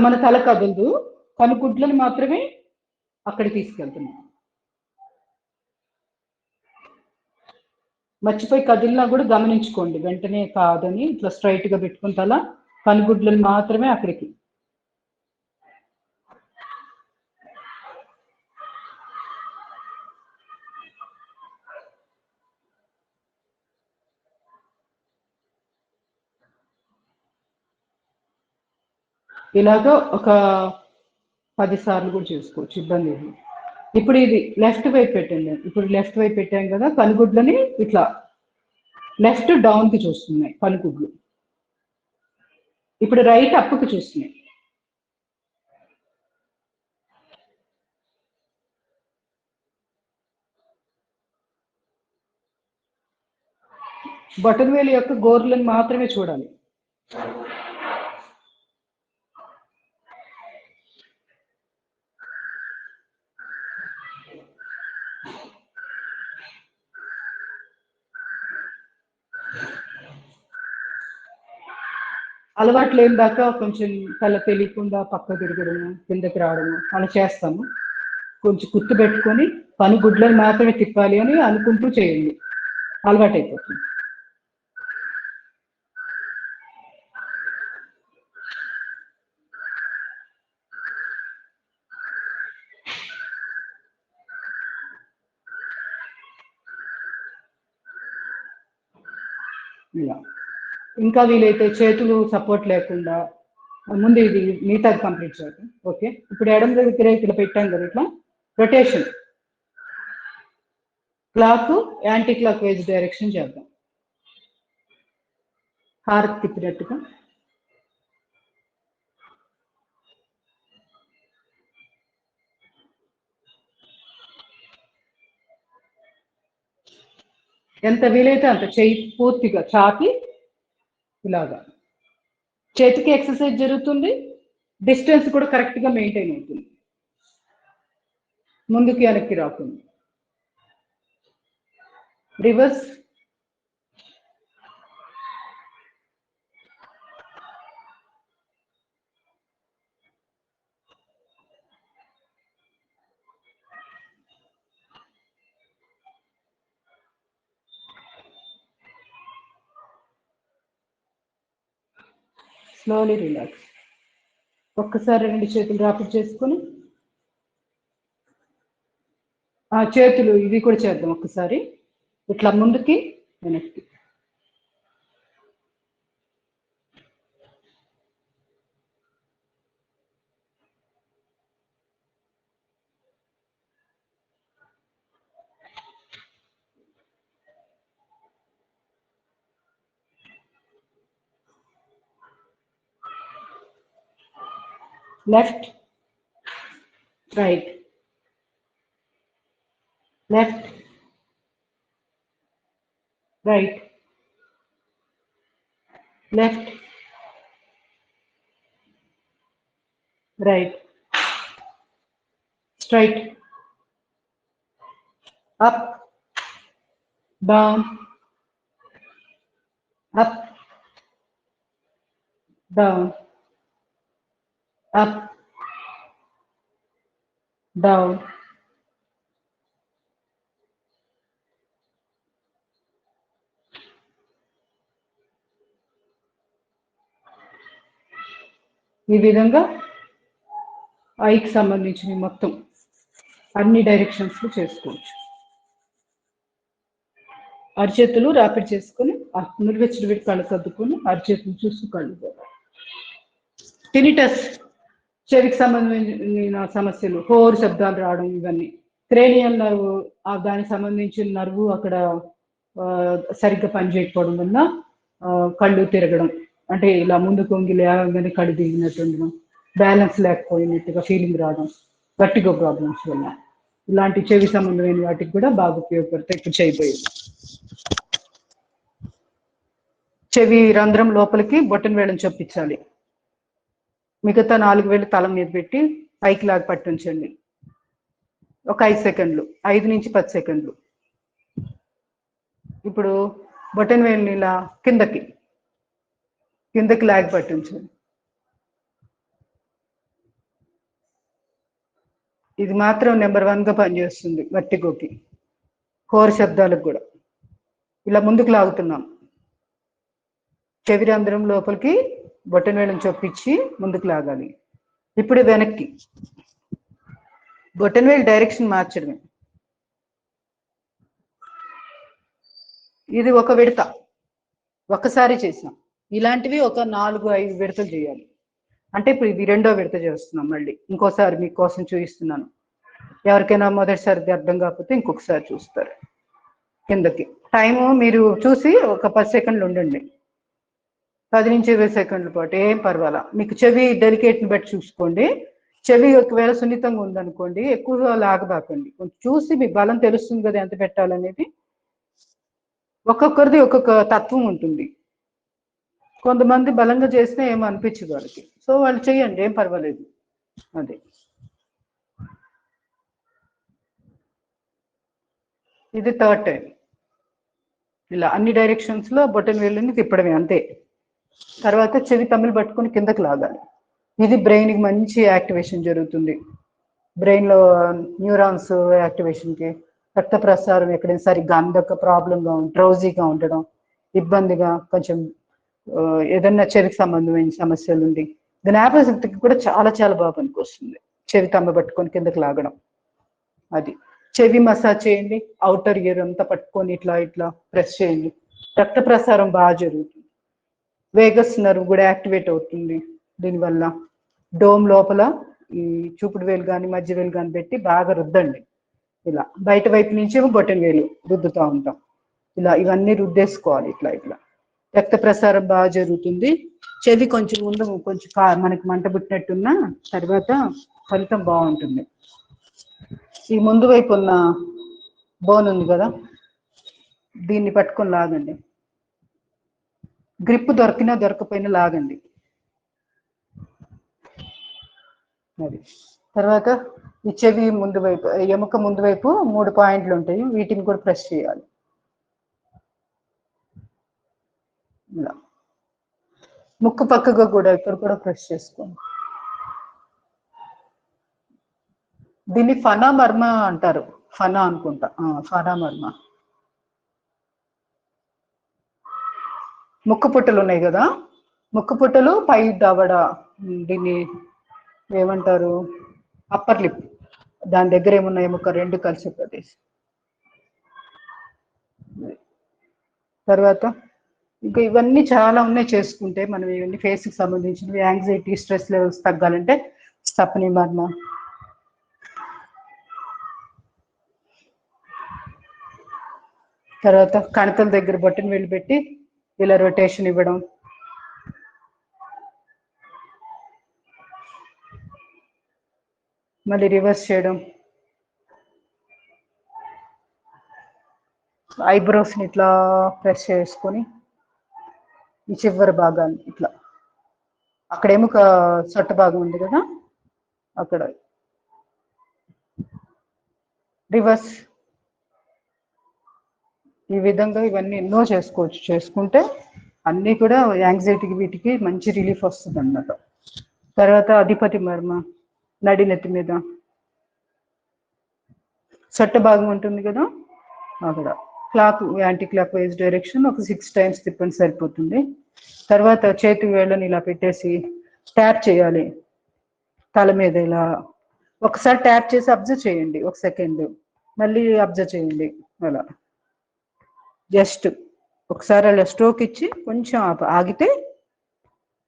మన తల కదలదు, కనుగుడ్లను మాత్రమే అక్కడ తీసుకెళ్తున్నాం. మర్చిపోయి కదిలినా కూడా గమనించుకోండి, వెంటనే కాదని ఇట్లా స్ట్రైట్ గా పెట్టుకున్న తల, కనుగుడ్లను మాత్రమే అక్కడికి. ఇలాగ ఒక 10 సార్లు కూడా చేసుకోవచ్చు, ఇబ్బంది లేదు. ఇప్పుడు ఇది లెఫ్ట్ వైపు పెట్టండి. ఇప్పుడు లెఫ్ట్ వైపు పెట్టాం కదా, కనుగుడ్లని ఇట్లా లెఫ్ట్ డౌన్ కి చూస్తున్నాయి కనుగుడ్లు. ఇప్పుడు రైట్ అప్పుకి చూస్తున్నాయి. బొటనవేలు యొక్క గోర్లను మాత్రమే చూడాలి. అలవాటు లేని దాకా కొంచెం తల తెలియకుండా పక్క తిరగడము, కిందకి రావడము అలా చేస్తాము. కొంచెం గుర్తు పెట్టుకొని కనుగుడ్లను మాత్రమే తిప్పాలి అని అనుకుంటూ చేయండి, అలవాటు అయిపోతుంది. ఇలా ఇంకా వీలైతే చేతులు సపోర్ట్ లేకుండా ముందు ఇది మిగతాది కంప్లీట్ చేద్దాం. ఓకే, ఇప్పుడు ఎడమ దగ్గర ఇట్లా పెట్టాం కదా, ఇట్లా rotation, clock anti clock wise direction చేద్దాం. హారతి తిప్పినట్టుగా. ఎంత వీలైతే అంత చెయ్యి పూర్తిగా చాపి ఇలాగా. చేతికి ఎక్సర్సైజ్ జరుగుతుంది, డిస్టెన్స్ కూడా కరెక్ట్ గా మెయింటైన్ అవుతుంది, ముందుకి వెనక్కి రాకుండా. రివర్స్. Slowly relax. ఒక్కసారి 2 చేతులు రాపిడ్ చేసుకొని ఆ చేతులు ఇవి కూడా చేద్దాం ఒక్కసారి, ఇట్లా ముందుకి వెనక్కి. Left right, left right, left right, straight, up down, up down, up down, ఈ విధంగా ఐకి సంబంధించిన మొత్తం అన్ని డైరెక్షన్స్ లో చేసుకోవచ్చు. అరిచేతులు ర్యాపిడ్ చేసుకొని నురివెచ్చని వీటి కళ్ళు సర్దుకొని అరిచేతులు చూసి కళ్ళు. టినిటస్ చెవికి సంబంధించిన సమస్యలు, హోర్ శబ్దాలు రావడం, ఇవన్నీ క్రేనియల్ నర్వ్ దానికి సంబంధించిన నర్వు అక్కడ సరిగ్గా పనిచేయకపోవడం వల్ల కళ్ళు తిరగడం, అంటే ఇలా ముందు కొంగి లేవగానే కళ్ళు దిగినట్టు ఉండడం, బ్యాలెన్స్ లేకపోయినట్టుగా ఫీలింగ్ రావడం, గట్టిగా ప్రాబ్లమ్స్ వల్ల ఇలాంటి చెవి సంబంధమైన వాటికి కూడా బాగా ఉపయోగపడతాయి. ఇప్పుడు చేయబోయేది చెవి రంధ్రం లోపలికి బొట్టన వేళ్ళని చొప్పించాలి. మిగతా 4 వేలు తల మీద పెట్టి పైకి లాగా పట్టించండి. ఒక 5 సెకండ్లు, 5 నుంచి 10 సెకండ్లు. ఇప్పుడు బొట్టన వేలుని ఇలా కిందకి లాగి పట్టించండి. ఇది మాత్రం నెంబర్ 1గా పనిచేస్తుంది వర్టిగోకి, హోర్ శబ్దాలకు కూడా. ఇలా ముందుకు లాగుతున్నాం, చెవి రంధ్రం లోపలికి బొట్టన వేళ్ళని చొప్పించి ముందుకు లాగాలి. ఇప్పుడు వెనక్కి బొట్టన వేలు డైరెక్షన్ మార్చడమే. ఇది ఒక విడత, ఒక్కసారి చేసినాం. ఇలాంటివి ఒక 4-5 విడతలు చేయాలి. అంటే ఇప్పుడు ఇది 2వ విడత చేస్తున్నాం. మళ్ళీ ఇంకోసారి మీకోసం చూపిస్తున్నాను. ఎవరికైనా మొదటిసారి అర్థం కాకపోతే ఇంకొకసారి చూస్తారు. కిందకి టైము మీరు చూసి ఒక 10 సెకండ్లు ఉండండి, 10 నుంచి 20 సెకండ్ల పాటు ఏం పర్వాలా. మీకు చెవి డెలికేట్ని బట్టి చూసుకోండి. చెవి ఒకవేళ సున్నితంగా ఉందనుకోండి, ఎక్కువగా లాగబాకండి. కొంచెం చూసి మీ బలం తెలుస్తుంది కదా ఎంత పెట్టాలనేది. ఒక్కొక్కరిది ఒక్కొక్క తత్వం ఉంటుంది. కొంతమంది బలంగా చేసినా ఏమో అనిపించదు వాళ్ళకి, సో వాళ్ళు చెయ్యండి, ఏం పర్వాలేదు. అదే ఇది 3rd టైం. ఇలా అన్ని డైరెక్షన్స్ లో బొట్టన వేలుని తిప్పడమే, అంతే. తర్వాత చెవి తమ్ములు పట్టుకొని కిందకి లాగాలి. ఇది బ్రెయిన్కి మంచి యాక్టివేషన్ జరుగుతుంది. బ్రెయిన్లో న్యూరాన్స్ యాక్టివేషన్కి, రక్త ప్రసారం ఎక్కడైనా సరిగ్గా అందక ప్రాబ్లంగా డ్రౌజీగా ఉండడం, ఇబ్బందిగా కొంచెం ఏదన్నా చెవికి సంబంధమైన సమస్యలు ఉంది, జ్ఞాపకశక్తికి కూడా చాలా చాలా బాగా పనికొస్తుంది చెవి తమ్మ పట్టుకొని కిందకి లాగడం. అది చెవి మసాజ్ చేయండి, అవుటర్ ఇయర్ అంతా పట్టుకొని ఇట్లా ఇట్లా ప్రెస్ చేయండి, రక్త ప్రసారం బాగా జరుగుతుంది. వేగస్ నర్వ్ కూడా యాక్టివేట్ అవుతుంది దీనివల్ల. డోమ్ లోపల ఈ చూపుడు వేలు కానీ మధ్య వేలు కానీ పెట్టి బాగా రుద్దండి. ఇలా బయట వైపు నుంచి బొట్టన వేలు రుద్దుతూ ఉంటాం. ఇలా ఇవన్నీ రుద్దేసుకోవాలి. ఇట్లా ఇట్లా రక్త ప్రసారం బాగా జరుగుతుంది. చెవి కొంచెం ముందు కొంచెం మనకి మంట పుట్టినట్టున్న తర్వాత ఫలితం బాగుంటుంది. ఈ ముందు వైపు ఉన్న బోన్ ఉంది కదా, దీన్ని పట్టుకొని లాగండి. గ్రిప్ దొరికినా దొరకపోయినా లాగండి. అది తర్వాత ఈ చెవి ముందు వైపు, ఎముక ముందు వైపు 3 పాయింట్లు ఉంటాయి, వీటిని కూడా ప్రెస్ చేయాలి. ఇలా ముక్కు పక్కగా కూడా ఇక్కడ కూడా ప్రెస్ చేసుకోండి. దీన్ని ఫనా మర్మ అంటారు, ఫనా అనుకుంటా, ఫనా మర్మ. ముక్కు పుట్టలు ఉన్నాయి కదా, ముక్కు పుట్టలు పై దవడ, దీన్ని ఏమంటారు, అప్పర్ లిప్, దాని దగ్గర ఏమున్న ఎముక 2 కలిసి ప్రదేశం. తర్వాత ఇంకా ఇవన్నీ చాలా ఉన్నాయి చేసుకుంటే మనం. ఇవన్నీ ఫేస్కి సంబంధించినవి. యాంగ్జైటీ, స్ట్రెస్ లెవెల్స్ తగ్గాలంటే స్తపని మర్మ. తర్వాత కణతల దగ్గర బొట్టన వేలు పెట్టి ఇలా రొటేషన్ ఇవ్వడం. మళ్ళీ రివర్స్ చేయడం. ఐబ్రోస్ని ఇట్లా ప్రెస్ చేసుకొని ఈ చివరి భాగాన్ని ఇట్లా, అక్కడేమో ఒక సొట్ట భాగం ఉంది కదా, అక్కడ రివర్స్. ఈ విధంగా ఇవన్నీ ఎన్నో చేసుకోవచ్చు. చేసుకుంటే అన్నీ కూడా యాంగ్జైటీకి వీటికి మంచి రిలీఫ్ వస్తుంది అన్నమాట. తర్వాత అధిపతి మర్మ, నడి నెత్తి మీద. సొట్ట భాగం ఉంటుంది కదా అక్కడ యాంటీ క్లాక్ వైజ్ డైరెక్షన్ ఒక 6 times తిప్పండి సరిపోతుంది. తర్వాత చేతి వేళ్ళని ఇలా పెట్టేసి ట్యాప్ చేయాలి తల మీద ఇలా. ఒకసారి ట్యాప్ చేసి అబ్జర్వ్ చేయండి 1 second, మళ్ళీ అబ్జర్వ్ చేయండి అలా. జస్ట్ ఒకసారి అలా స్ట్రోక్ ఇచ్చి కొంచెం ఆగితే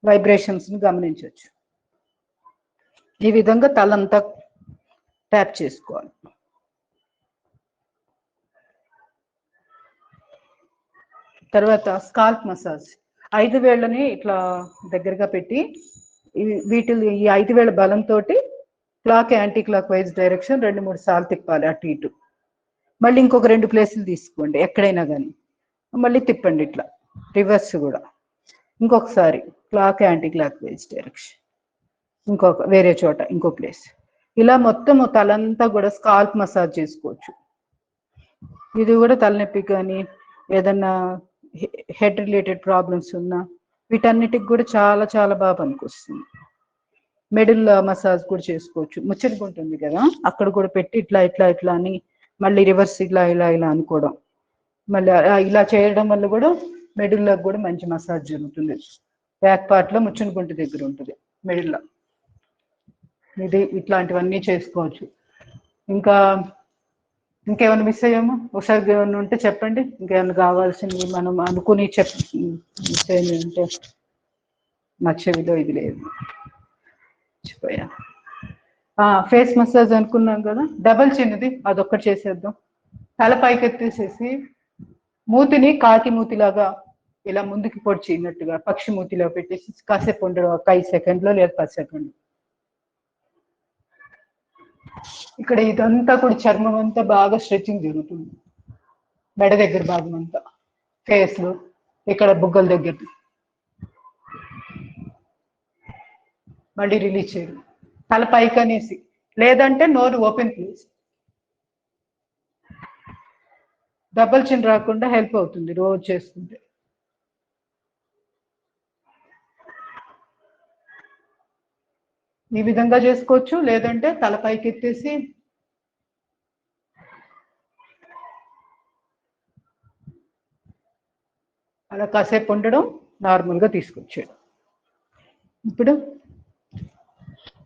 వైబ్రేషన్స్ని గమనించవచ్చు. ఈ విధంగా తలంతా ట్యాప్ చేసుకోవాలి. తర్వాత స్కాల్ప్ మసాజ్. 5 వేళ్ళని ఇట్లా దగ్గరగా పెట్టి ఈ 5 వేళ్ళ బలంతో clock anti clock wise direction 2-3 సార్లు తిప్పాలి అటు ఇటు. మళ్ళీ ఇంకొక 2 ప్లేసులు తీసుకోండి ఎక్కడైనా కానీ, మళ్ళీ తిప్పండి ఇట్లా రివర్స్ కూడా. ఇంకొకసారి clock anti clock wise direction, ఇంకొక వేరే చోట ఇంకో ప్లేస్. ఇలా మొత్తం తలంతా కూడా స్కాల్ప్ మసాజ్ చేసుకోవచ్చు. ఇది కూడా తలనొప్పి కానీ ఏదన్నా హెడ్ రిలేటెడ్ ప్రాబ్లమ్స్ ఉన్నా వీటన్నిటికి కూడా చాలా చాలా బాగా పనికొస్తుంది. మిడిల్ మసాజ్ కూడా చేసుకోవచ్చు. ముచ్చటగా ఉంటుంది కదా అక్కడ కూడా పెట్టి ఇట్లా ఇట్లా ఇట్లా అని మళ్ళీ రివర్స్ ఇలా ఇలా ఇలా అనుకోవడం, మళ్ళీ ఇలా చేయడం వల్ల కూడా మిడిల్లో కూడా మంచి మసాజ్ జరుగుతుంది. బ్యాక్ పార్ట్లో ముచ్చనగుంట దగ్గర ఉంటుంది మిడిల్లో. ఇది ఇట్లాంటివన్నీ చేసుకోవచ్చు. ఇంకేమైనా మిస్ అయ్యామో ఒకసారి ఏమైనా ఉంటే చెప్పండి. ఇంకేమైనా కావాల్సింది మనం అనుకుని మిస్ అయింది అంటే నా చెవిలో ఇది లేదు మర్చిపోయా. ఫేస్ మసాజ్ అనుకున్నాం కదా, డబల్ చిన్నది అదొక్కటి చేసేద్దాం. తల పైకి ఎత్తేసేసి మూతిని కాకి మూతిలాగా ఇలా ముందుకి పొడిచినట్టుగా పక్షి మూతిలో పెట్టేసి కాసేపు ఉండడం, ఒక 5 seconds లేదా 10 seconds. ఇక్కడ ఇదంతా కూడా చర్మం అంతా బాగా స్ట్రెచింగ్ జరుగుతుంది. మెడ దగ్గర భాగం అంతా, ఫేస్లో ఇక్కడ బుగ్గల దగ్గర. మళ్ళీ రిలీజ్ చేయడం తల పైకి అనేసి, లేదంటే నోరు ఓపెన్ ప్లేస్. డబల్ చిన్ రాకుండా హెల్ప్ అవుతుంది రోజు చేసుకుంటే. ఈ విధంగా చేసుకోవచ్చు. లేదంటే తల పైకి ఎత్తేసి అలా కాసేపు ఉండడం, నార్మల్గా తీసుకొచ్చేయడం. ఇప్పుడు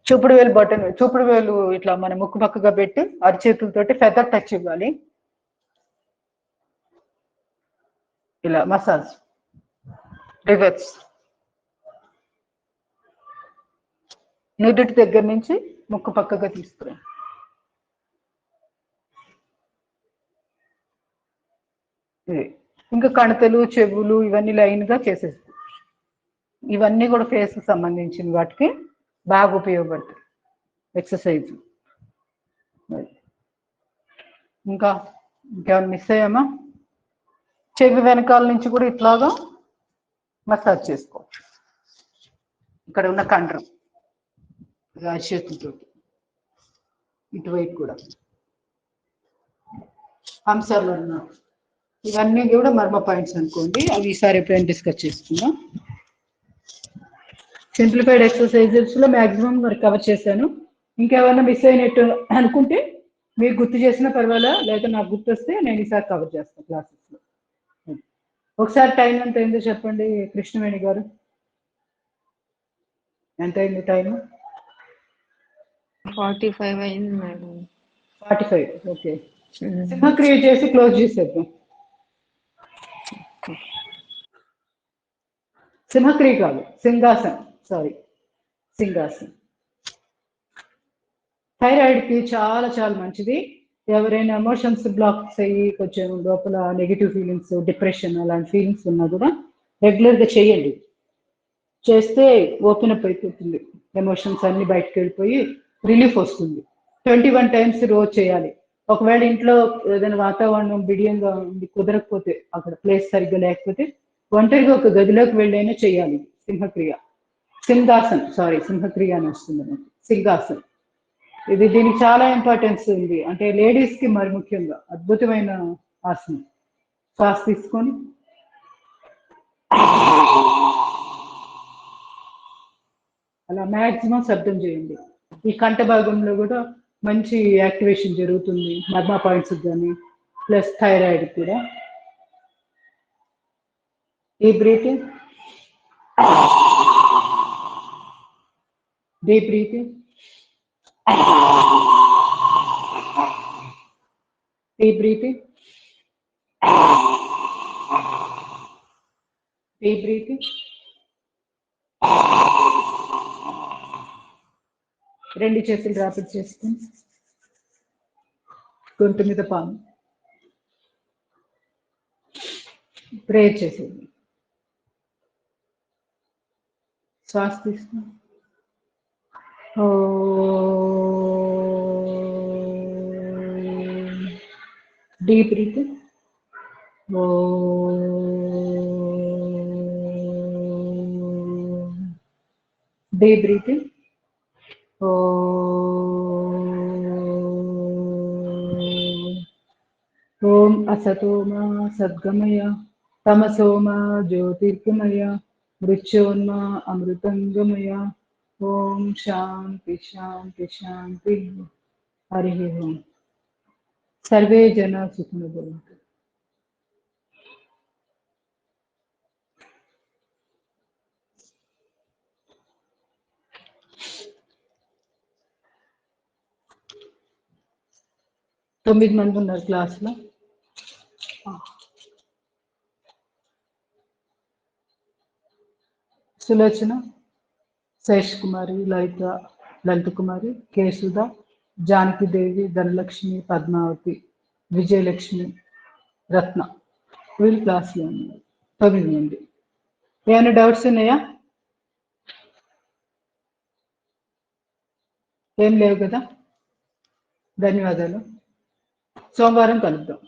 చూపుడు వేలు బటన్, చూపుడు వేలు ఇట్లా మన ముక్కు పక్కగా పెట్టి అరిచేతులతోటి ఫెదర్ టచ్ ఇవ్వాలి. ఇలా మసాజ్ రివర్స్. నుదుటి దగ్గర నుంచి ముక్కు పక్కగా తీసుకురా. ఇంకా కణతలు, చెవులు ఇవన్నీ లైన్గా చేసేసుకోవచ్చు. ఇవన్నీ కూడా ఫేస్కి సంబంధించిన వాటికి బాగా ఉపయోగపడుతుంది ఎక్సర్సైజ్. ఇంకేమైనా మిస్ అయ్యామా? చెవి వెనకాల నుంచి కూడా ఇట్లాగా మసాజ్ చేసుకోవచ్చు. ఇక్కడ ఉన్న కండరం చేతులతో ఇటువైపు కూడా హంసలు ఉన్నా, ఇవన్నీ కూడా మర్మ పాయింట్స్ అనుకోండి. అవి ఈసారి ఎప్పుడైనా డిస్కస్ చేసుకుందాం. సింప్లిఫైడ్ ఎక్సర్సైజెస్ లో మాక్సిమం మరి కవర్ చేశాను. ఇంకేమైనా మిస్ అయినట్టు అనుకుంటే మీరు గుర్తు చేసినా పర్వాలా, లేదా నాకు గుర్తు వస్తే నేను ఈసారి కవర్ చేస్తాను క్లాసెస్ లో. ఒకసారి టైం ఎంత అయిందో చెప్పండి కృష్ణవేణి గారు. ఎంత అయింది టైం? 45 అయింది మేడం. 45. ఓకే, సింహక్రియ చేసి క్లోజ్ చేసేద్దాం. సింహక్రియ కాదు, సింహాసన్, సారీ సింహాసన్. థైరాయిడ్ కి చాలా చాలా మంచిది. ఎవరైనా ఎమోషన్స్ బ్లాక్స్ అయ్యి కొంచెం లోపల నెగిటివ్ ఫీలింగ్స్, డిప్రెషన్ అలాంటి ఫీలింగ్స్ ఉన్నా కూడా రెగ్యులర్గా చేయండి. చేస్తే ఓపెన్ అప్ అయిపోతుంది, ఎమోషన్స్ అన్ని బయటకు వెళ్ళిపోయి రిలీఫ్ వస్తుంది. 21 times రోజు చేయాలి. ఒకవేళ ఇంట్లో ఏదైనా వాతావరణం బిడియంగా ఉండి కుదరకపోతే, అక్కడ ప్లేస్ సరిగ్గా లేకపోతే ఒంటరిగా ఒక గదిలోకి వెళ్ళైనా చేయాలి సింహక్రియ. సింహక్రియ అని వస్తుంది, సింహాసన్. దీనికి చాలా ఇంపార్టెన్స్ ఉంది. అంటే లేడీస్ కి మరి ముఖ్యంగా అద్భుతమైన ఆసనం. శ్వాస తీసుకొని అలా మ్యాక్సిమం శబ్దం చేయండి. ఈ కంఠ భాగంలో కూడా మంచి యాక్టివేషన్ జరుగుతుంది మర్మా పాయింట్స్ కానీ ప్లస్ థైరాయిడ్ కూడా. Deep breathing, deep breathing, deep breathing, deep breathing. రెండు చేతులు ర్యాపిడ్ చేసుకుని గొంతు మీద పాము ప్రేయర్ చేసేది. శ్వాస తీసుకుని డీప్ బ్రీతింగ్, డీప్ బ్రీతింగ్, ఓం అసతోమా సద్గమయ తమసోమా జ్యోతిర్గమయ మృత్యోన్మా అమృతంగమయ. ఓం శాంతి శాంతి శాంతి. హరి ఓం. సర్వే జన సుఖినో భవంతు. తొమ్మిది మంది ఉన్నారు క్లాస్లో. సులోచన, శేష్ కుమారి, లలిత కుమారి, కేసుద, జానకిదేవి, ధనలక్ష్మి, పద్మావతి, విజయలక్ష్మి, రత్న వీళ్ళు క్లాస్లో ఉన్నారు. 9 మంది. ఏమైనా డౌట్స్ ఉన్నాయా? ఏం లేవు కదా. ధన్యవాదాలు. సోమవారం కలుద్దాం.